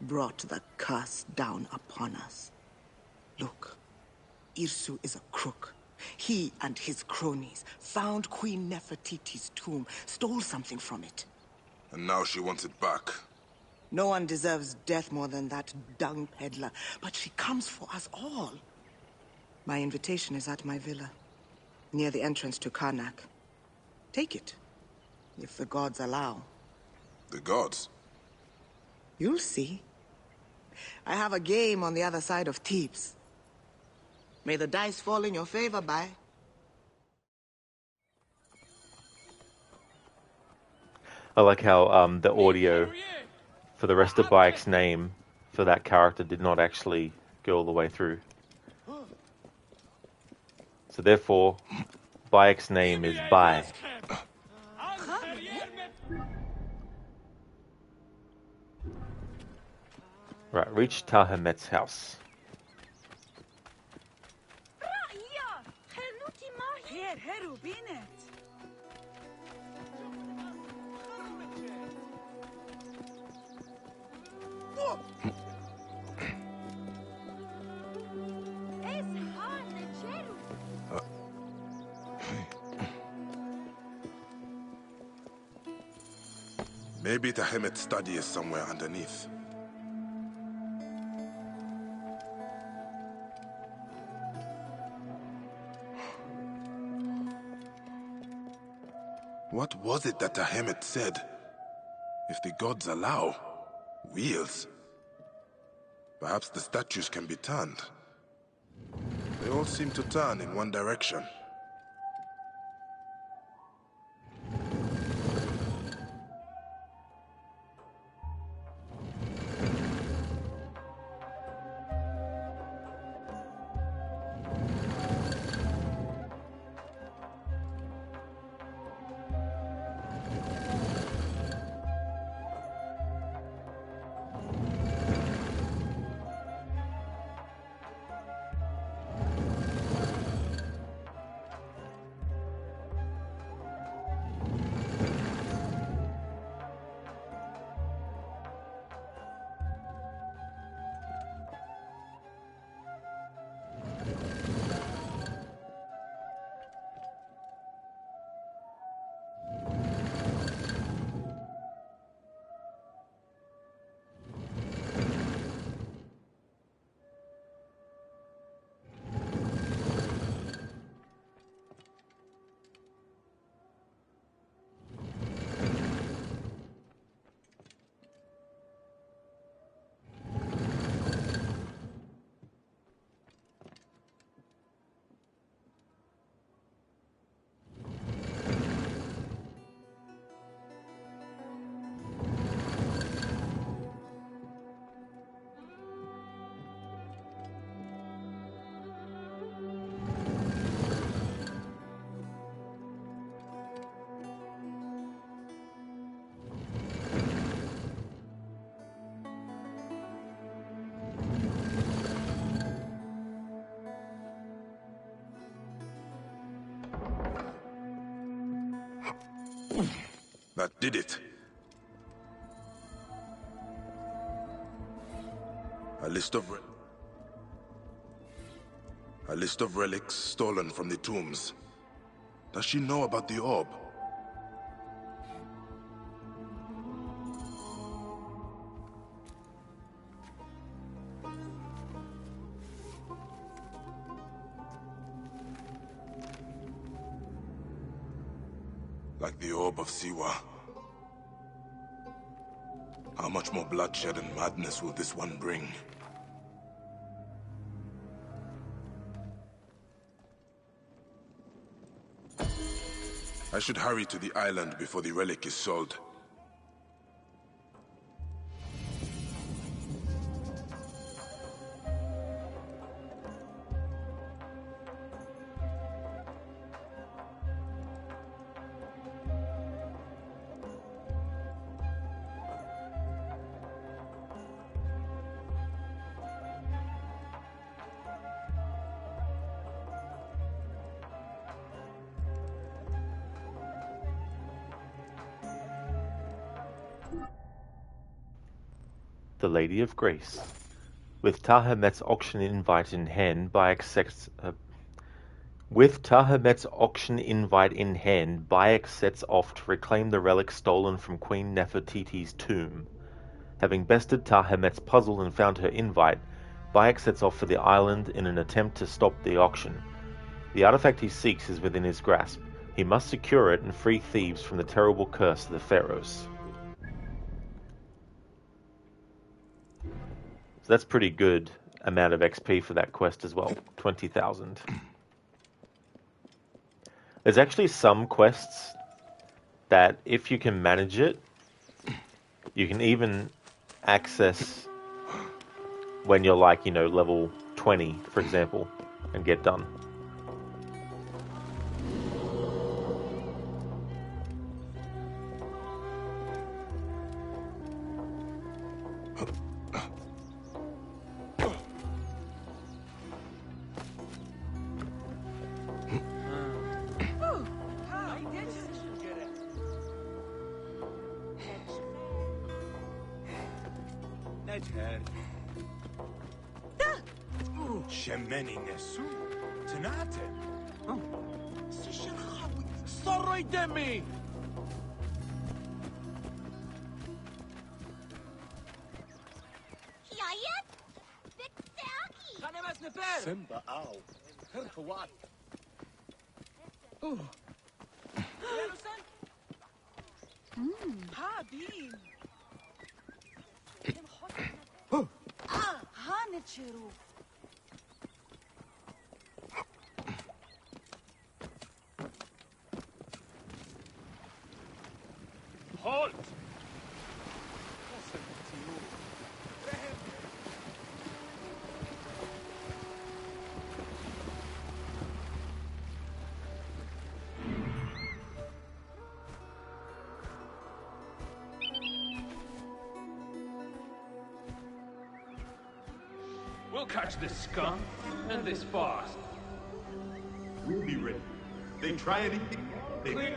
brought the curse down upon us. Look, Irsu is a crook. He and his cronies found Queen Nefertiti's tomb, stole something from it. And now she wants it back. No one deserves death more than that dung peddler, but she comes for us all. My invitation is at my villa, near the entrance to Karnak. Take it, if the gods allow. The gods? You'll see. I have a game on the other side of Thebes. May the dice fall in your favor, Bai. I like how the audio for the rest of Bayek's name for that character did not actually go all the way through. So therefore, Bayek's name is Bai. Right, reach Tahamet's house. Maybe Tahemet's study is somewhere underneath. What was it that Tahemet said? If the gods allow, wheels. Perhaps the statues can be turned. They all seem to turn in one direction. That did it. A list of relics stolen from the tombs. Does she know about the orb? Like the orb of Siwa. How much more bloodshed and madness will this one bring? I should hurry to the island before the relic is sold. The Lady of Grace. With Tahamet's auction invite in hand, Bayek sets off to reclaim the relic stolen from Queen Nefertiti's tomb. Having bested Tahamet's puzzle and found her invite, Bayek sets off for the island in an attempt to stop the auction. The artifact he seeks is within his grasp. He must secure it and free Thebes from the terrible curse of the Pharaohs. So that's pretty good amount of XP for that quest as well, 20,000. There's actually some quests that if you can manage it, you can even access when you're like, you know, level 20, for example, and get done. Halt! We'll catch this skunk and this boss. We'll be ready. They try anything, they Clear.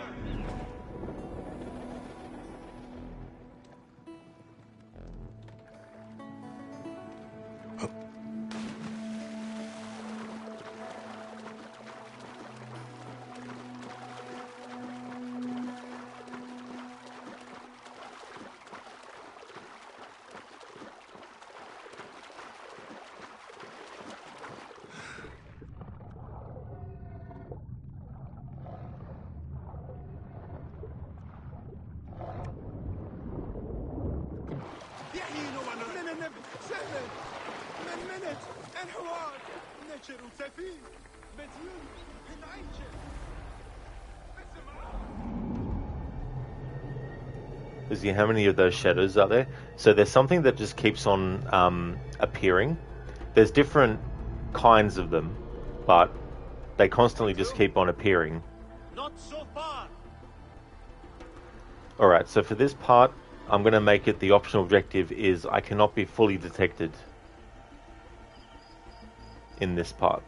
See how many of those shadows are there? So there's something that just keeps on appearing. There's different kinds of them, but they constantly just keep on appearing. Not so far. Alright, so for this part, I'm going to make it the optional objective is I cannot be fully detected in this part.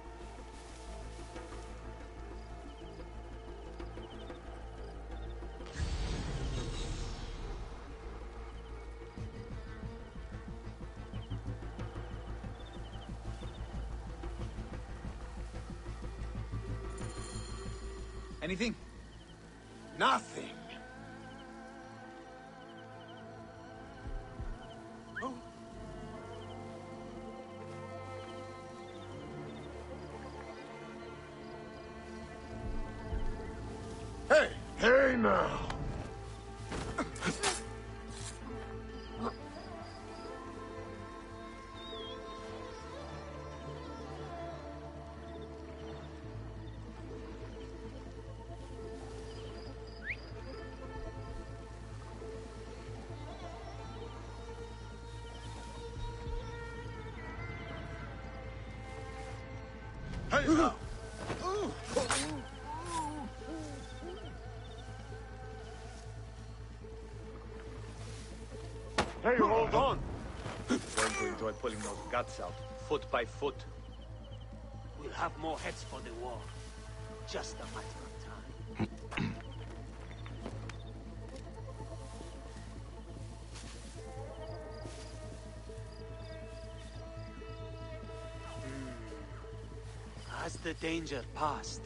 Anything? Nothing. Hey now! Hey now! Hey, hold on! I'm going to enjoy pulling those guts out, foot by foot. We'll have more heads for the war. Just a matter of time. Has the danger passed?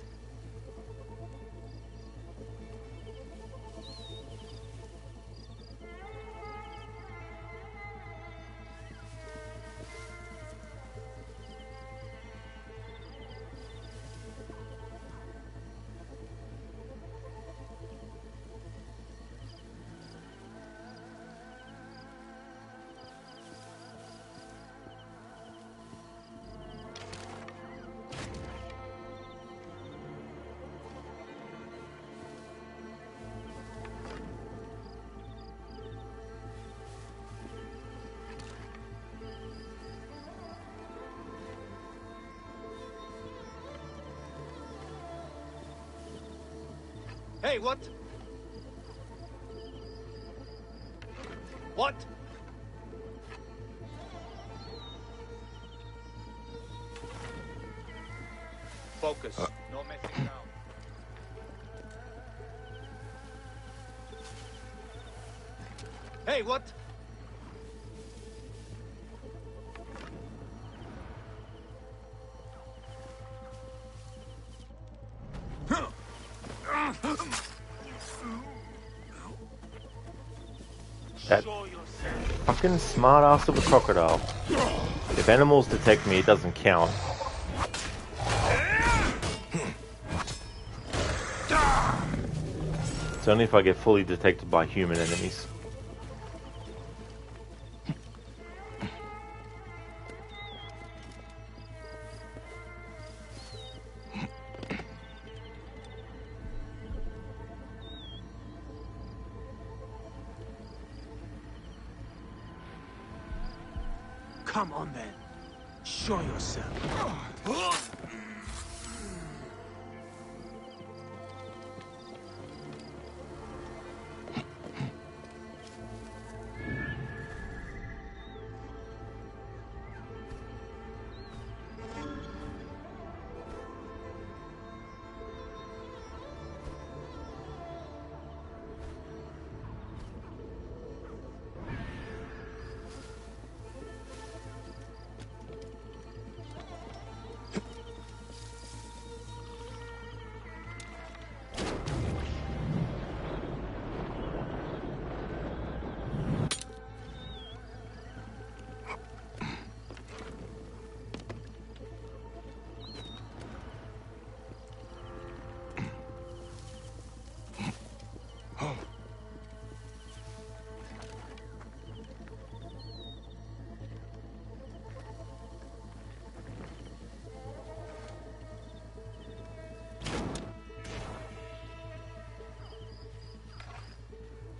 Hey, what? What? Focus. No messing around. Hey, what? That fucking smart ass of a crocodile. If animals detect me, it doesn't count. It's only if I get fully detected by human enemies. Come on then. Show yourself.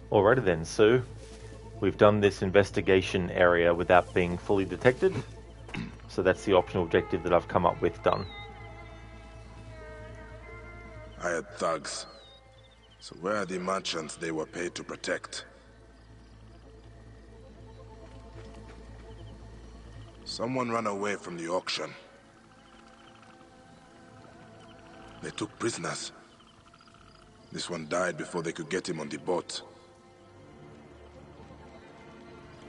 Alrighty then, so we've done this investigation area without being fully detected. So that's the optional objective that I've come up with done. I had thugs. So where are the merchants they were paid to protect? Someone ran away from the auction. They took prisoners. This one died before they could get him on the boat.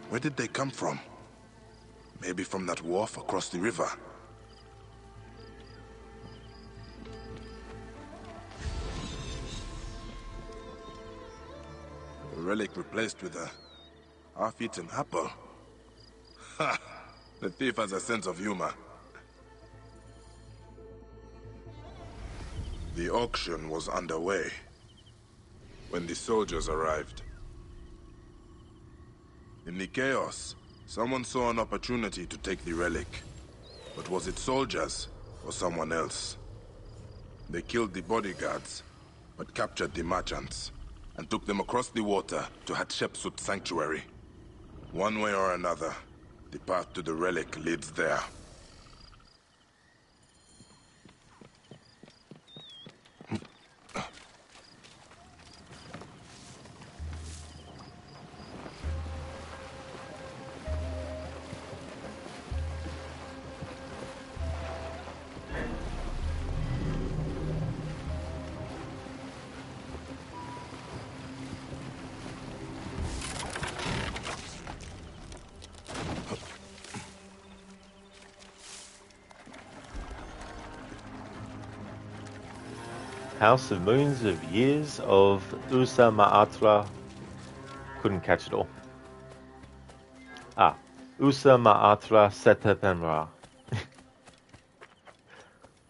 Where did they come from? Maybe from that wharf across the river. A relic replaced with a half-eaten apple. Ha! The thief has a sense of humor. The auction was underway when the soldiers arrived. In the chaos, someone saw an opportunity to take the relic. But was it soldiers or someone else? They killed the bodyguards, but captured the merchants, and took them across the water to Hatshepsut's sanctuary. One way or another, the path to the relic leads there. House of Moons of Years of Usa Ma'atra. Couldn't catch it all. Usa Ma'atra Setepenra.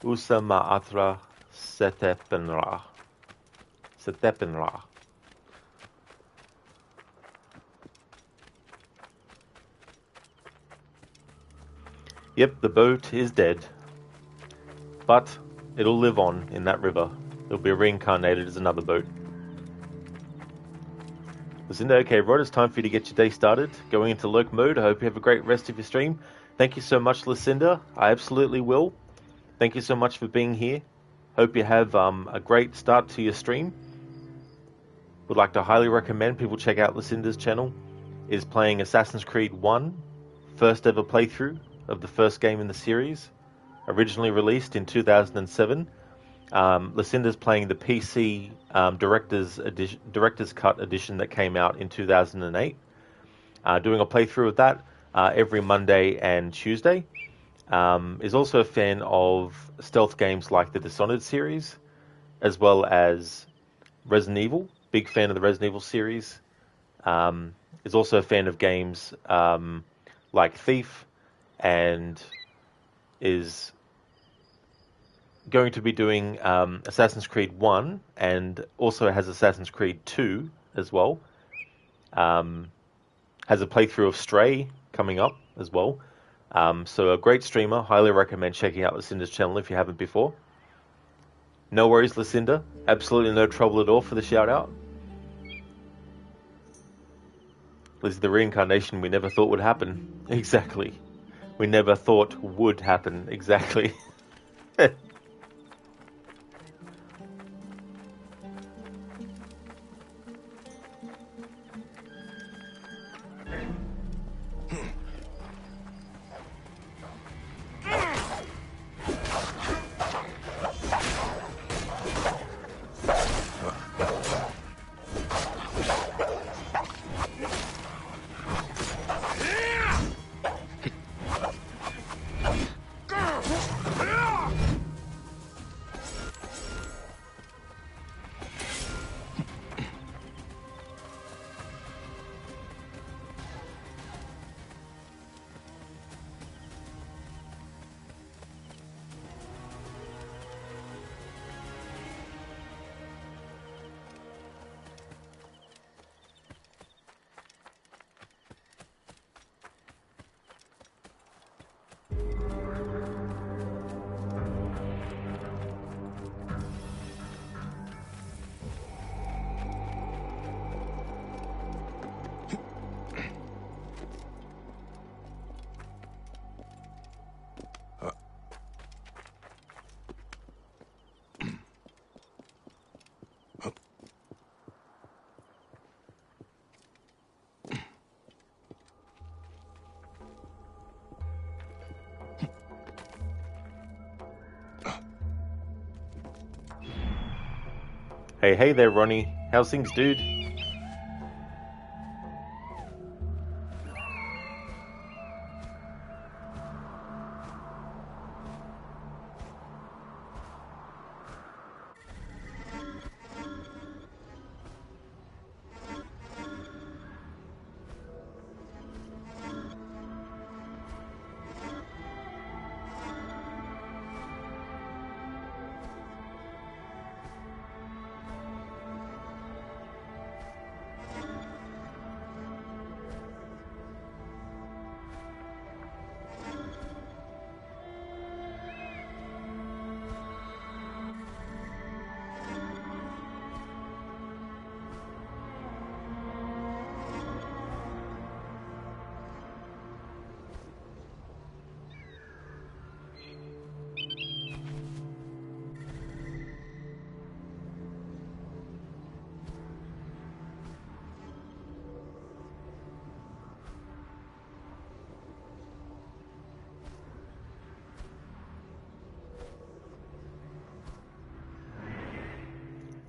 Usa Ma'atra Setepenra. Setepenra. Yep, the boat is dead. But it'll live on in that river. It'll be reincarnated as another boat. Lucinda, okay, Rod, it's time for you to get your day started. Going into lurk mode. I hope you have a great rest of your stream. Thank you so much, Lucinda. I absolutely will. Thank you so much for being here. Hope you have a great start to your stream. Would like to highly recommend people check out Lucinda's channel. Is playing Assassin's Creed 1, first ever playthrough of the first game in the series, originally released in 2007. Lucinda's playing the PC Director's Cut edition that came out in 2008. Doing a playthrough of that every Monday and Tuesday. Is also a fan of stealth games like the Dishonored series, as well as Resident Evil. Big fan of the Resident Evil series. Is also a fan of games like Thief, and is going to be doing Assassin's Creed 1, and also has Assassin's Creed 2 as well. Has a playthrough of Stray coming up as well. So a great streamer. Highly recommend checking out Lucinda's channel if you haven't before. No worries, Lucinda. Absolutely no trouble at all for the shout out. This is the reincarnation we never thought would happen. Exactly. We never thought would happen. Exactly. Hey there, Ronnie. How's things, dude?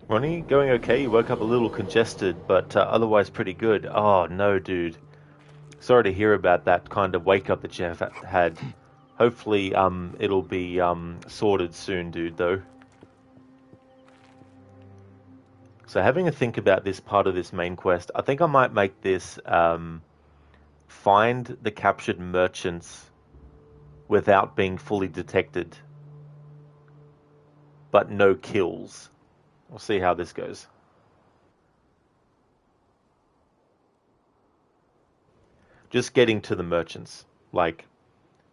Ronnie, going okay? You woke up a little congested, but otherwise pretty good. Oh, no, dude. Sorry to hear about that kind of wake-up that you have had. Hopefully, it'll be sorted soon, dude, though. So having a think about this part of this main quest, I think I might make this find the captured merchants without being fully detected, but no kills. We'll see how this goes. Just getting to the merchants, like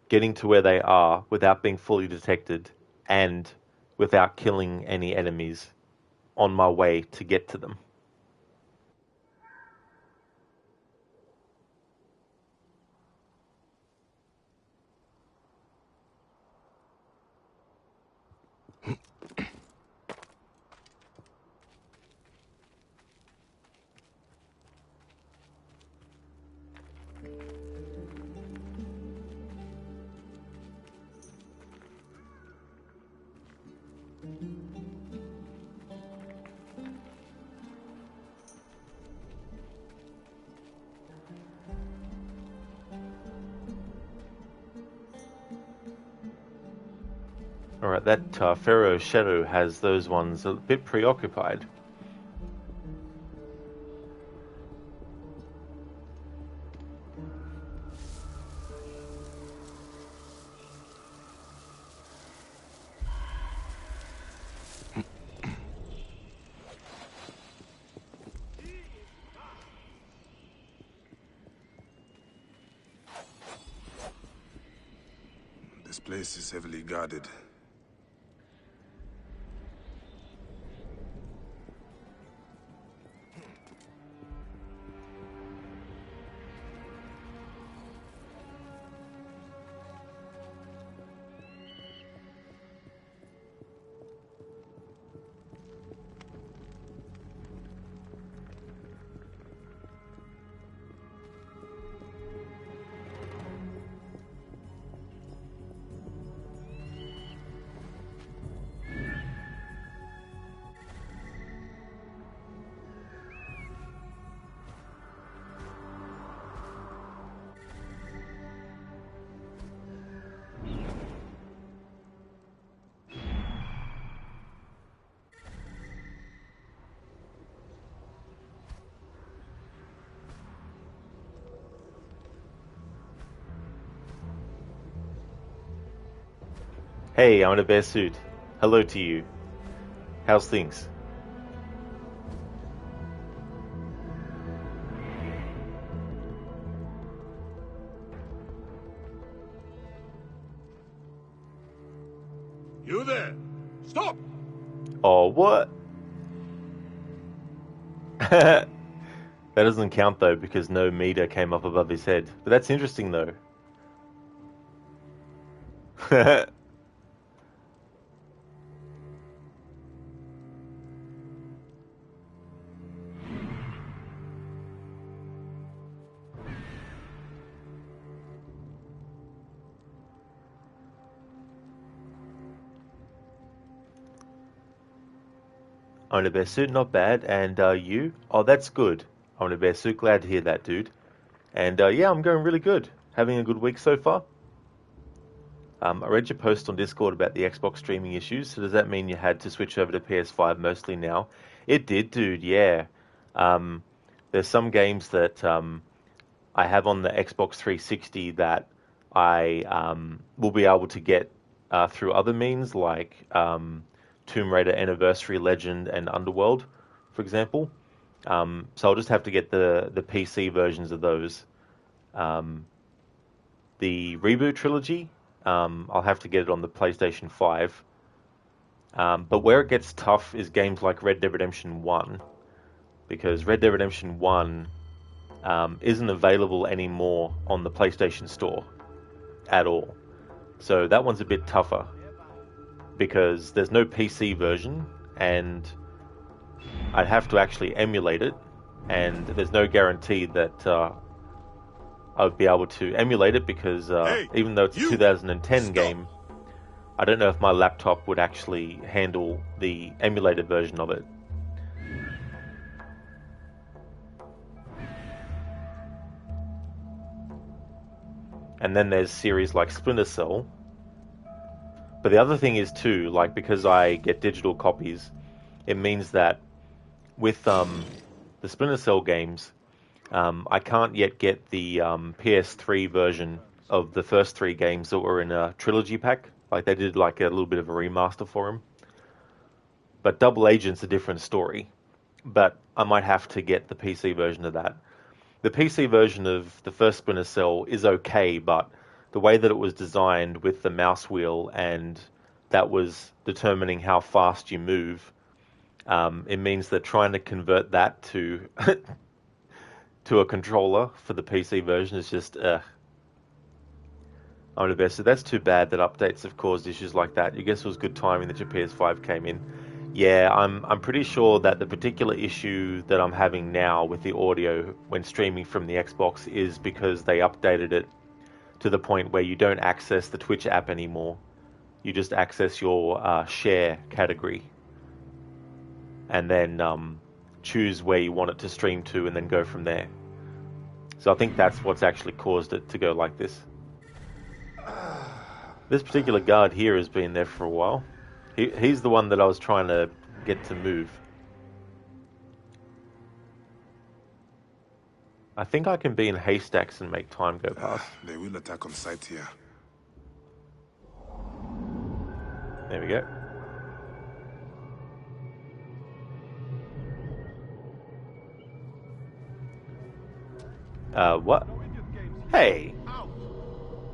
getting to where they are without being fully detected and without killing any enemies on my way to get to them. Alright, that Pharaoh's Shadow has those ones a bit preoccupied. This place is heavily guarded. Hey, I'm in a bear suit. Hello to you. How's things? You there! Stop! Oh, what? That doesn't count though, because no meter came up above his head. But that's interesting though. I'm in a bear suit, not bad. And you? Oh, that's good. I'm in a bear suit, glad to hear that, dude. And yeah, I'm going really good. Having a good week so far. I read your post on Discord about the Xbox streaming issues, so does that mean you had to switch over to PS5 mostly now? It did, dude, yeah. There's some games that I have on the Xbox 360 that I will be able to get through other means, like Tomb Raider Anniversary Legend and Underworld, for example. So I'll just have to get the PC versions of those. The Reboot Trilogy, I'll have to get it on the PlayStation 5. But where it gets tough is games like Red Dead Redemption 1, because Red Dead Redemption 1 isn't available anymore on the PlayStation Store at all. So that one's a bit tougher, because there's no PC version, and I'd have to actually emulate it, and there's no guarantee that I would be able to emulate it, because even though it's a 2010 game, I don't know if my laptop would actually handle the emulated version of it. and then there's series like Splinter Cell. But the other thing is too, like, because I get digital copies, it means that with the Splinter Cell games, I can't yet get the PS3 version of the first 3 games that were in a trilogy pack. Like, they did like a little bit of a remaster for them. But Double Agent's a different story. But I might have to get the PC version of that. The PC version of the first Splinter Cell is okay, but the way that it was designed with the mouse wheel and that was determining how fast you move, it means that trying to convert that to to a controller for the PC version is just I'm the best. So that's too bad that updates have caused issues like that. You guess it was good timing that your PS5 came in. Yeah, I'm pretty sure that the particular issue that I'm having now with the audio when streaming from the Xbox is because they updated it to the point where you don't access the Twitch app anymore. You just access your share category and then choose where you want it to stream to and then go from there. So I think that's what's actually caused it to go like this. This particular guard here has been there for a while. He's the one that I was trying to get to move. I think I can be in haystacks and make time go past. They will attack on sight here. There we go. What? Hey!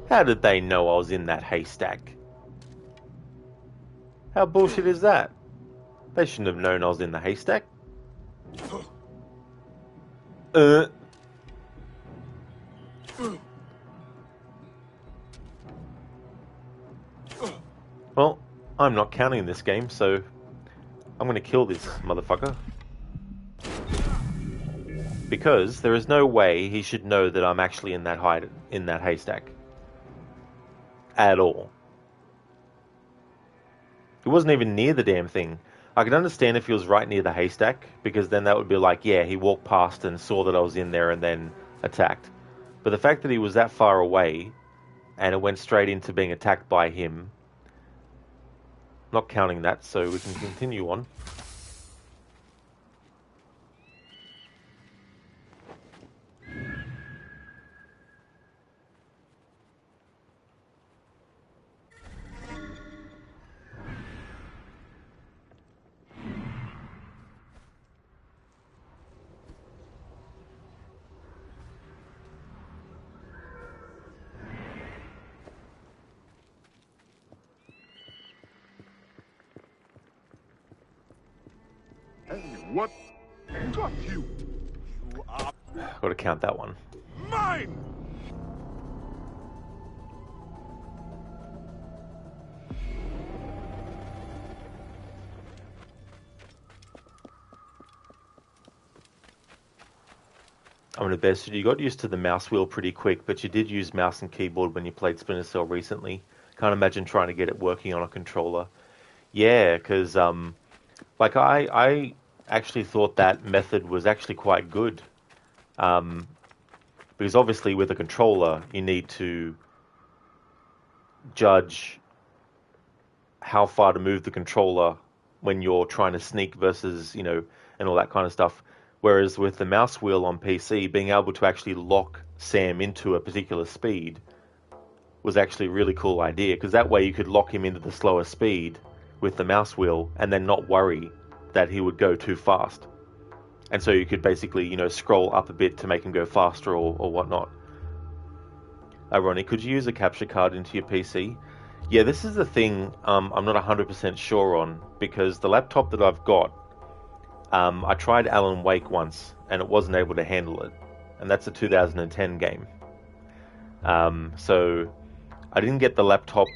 How did they know I was in that haystack? How bullshit is that? They shouldn't have known I was in the haystack. Well, I'm not counting this game, so I'm going to kill this motherfucker. Because there is no way he should know that I'm actually in that haystack. At all. He wasn't even near the damn thing. I could understand if he was right near the haystack, because then that would be like, yeah, he walked past and saw that I was in there and then attacked. But the fact that he was that far away, and it went straight into being attacked by him, not counting that, so we can continue on. What got you? You are Got to count that one. mine! I'm gonna bet you got used to the mouse wheel pretty quick, but you did use mouse and keyboard when you played Splinter Cell recently. Can't imagine trying to get it working on a controller. Yeah, because like I actually thought that method was actually quite good. Because obviously with a controller, you need to judge how far to move the controller when you're trying to sneak versus, and all that kind of stuff. Whereas with the mouse wheel on PC, being able to actually lock Sam into a particular speed was actually a really cool idea, because that way you could lock him into the slower speed with the mouse wheel and then not worry that he would go too fast. And so you could basically, scroll up a bit to make him go faster or whatnot. Ronnie, could you use a capture card into your PC? Yeah, this is the thing I'm not 100% sure on, because the laptop that I've got, I tried Alan Wake once, and it wasn't able to handle it. And that's a 2010 game. So I didn't get the laptop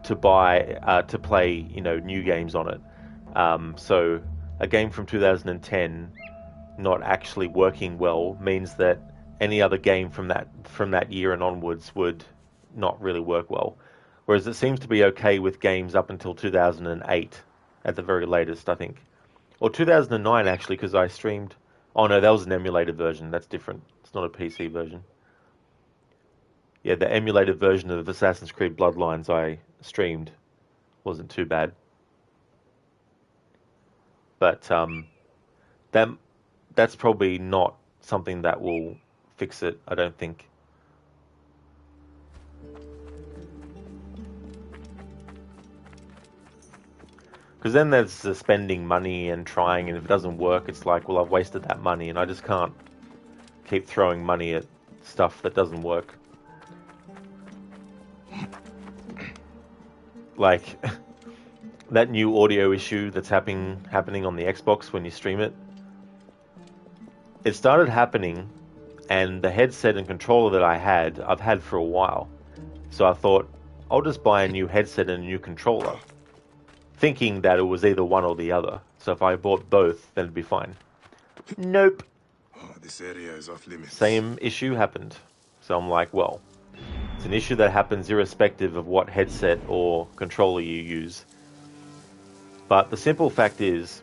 to buy, to play, new games on it. So a game from 2010 not actually working well means that any other game from that year and onwards would not really work well. Whereas it seems to be okay with games up until 2008 at the very latest, I think. Or 2009 actually, because I streamed... Oh no, that was an emulated version. That's different. It's not a PC version. yeah, the emulated version of Assassin's Creed Bloodlines I streamed wasn't too bad. But that's probably not something that will fix it, I don't think. Because then there's the spending money and trying, and if it doesn't work, it's like, well, I've wasted that money, and I just can't keep throwing money at stuff that doesn't work. Like, that new audio issue that's happening on the Xbox when you stream it. It started happening, and the headset and controller that I've had for a while. So I thought, I'll just buy a new headset and a new controller, thinking that it was either one or the other. So if I bought both, then it'd be fine. Nope. Oh, this area is off limits. Same issue happened. So I'm like, well, it's an issue that happens irrespective of what headset or controller you use. But the simple fact is,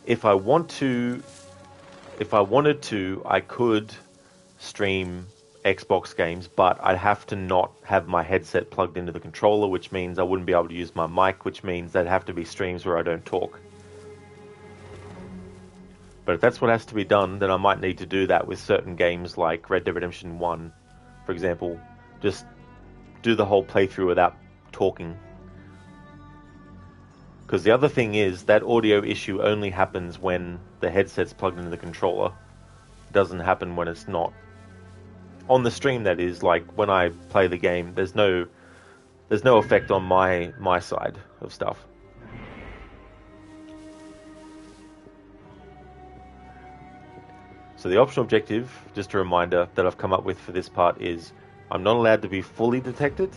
if I wanted to, I could stream Xbox games, but I'd have to not have my headset plugged into the controller, which means I wouldn't be able to use my mic, which means there'd have to be streams where I don't talk. But if that's what has to be done, then I might need to do that with certain games like Red Dead Redemption 1, for example. Just do the whole playthrough without talking. Because the other thing is, that audio issue only happens when the headset's plugged into the controller. It doesn't happen when it's not. On the stream, that is, like, when I play the game, there's no effect on my side of stuff. So the optional objective, just a reminder that I've come up with for this part, is I'm not allowed to be fully detected,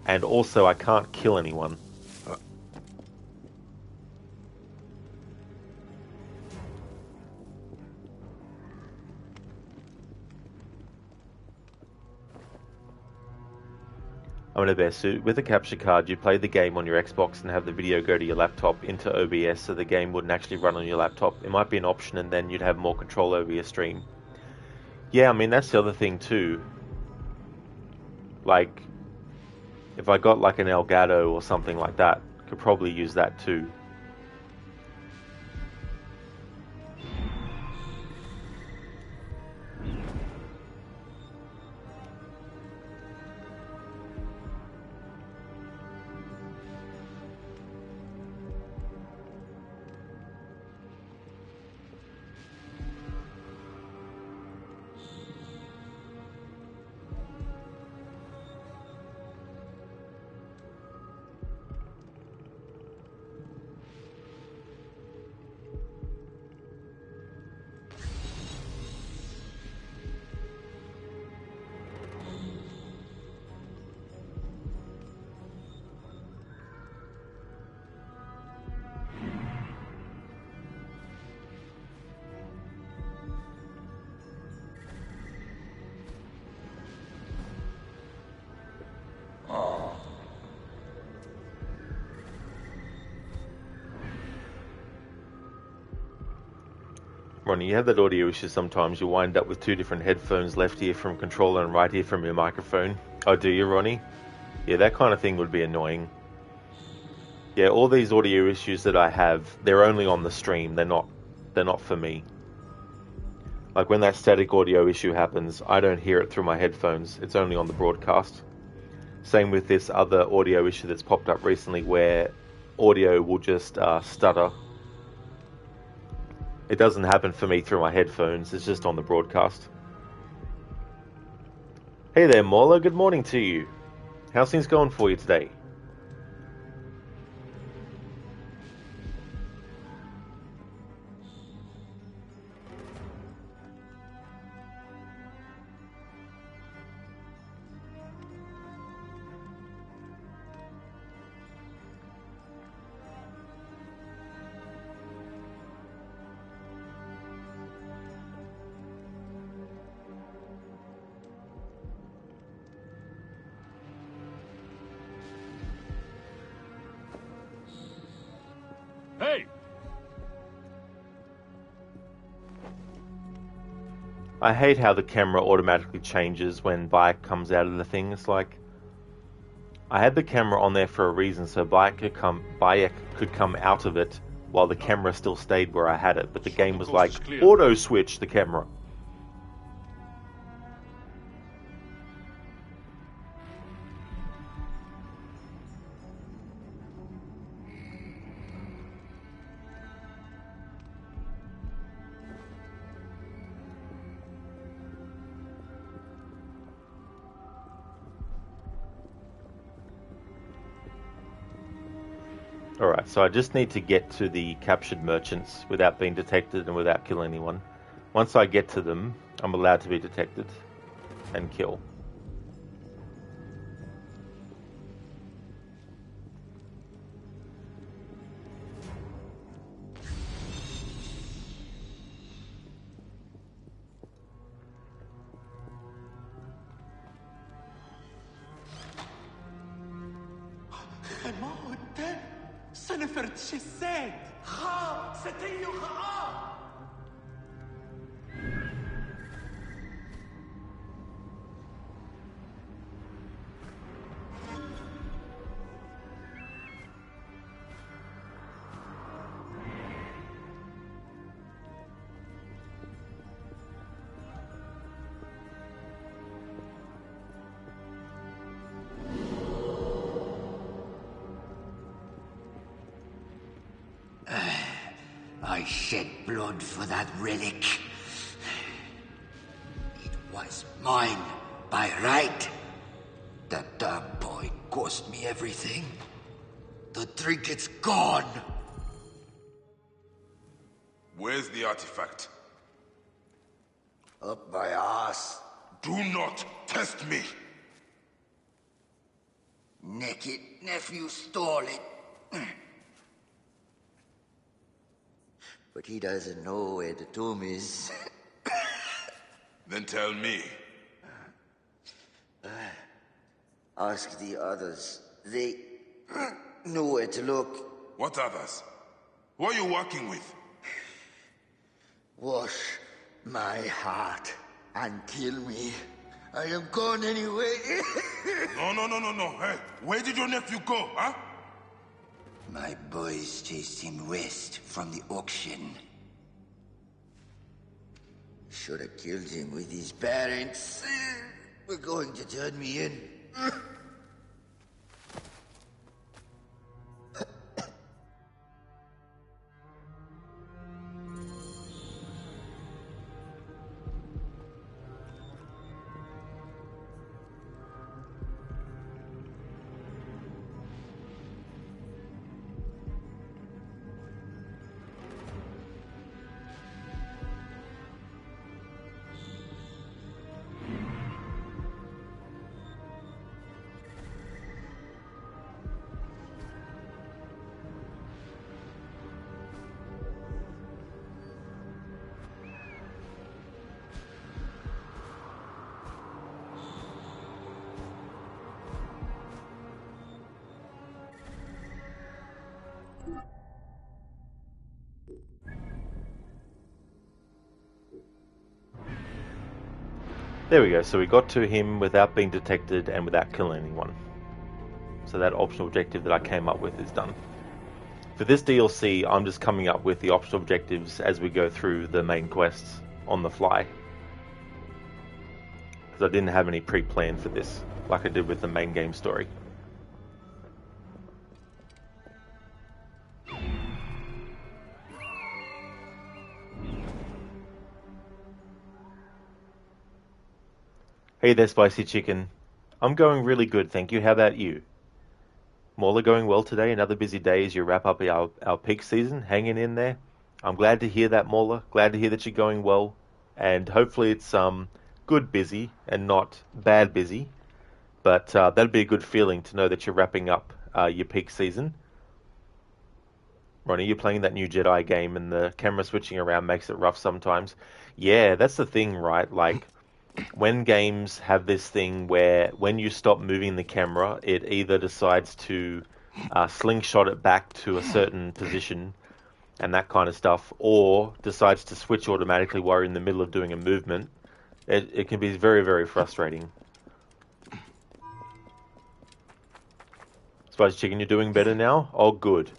and also I can't kill anyone. I'm in a bear suit. With a capture card, you play the game on your Xbox and have the video go to your laptop into OBS so the game wouldn't actually run on your laptop. It might be an option, and then you'd have more control over your stream. Yeah, I mean, that's the other thing too. Like, if I got like an Elgato or something like that, could probably use that too. Ronnie, you have that audio issue sometimes. You wind up with two different headphones, left ear from controller and right ear from your microphone. Oh, do you, Ronnie? Yeah, that kind of thing would be annoying. Yeah, all these audio issues that I have, they're only on the stream. They're not for me. Like when that static audio issue happens, I don't hear it through my headphones. It's only on the broadcast. Same with this other audio issue that's popped up recently where audio will just stutter. It doesn't happen for me through my headphones, it's just on the broadcast. Hey there, Mauler, good morning to you. How's things going for you today? Hey! I hate how the camera automatically changes when Bayek comes out of the thing. It's like, I had the camera on there for a reason, so Bayek could come out of it while the camera still stayed where I had it, but the game was like, auto switch the camera. Alright, so I just need to get to the captured merchants without being detected and without killing anyone. Once I get to them, I'm allowed to be detected and kill. I shed blood for that relic. It was mine by right. That damn boy cost me everything. The trinket's gone. Where's the artifact? Up my ass. Do not test me! Naked nephew stole it. But he doesn't know where the tomb is. Then tell me. Ask the others. They know where to look. What others? Who are you working with? Wash my heart and kill me. I am gone anyway. No. Hey, where did your nephew go, huh? My boys chased him west from the auction. Should have killed him with his parents. We're going to turn me in. There we go, so we got to him without being detected and without killing anyone. So that optional objective that I came up with is done. For this DLC, I'm just coming up with the optional objectives as we go through the main quests on the fly. Because I didn't have any pre-planned for this, like I did with the main game story. Hey there, Spicy Chicken. I'm going really good, thank you. How about you? Mauler going well today? Another busy day as you wrap up our peak season. Hanging in there. I'm glad to hear that, Mauler. Glad to hear that you're going well. And hopefully it's good busy and not bad busy. But that'd be a good feeling to know that you're wrapping up your peak season. Ronnie, you're playing that new Jedi game and the camera switching around makes it rough sometimes. Yeah, that's the thing, right? Like, when games have this thing where when you stop moving the camera, it either decides to slingshot it back to a certain position and that kind of stuff, or decides to switch automatically while you're in the middle of doing a movement. It can be very, very frustrating. Spicy Chicken, you're doing better now? Oh, good.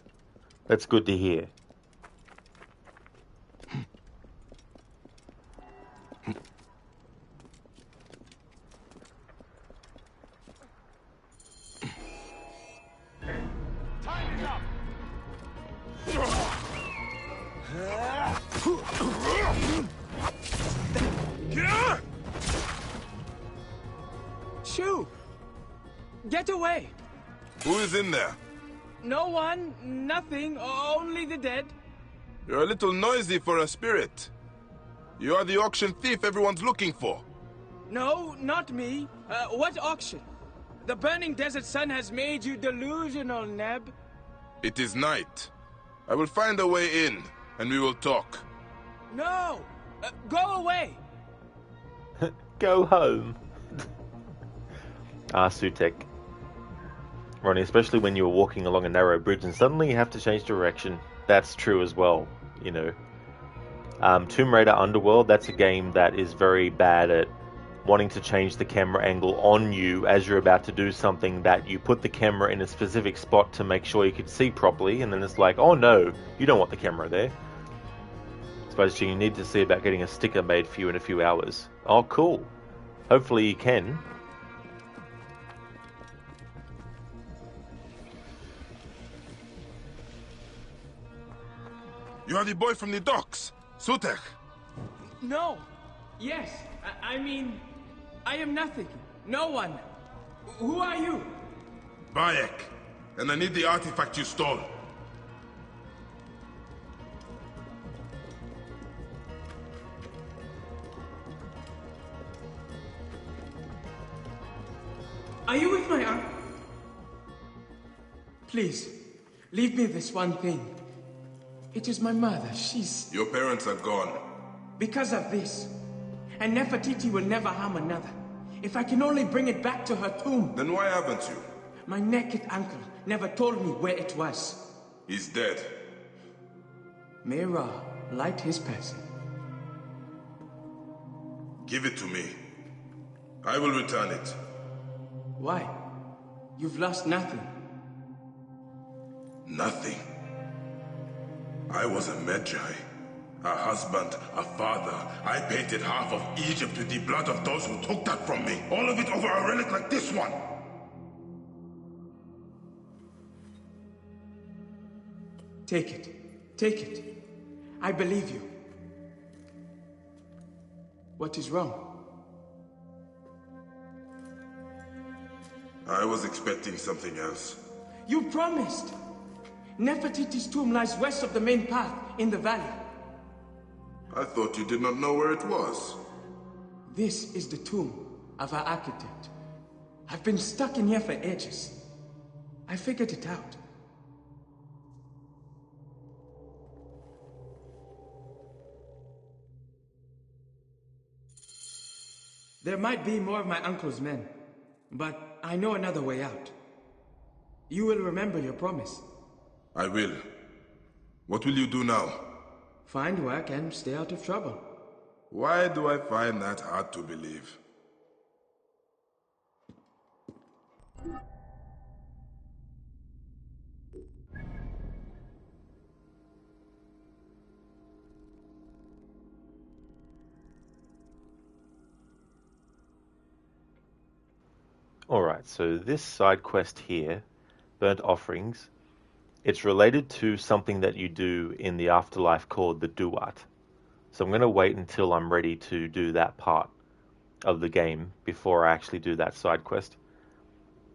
That's good to hear. Shoo! Get away! Who is in there? No one, nothing, only the dead. You're a little noisy for a spirit. You are the auction thief everyone's looking for. No, not me. What auction? The burning desert sun has made you delusional, Neb. It is night. I will find a way in, and we will talk. No! Go away! Go home. Sutek. Ronnie, especially when you were walking along a narrow bridge and suddenly you have to change direction. That's true as well, you know. Tomb Raider Underworld, that's a game that is very bad at wanting to change the camera angle on you as you're about to do something, that you put the camera in a specific spot to make sure you can see properly, and then it's like, oh no, you don't want the camera there. I suppose you need to see about getting a sticker made for you in a few hours. Oh, cool. Hopefully you can. You are the boy from the docks, Sutek. No. Yes. I mean, I am nothing. No one. Who are you? Bayek. And I need the artifact you stole. Are you with my aunt? Please, leave me this one thing. It is my mother. She's... Your parents are gone. Because of this. And Nefertiti will never harm another. If I can only bring it back to her tomb. Then why haven't you? My naked uncle never told me where it was. He's dead. May Ra light his passing. Give it to me. I will return it. Why? You've lost nothing. Nothing. I was a Magi. A husband, a father. I painted half of Egypt with the blood of those who took that from me. All of it over a relic like this one. Take it. Take it. I believe you. What is wrong? I was expecting something else. You promised! Nefertiti's tomb lies west of the main path, in the valley. I thought you did not know where it was. This is the tomb of our architect. I've been stuck in here for ages. I figured it out. There might be more of my uncle's men, but I know another way out. You will remember your promise. I will. What will you do now? Find work and stay out of trouble. Why do I find that hard to believe? Alright, so this side quest here, Burnt Offerings, it's related to something that you do in the afterlife called the Duat. So I'm going to wait until I'm ready to do that part of the game before I actually do that side quest.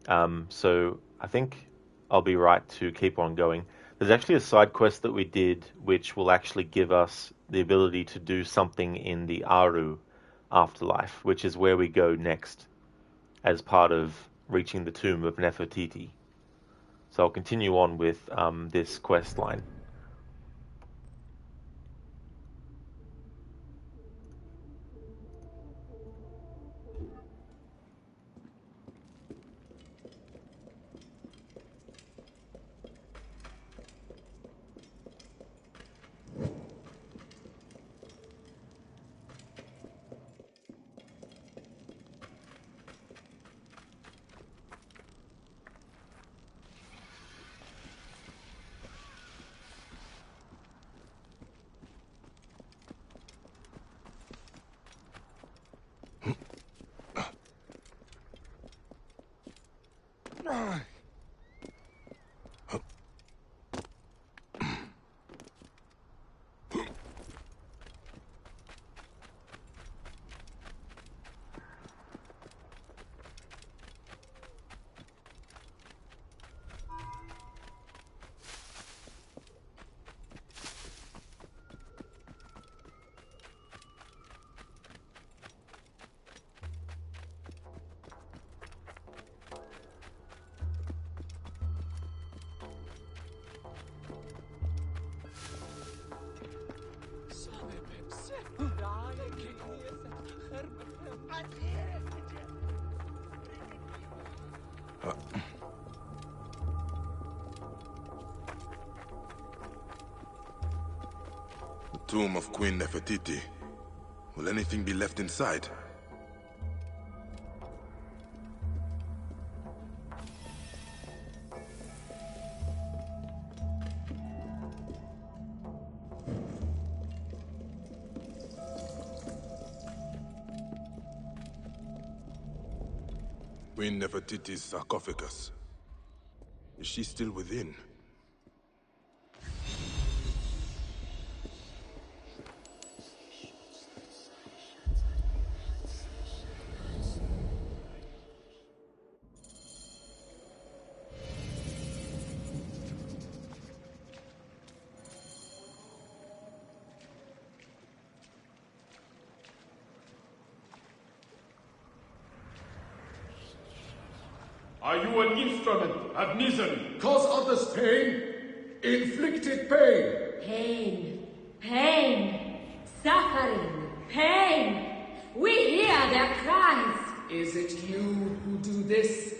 So I think I'll be right to keep on going. There's actually a side quest that we did which will actually give us the ability to do something in the Aru afterlife, which is where we go next as part of reaching the tomb of Nefertiti. So I'll continue on with this quest line. The tomb of Queen Nefertiti. Will anything be left inside? Queen Nefertiti's sarcophagus. Is she still within? Are you an instrument of misery? Cause others pain, inflicted pain. Pain, pain, suffering, pain. We hear their cries. Is it you who do this?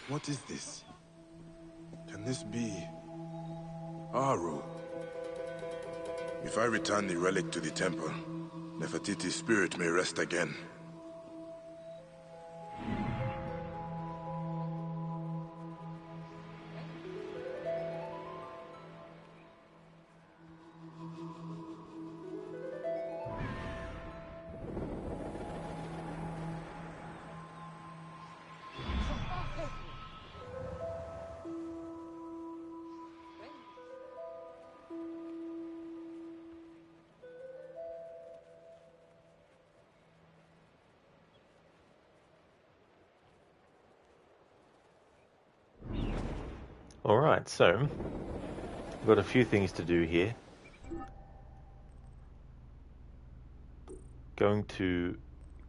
What is this? Can this be... Aru? If I return the relic to the temple, Nefertiti's spirit may rest again. Alright, so we've got a few things to do here. Going to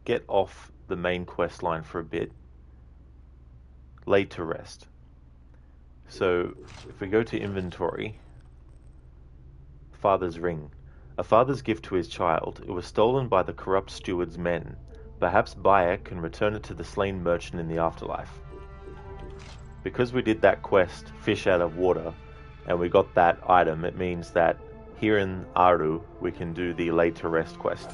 get off the main quest line for a bit. Laid to rest. So if we go to inventory, Father's Ring. A father's gift to his child. It was stolen by the corrupt steward's men. Perhaps Bayek can return it to the slain merchant in the afterlife. Because we did that quest, Fish Out of Water, and we got that item, it means that here in Aru, we can do the Laid to Rest quest.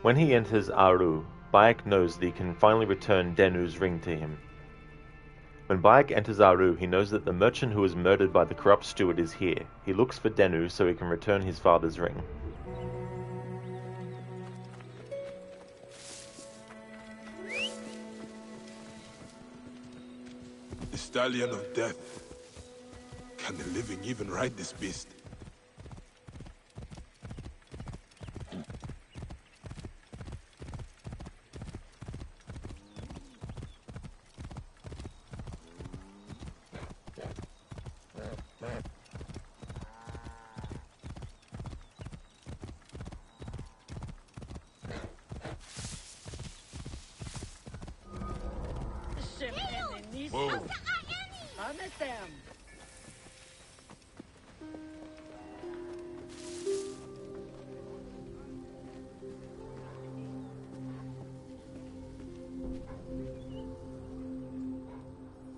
When he enters Aru, Bayek knows that he can finally return Denu's ring to him. When Bayek enters Aru, he knows that the merchant who was murdered by the corrupt steward is here. He looks for Denu so he can return his father's ring. The Stallion of Death. Can the living even ride this beast? Move! Run at them!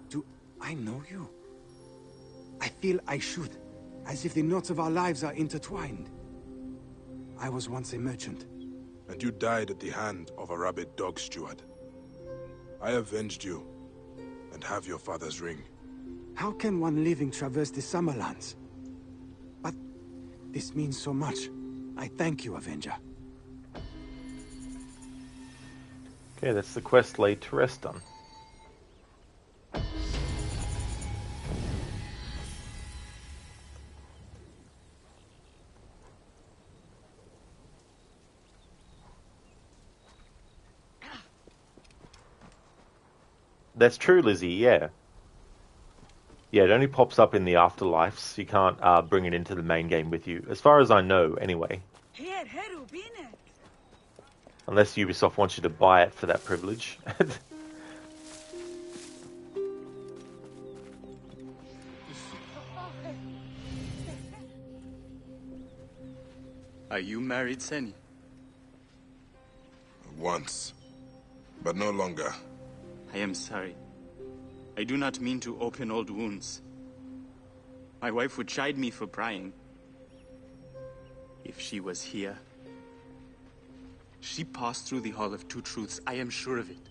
Do I know you? I feel I should, as if the knots of our lives are intertwined. I was once a merchant. And you died at the hand of a rabid dog steward. I avenged you, and have your father's ring. How can one living traverse the Summerlands? But this means so much. I thank you, Avenger. Okay, that's the quest laid to rest done. That's true, Lizzie, yeah. Yeah, it only pops up in the afterlives. You can't bring it into the main game with you. As far as I know, anyway. Unless Ubisoft wants you to buy it for that privilege. Are you married, Seni? Once, but no longer. I am sorry. I do not mean to open old wounds. My wife would chide me for prying. If she was here. She passed through the Hall of Two Truths, I am sure of it.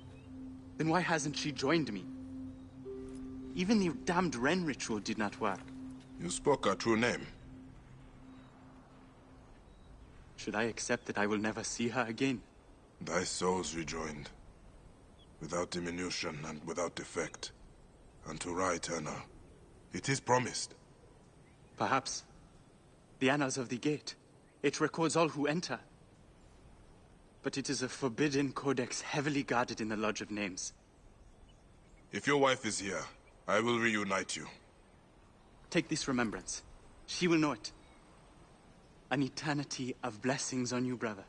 Then why hasn't she joined me? Even the damned Ren ritual did not work. You spoke our true name. Should I accept that I will never see her again? Thy soul's rejoined. Without diminution and without defect. Unto Ra Eterna. It is promised. Perhaps. The Annals of the Gate. It records all who enter. But it is a forbidden codex heavily guarded in the Lodge of Names. If your wife is here, I will reunite you. Take this remembrance. She will know it. An eternity of blessings on you, brother.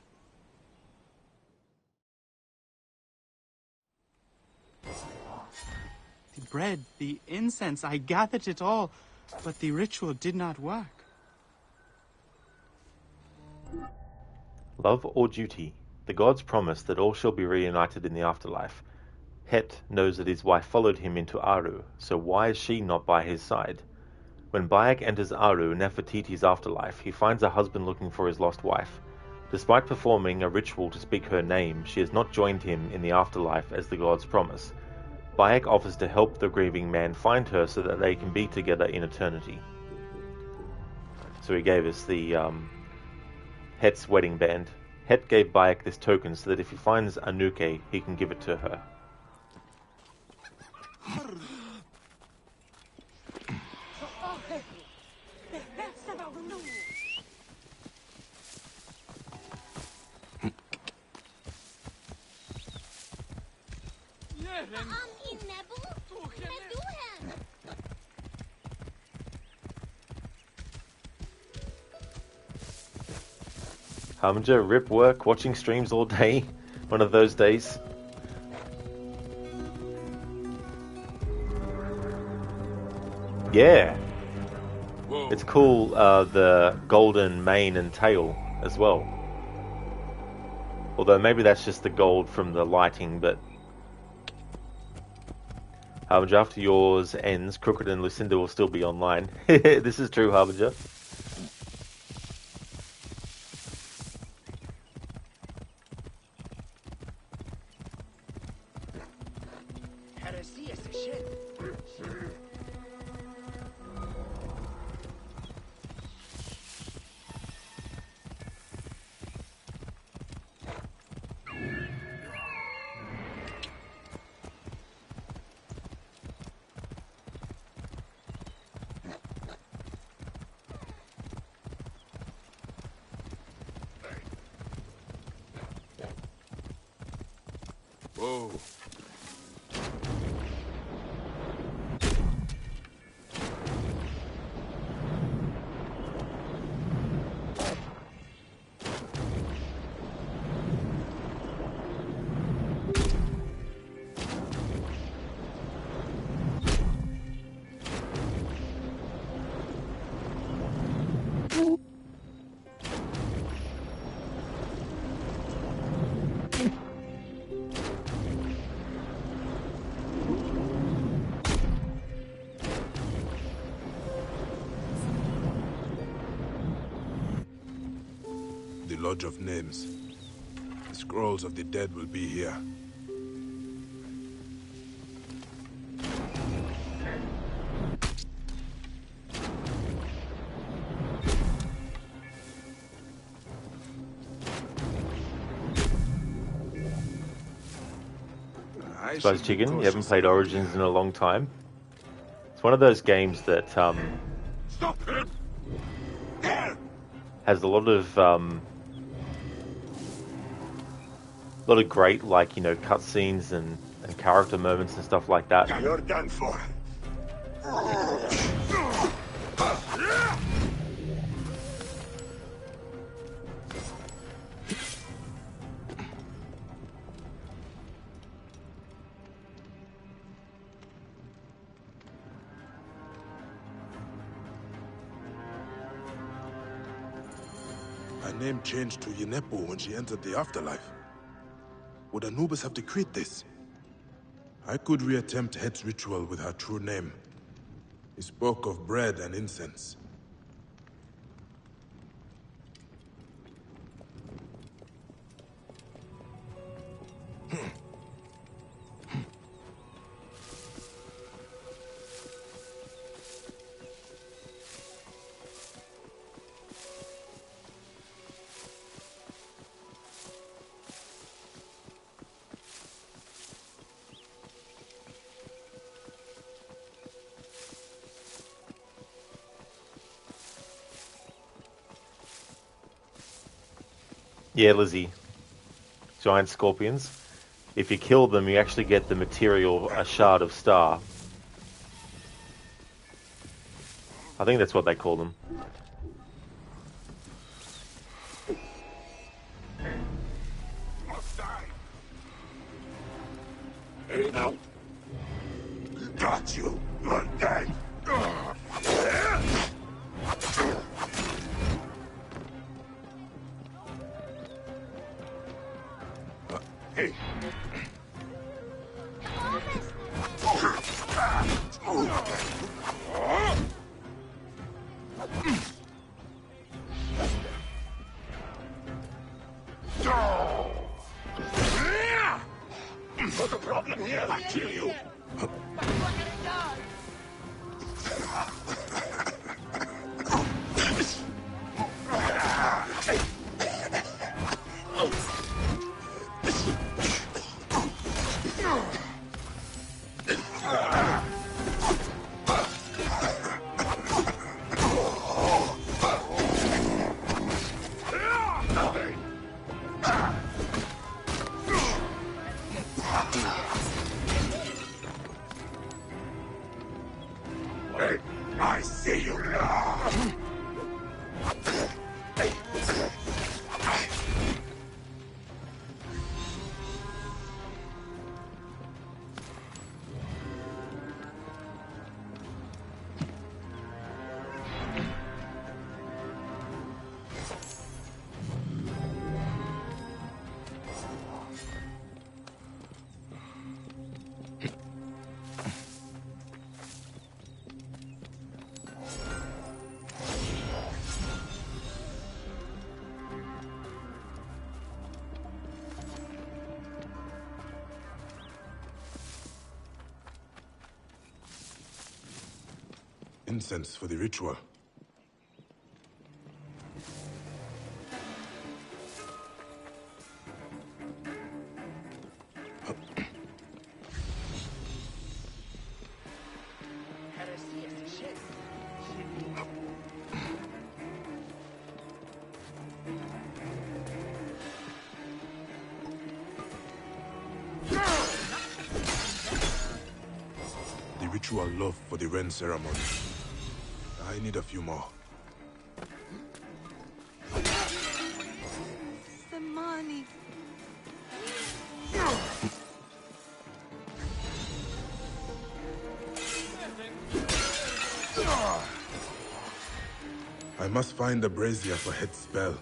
The bread, the incense, I gathered it all, but the ritual did not work. Love or duty? The gods promise that all shall be reunited in the afterlife. Het knows that his wife followed him into Aru, so why is she not by his side? When Bayek enters Aru, Nefertiti's afterlife, he finds a husband looking for his lost wife. Despite performing a ritual to speak her name, she has not joined him in the afterlife as the gods promise. Bayek offers to help the grieving man find her so that they can be together in eternity. So he gave us the Het's wedding band. Het gave Bayek this token so that if he finds Anuke, he can give it to her. Harbinger, rip work, watching streams all day. One of those days. Yeah. Whoa. It's cool, the golden mane and tail as well. Although maybe that's just the gold from the lighting, but... Harbinger, after yours ends, Crooked and Lucinda will still be online. This is true, Harbinger. Whoa. Lodge of Names. The scrolls of the dead will be here. Spice Chicken, you haven't played Origins in a long time. It's one of those games that has a lot of great, like, you know, cutscenes and character moments and stuff like that. You're done for. Her name changed to Yenepo when she entered the afterlife. Would Anubis have decreed this? I could reattempt Het's ritual with her true name. He spoke of bread and incense. Yeah, Lizzie. Giant scorpions. If you kill them, you actually get the material, a shard of star. I think that's what they call them. Hey, now. Got you. You're dead. Hey. What's the problem here? I kill you. I see you now. Incense for the ritual. The ritual love for the Ren ceremony. I need a few more. The money. I must find the brazier for Het's spell.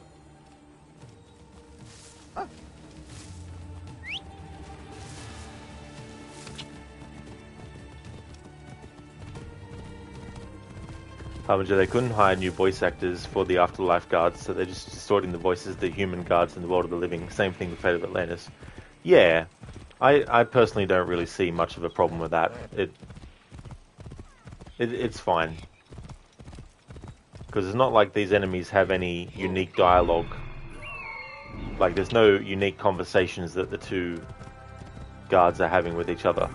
They couldn't hire new voice actors for the Afterlife guards, so they're just distorting the voices of the human guards in the world of the living. Same thing with Fate of Atlantis. Yeah, I personally don't really see much of a problem with that. It's fine. Because it's not like these enemies have any unique dialogue. Like, there's no unique conversations that the two guards are having with each other.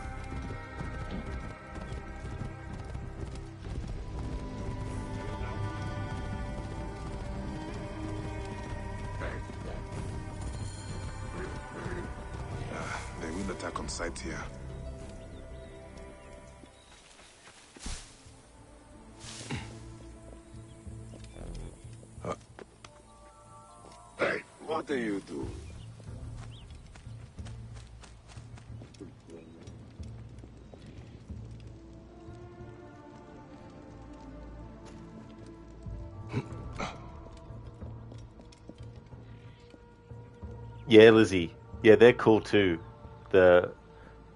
They will attack on sight here. Hey, what do you do? Yeah, Lizzie. Yeah, they're cool too. The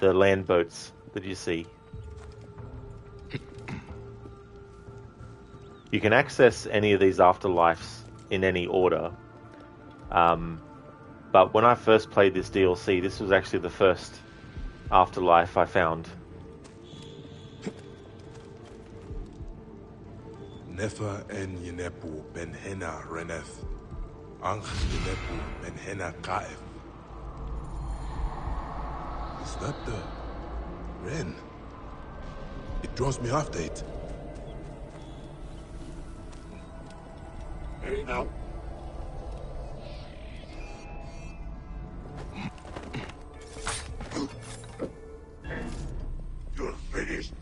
land boats that you see. You can access any of these afterlives in any order. But when I first played this DLC, this was actually the first afterlife I found. Nefa en Yenepu ben Hena Reneth. Anch Yenepu ben Hena Kaef. Is that the Ren? It draws me after it. Hey, now. You're finished.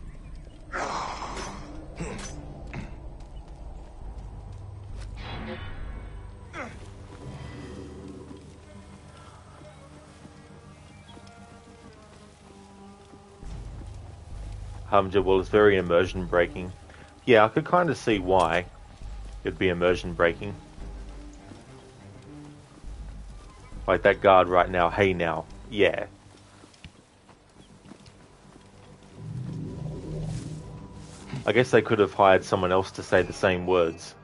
Well, it's very immersion breaking. Yeah, I could kind of see why it'd be immersion breaking. Like that guard right now, hey now, yeah. I guess they could have hired someone else to say the same words.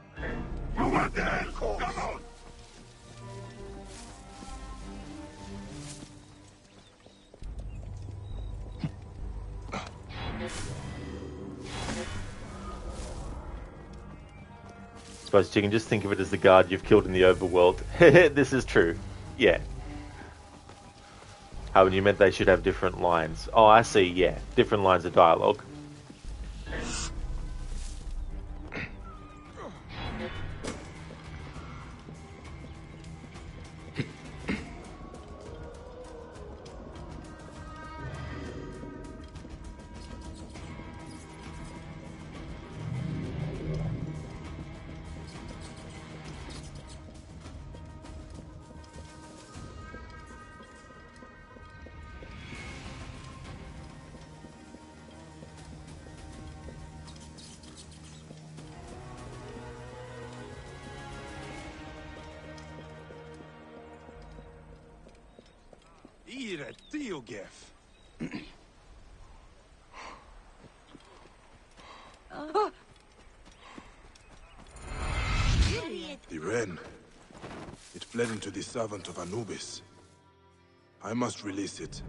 Suppose you can just think of it as the guard you've killed in the overworld. This is true. Yeah. Oh, and you meant they should have different lines. Oh, I see, yeah. Different lines of dialogue. Ire Tiogef. The Ren. It fled into the servant of Anubis. I must release it.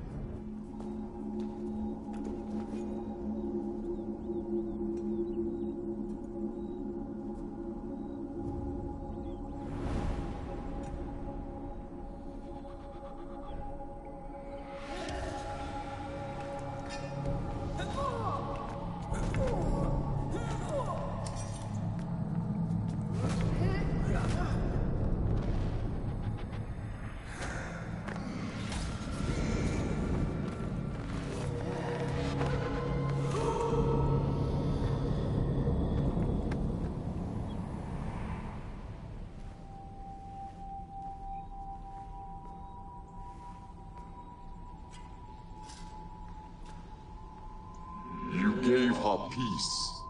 You gave her peace.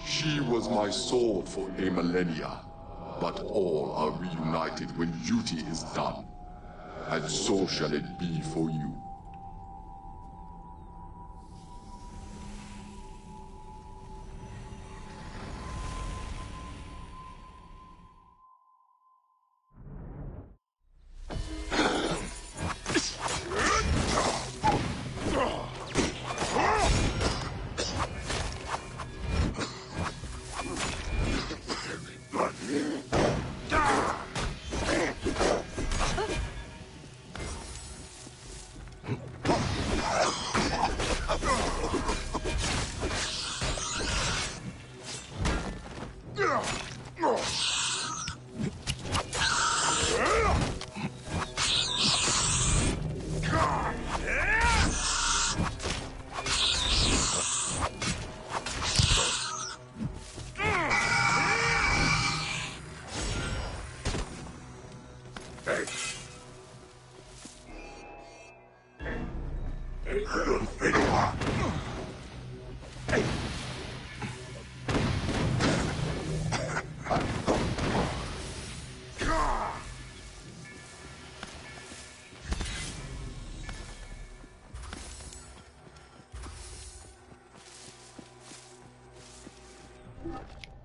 She was my sword for a millennia, but all are reunited when duty is done. And so shall it be for you.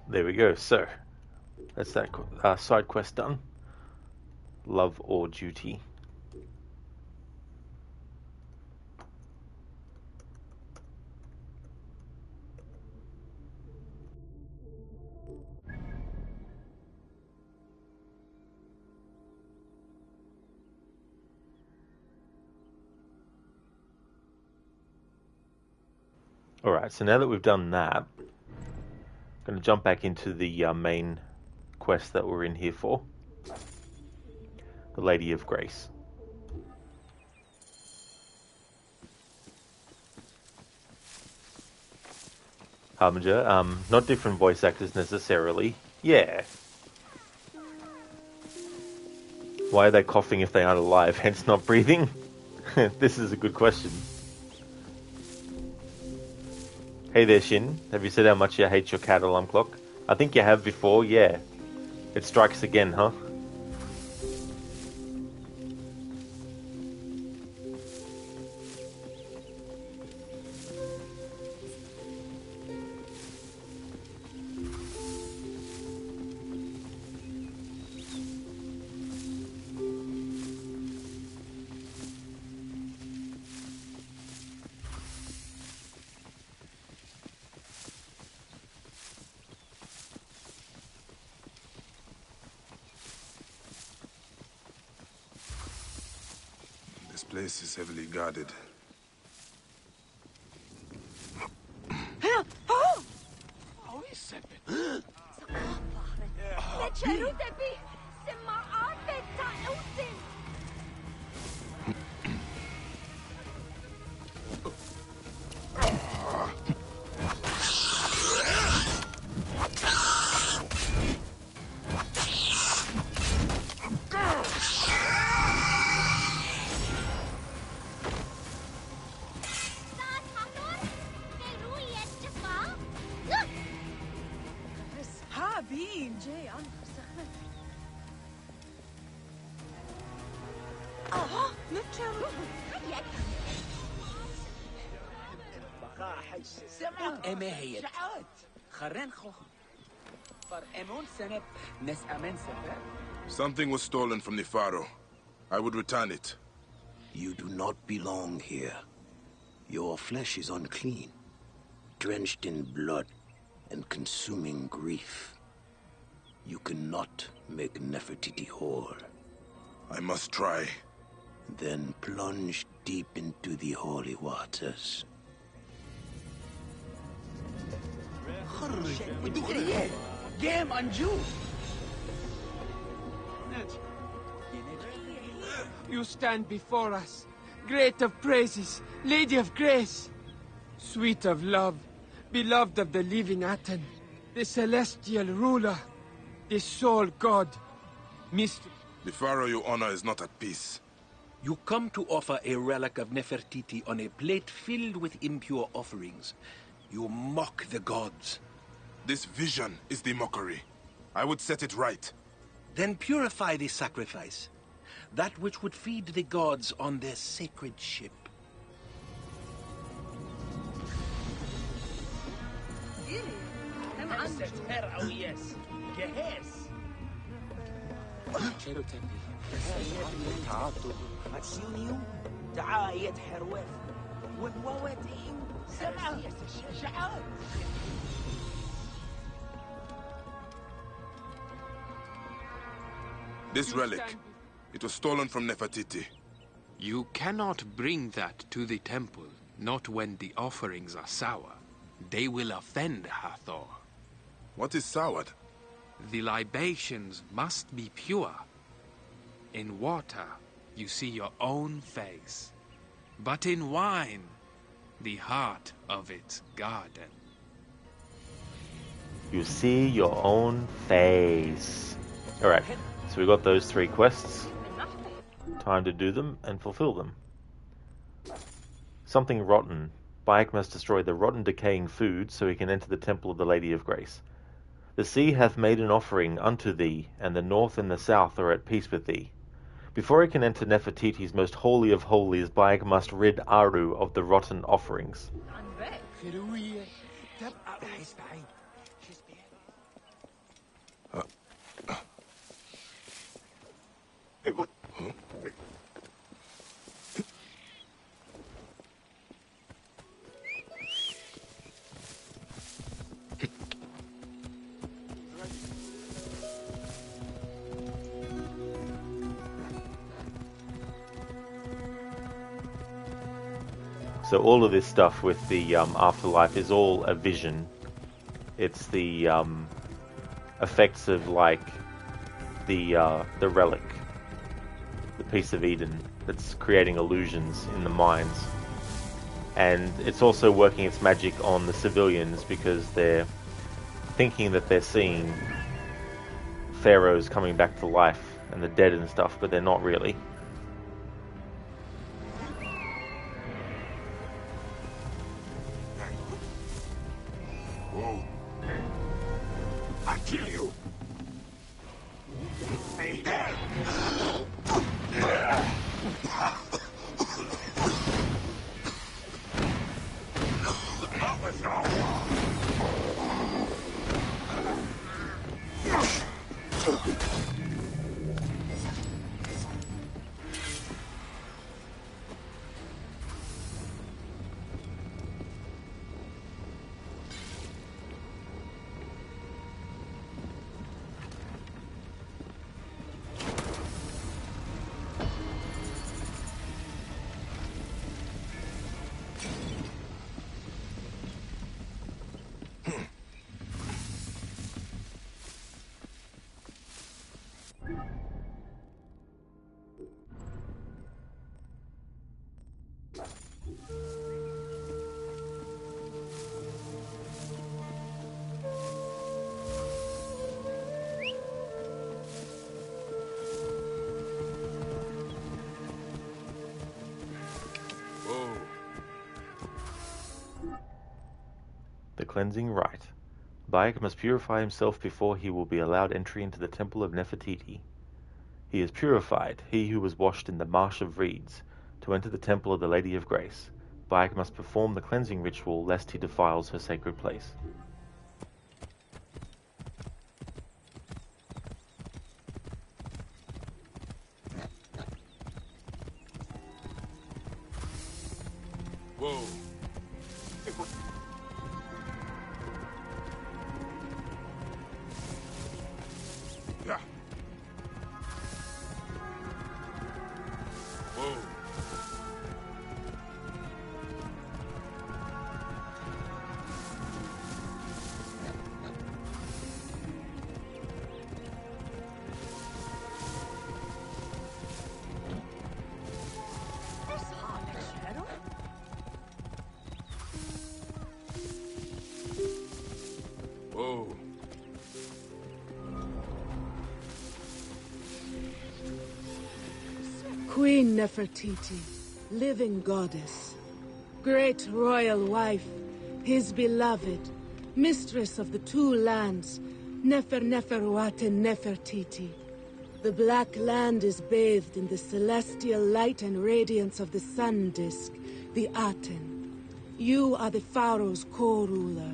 There we go. So that's that side quest done. Love or duty. Alright, so now that we've done that, I'm going to jump back into the main quest that we're in here for. The Lady of Grace. Harbinger, not different voice actors necessarily. Yeah. Why are they coughing if they aren't alive, hence not breathing? This is a good question. Hey there, Shin. Have you said how much you hate your cat alarm clock? I think you have before, yeah. It strikes again, huh? This place is heavily guarded. Something was stolen from the Pharaoh. I would return it. You do not belong here. Your flesh is unclean, drenched in blood and consuming grief. You cannot make Nefertiti whole. I must try. Then plunge deep into the holy waters. You stand before us, great of praises, Lady of Grace, sweet of love, beloved of the living Aten, the celestial ruler, the sole god, Mr. The Pharaoh you honor is not at peace. You come to offer a relic of Nefertiti on a plate filled with impure offerings. You mock the gods. This vision is the mockery. I would set it right. Then purify the sacrifice, that which would feed the gods on their sacred ship. This relic, it was stolen from Nefertiti. You cannot bring that to the temple, not when the offerings are sour. They will offend Hathor. What is soured? The libations must be pure. In water, you see your own face. But in wine, the heart of its garden. You see your own face. Alright, so we got those 3 quests. Time to do them and fulfill them. Something rotten. Bayek must destroy the rotten decaying food so he can enter the temple of the Lady of Grace. The sea hath made an offering unto thee, and the north and the south are at peace with thee. Before he can enter Nefertiti's most holy of holies, Bayek must rid Aru of the rotten offerings. So all of this stuff with the afterlife is all a vision. It's the effects of like the relic, the piece of Eden, that's creating illusions in the minds. And it's also working its magic on the civilians because they're thinking that they're seeing pharaohs coming back to life and the dead and stuff, but they're not really. I'll kill you. The cleansing rite. Bayek must purify himself before he will be allowed entry into the temple of Nefertiti. He is purified, he who was washed in the marsh of reeds, to enter the temple of the Lady of Grace. Bayek must perform the cleansing ritual lest he defiles her sacred place. Whoa. Yeah. Whoa. Whoa. Queen Nefertiti, living goddess, great royal wife, his beloved, mistress of the 2 lands, Neferuaten Nefertiti. The Black Land is bathed in the celestial light and radiance of the sun disk, the Aten. You are the Pharaoh's co-ruler.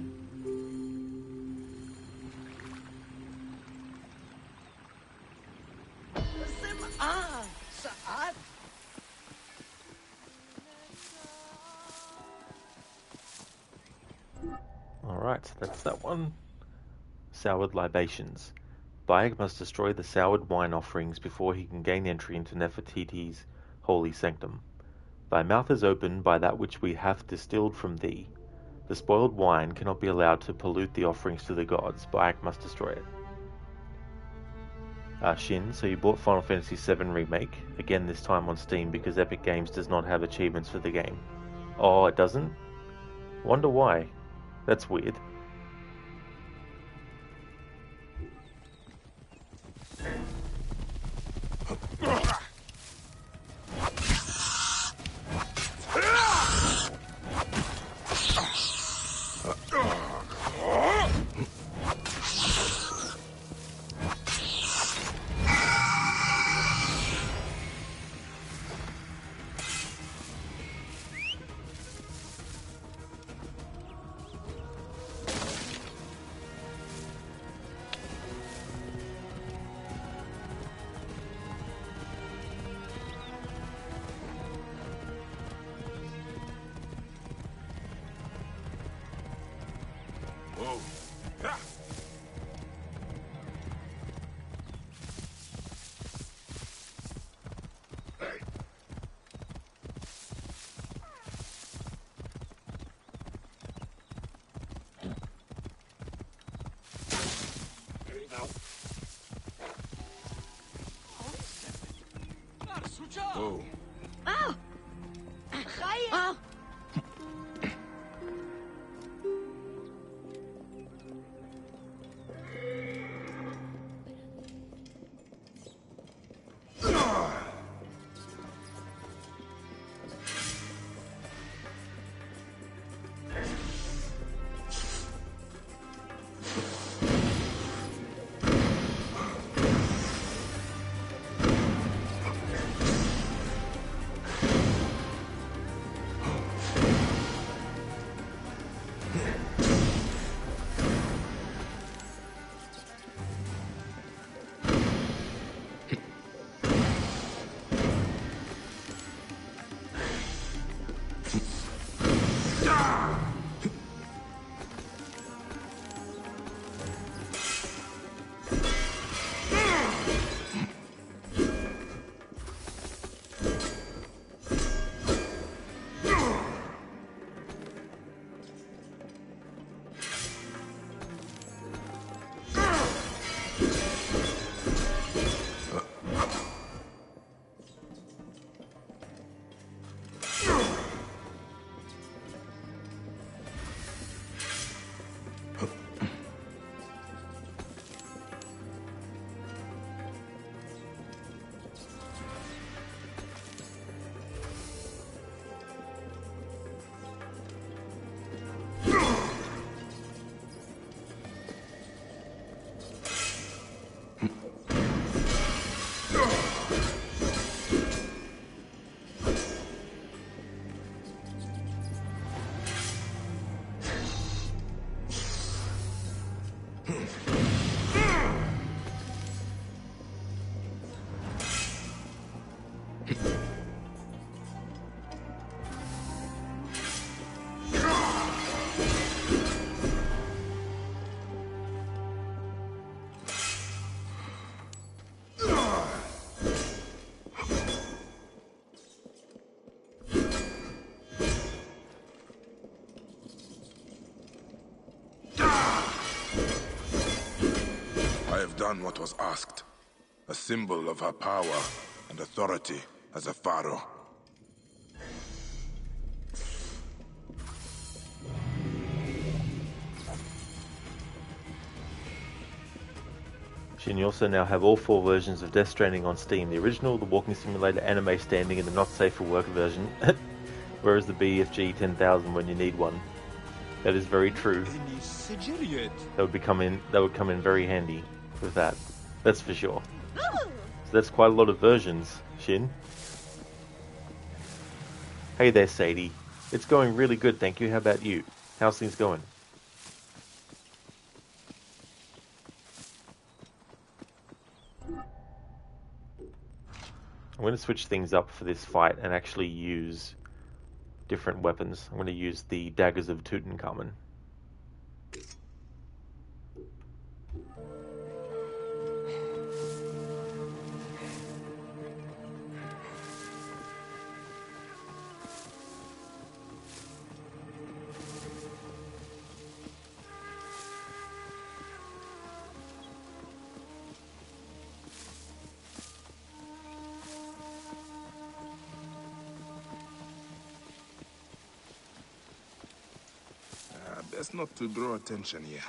Alright, that's that one. Soured libations. Bayek must destroy the soured wine offerings before he can gain entry into Nefertiti's holy sanctum. Thy mouth is opened by that which we have distilled from thee. The spoiled wine cannot be allowed to pollute the offerings to the gods. Bayek must destroy it. Shin, so you bought Final Fantasy VII Remake, again this time on Steam because Epic Games does not have achievements for the game. Oh, it doesn't? Wonder why. That's weird. Whoa. Ah! Ah! I have done what was asked. A symbol of her power and authority as a pharaoh. Shin, you also now have all 4 versions of Death Stranding on Steam. The original, the walking simulator, anime standing, and the not safe for work version. Whereas the BFG 10,000 when you need one. That is very true. That would come in very handy with that. That's for sure. So that's quite a lot of versions, Shin. Hey there, Sadie. It's going really good, thank you. How about you? How's things going? I'm going to switch things up for this fight and actually use different weapons. I'm going to use the daggers of Tutankhamun. Best not to draw attention here.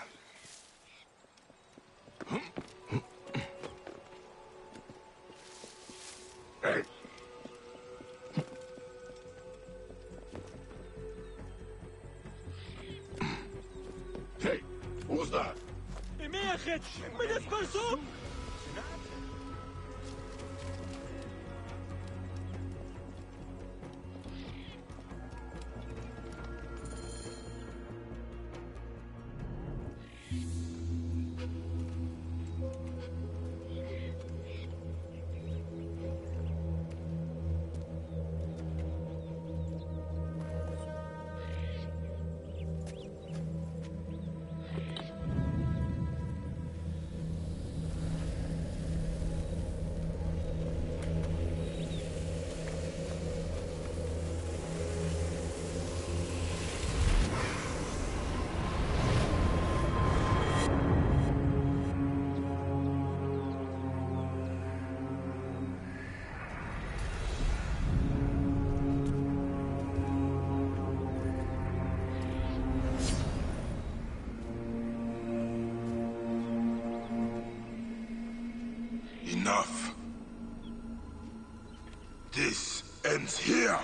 Hey. Hey, who's that? Enough. This ends here.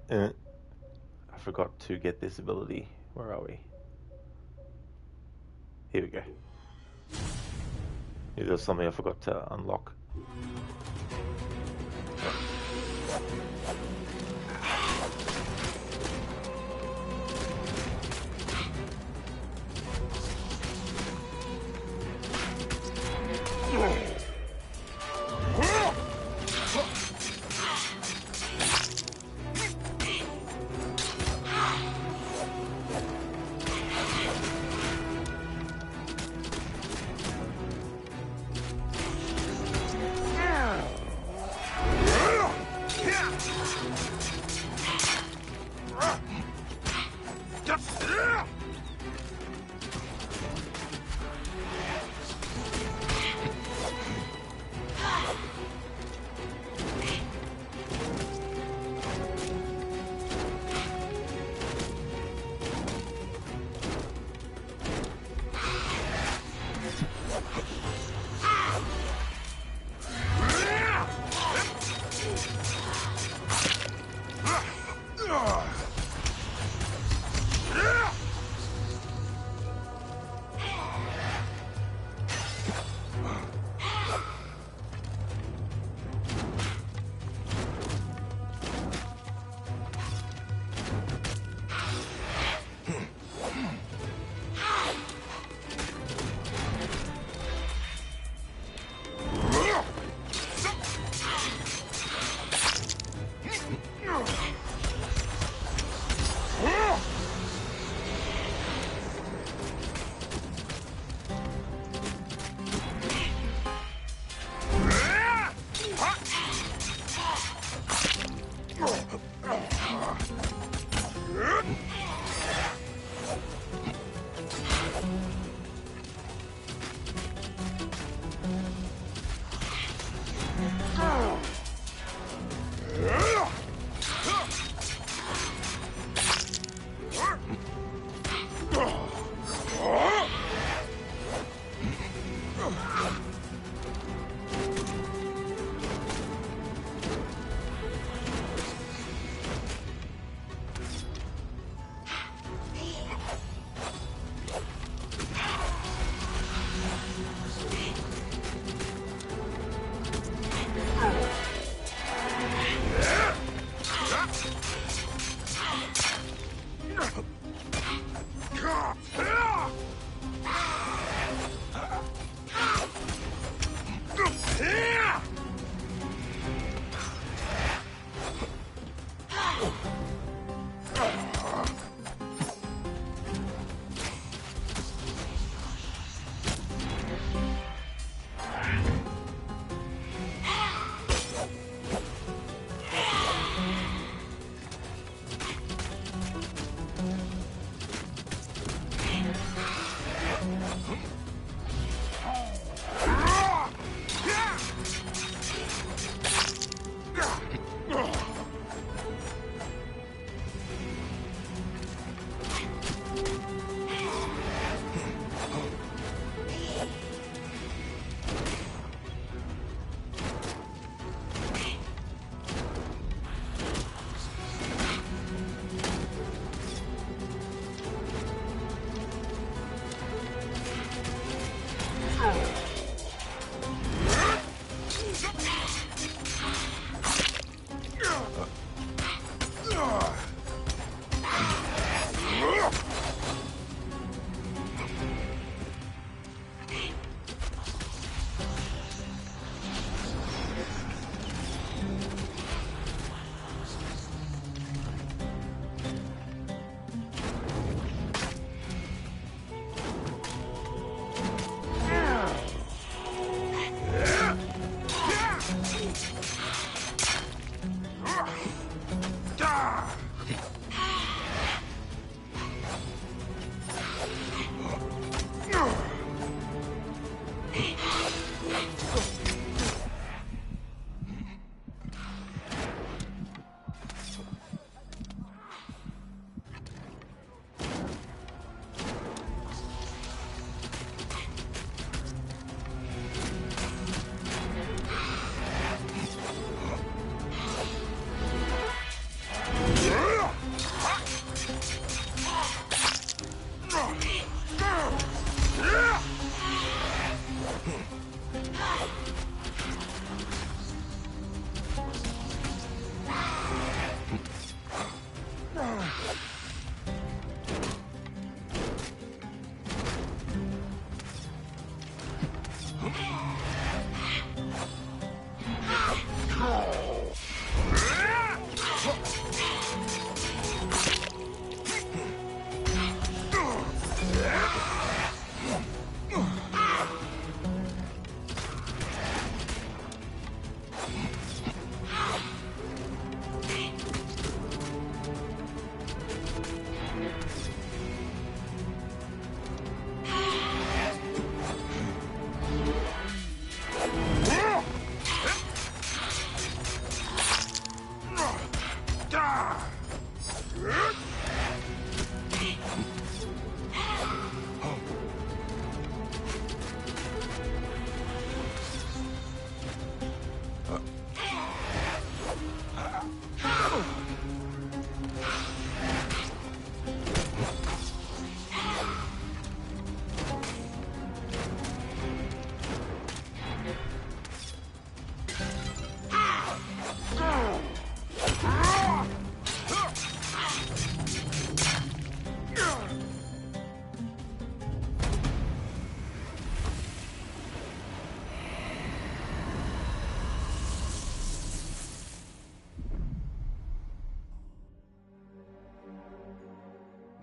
I forgot to get this ability. Where are we? Here we go. There's something I forgot to unlock.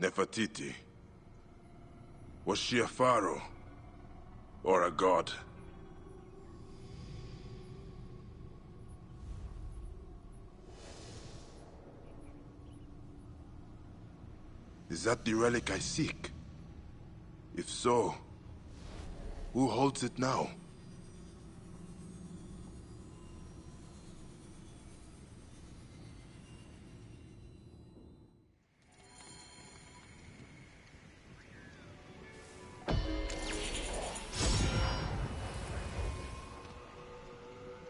Nefertiti. Was she a pharaoh? Or a god? Is that the relic I seek? If so, who holds it now?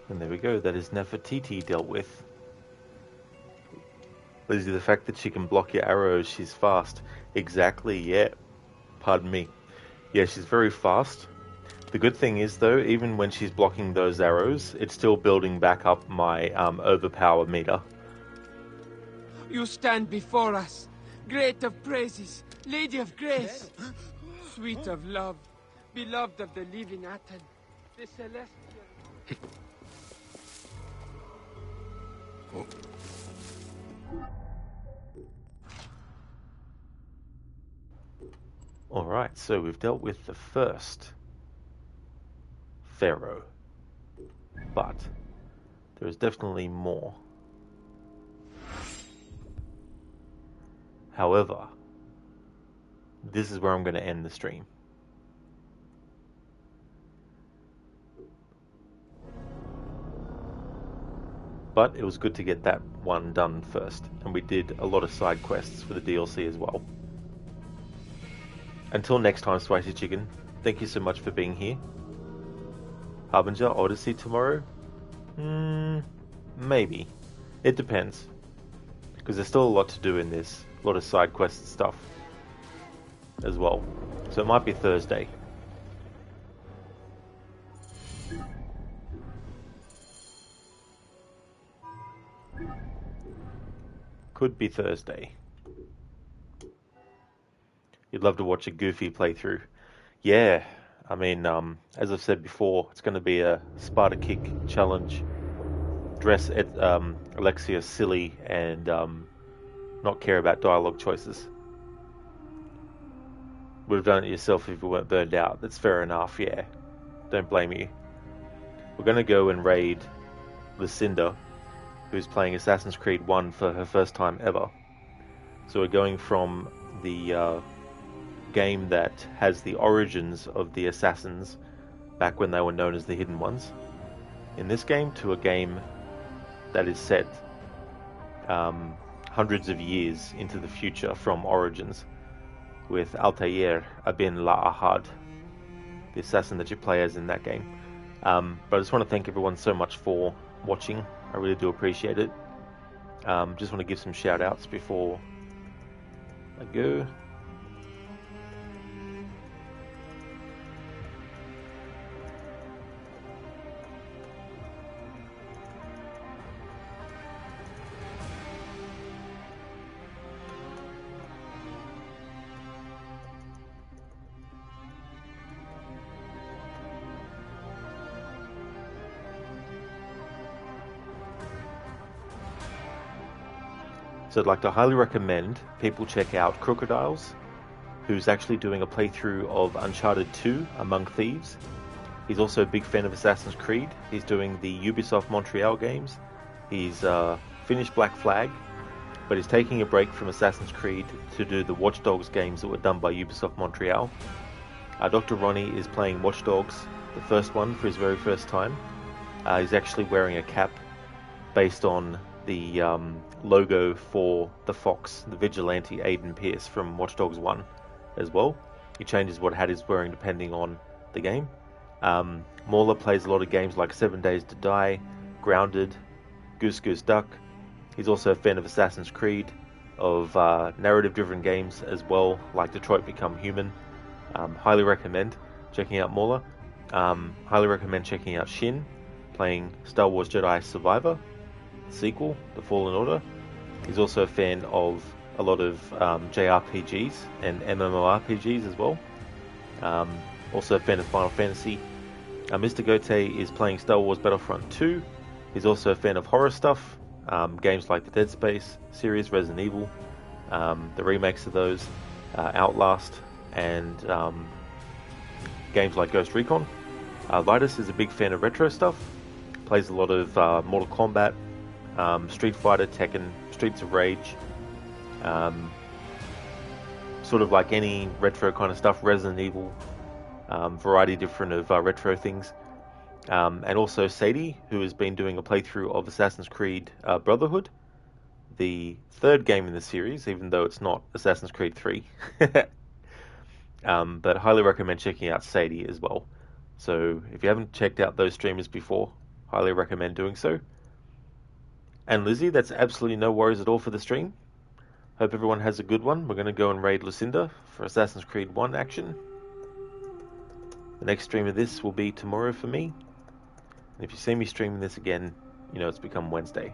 And there we go, that is Nefertiti dealt with. Lizzie, the fact that she can block your arrows, she's fast. Exactly, yeah. Pardon me. Yeah, she's very fast. The good thing is, though, even when she's blocking those arrows, it's still building back up my overpower meter. You stand before us, great of praises, lady of grace, sweet of love, beloved of the living Aten, the celestial... Alright, so we've dealt with the first Pharaoh, but there is definitely more. However, this is where I'm going to end the stream. But it was good to get that one done first, and we did a lot of side quests for the DLC as well. Until next time, Spicy Chicken, thank you so much for being here. Harbinger, Odyssey tomorrow? Maybe. It depends. Because there's still a lot to do in this. A lot of side quest stuff as well. So it might be Thursday. Could be Thursday. You'd love to watch a goofy playthrough. Yeah, I mean, as I've said before, it's going to be a Sparta Kick challenge. Dress Alexia silly and not care about dialogue choices. Would have done it yourself if you weren't burned out. That's fair enough, yeah. Don't blame you. We're going to go and raid Lucinda, who's playing Assassin's Creed 1 for her first time ever. So we're going from the game that has the origins of the assassins back when they were known as the Hidden Ones in this game to a game that is set hundreds of years into the future from Origins with Altair Ibn La-Ahad, the assassin that you play as in that game. But I just want to thank everyone so much for watching. I really do appreciate it. Just want to give some shout outs before I go. So I'd like to highly recommend people check out Crocodiles, who's actually doing a playthrough of Uncharted 2 Among Thieves. He's also a big fan of Assassin's Creed. He's doing the Ubisoft Montreal games. He's finished Black Flag, but he's taking a break from Assassin's Creed to do the Watch Dogs games that were done by Ubisoft Montreal. Dr. Ronnie is playing Watch Dogs, the first one, for his very first time. He's actually wearing a cap based on the logo for the Fox, the vigilante Aiden Pierce from Watch Dogs 1 as well. He changes what hat he's wearing depending on the game. Mauler plays a lot of games like 7 Days to Die, Grounded, Goose Goose Duck. He's also a fan of Assassin's Creed, of narrative-driven games as well, like Detroit Become Human. Highly recommend checking out Mauler. Highly recommend checking out Shin, playing Star Wars Jedi Survivor sequel, The Fallen Order. He's also a fan of a lot of JRPGs and MMORPGs as well. Also a fan of Final Fantasy. Mr. Gote is playing Star Wars Battlefront 2. He's also a fan of horror stuff, games like the Dead Space series, Resident Evil. the remakes of those, Outlast, and games like Ghost Recon. Vitus is a big fan of retro stuff, plays a lot of Mortal Kombat, Street Fighter, Tekken, Streets of Rage, sort of like any retro kind of stuff, Resident Evil, variety different of retro things. And also Sadie, who has been doing a playthrough of Assassin's Creed Brotherhood, the third game in the series, even though it's not Assassin's Creed 3. But highly recommend checking out Sadie as well. So if you haven't checked out those streamers before, highly recommend doing so. And Lizzie, that's absolutely no worries at all for the stream. Hope everyone has a good one. We're going to go and raid Lucinda for Assassin's Creed 1 action. The next stream of this will be tomorrow for me. And if you see me streaming this again, you know it's become Wednesday.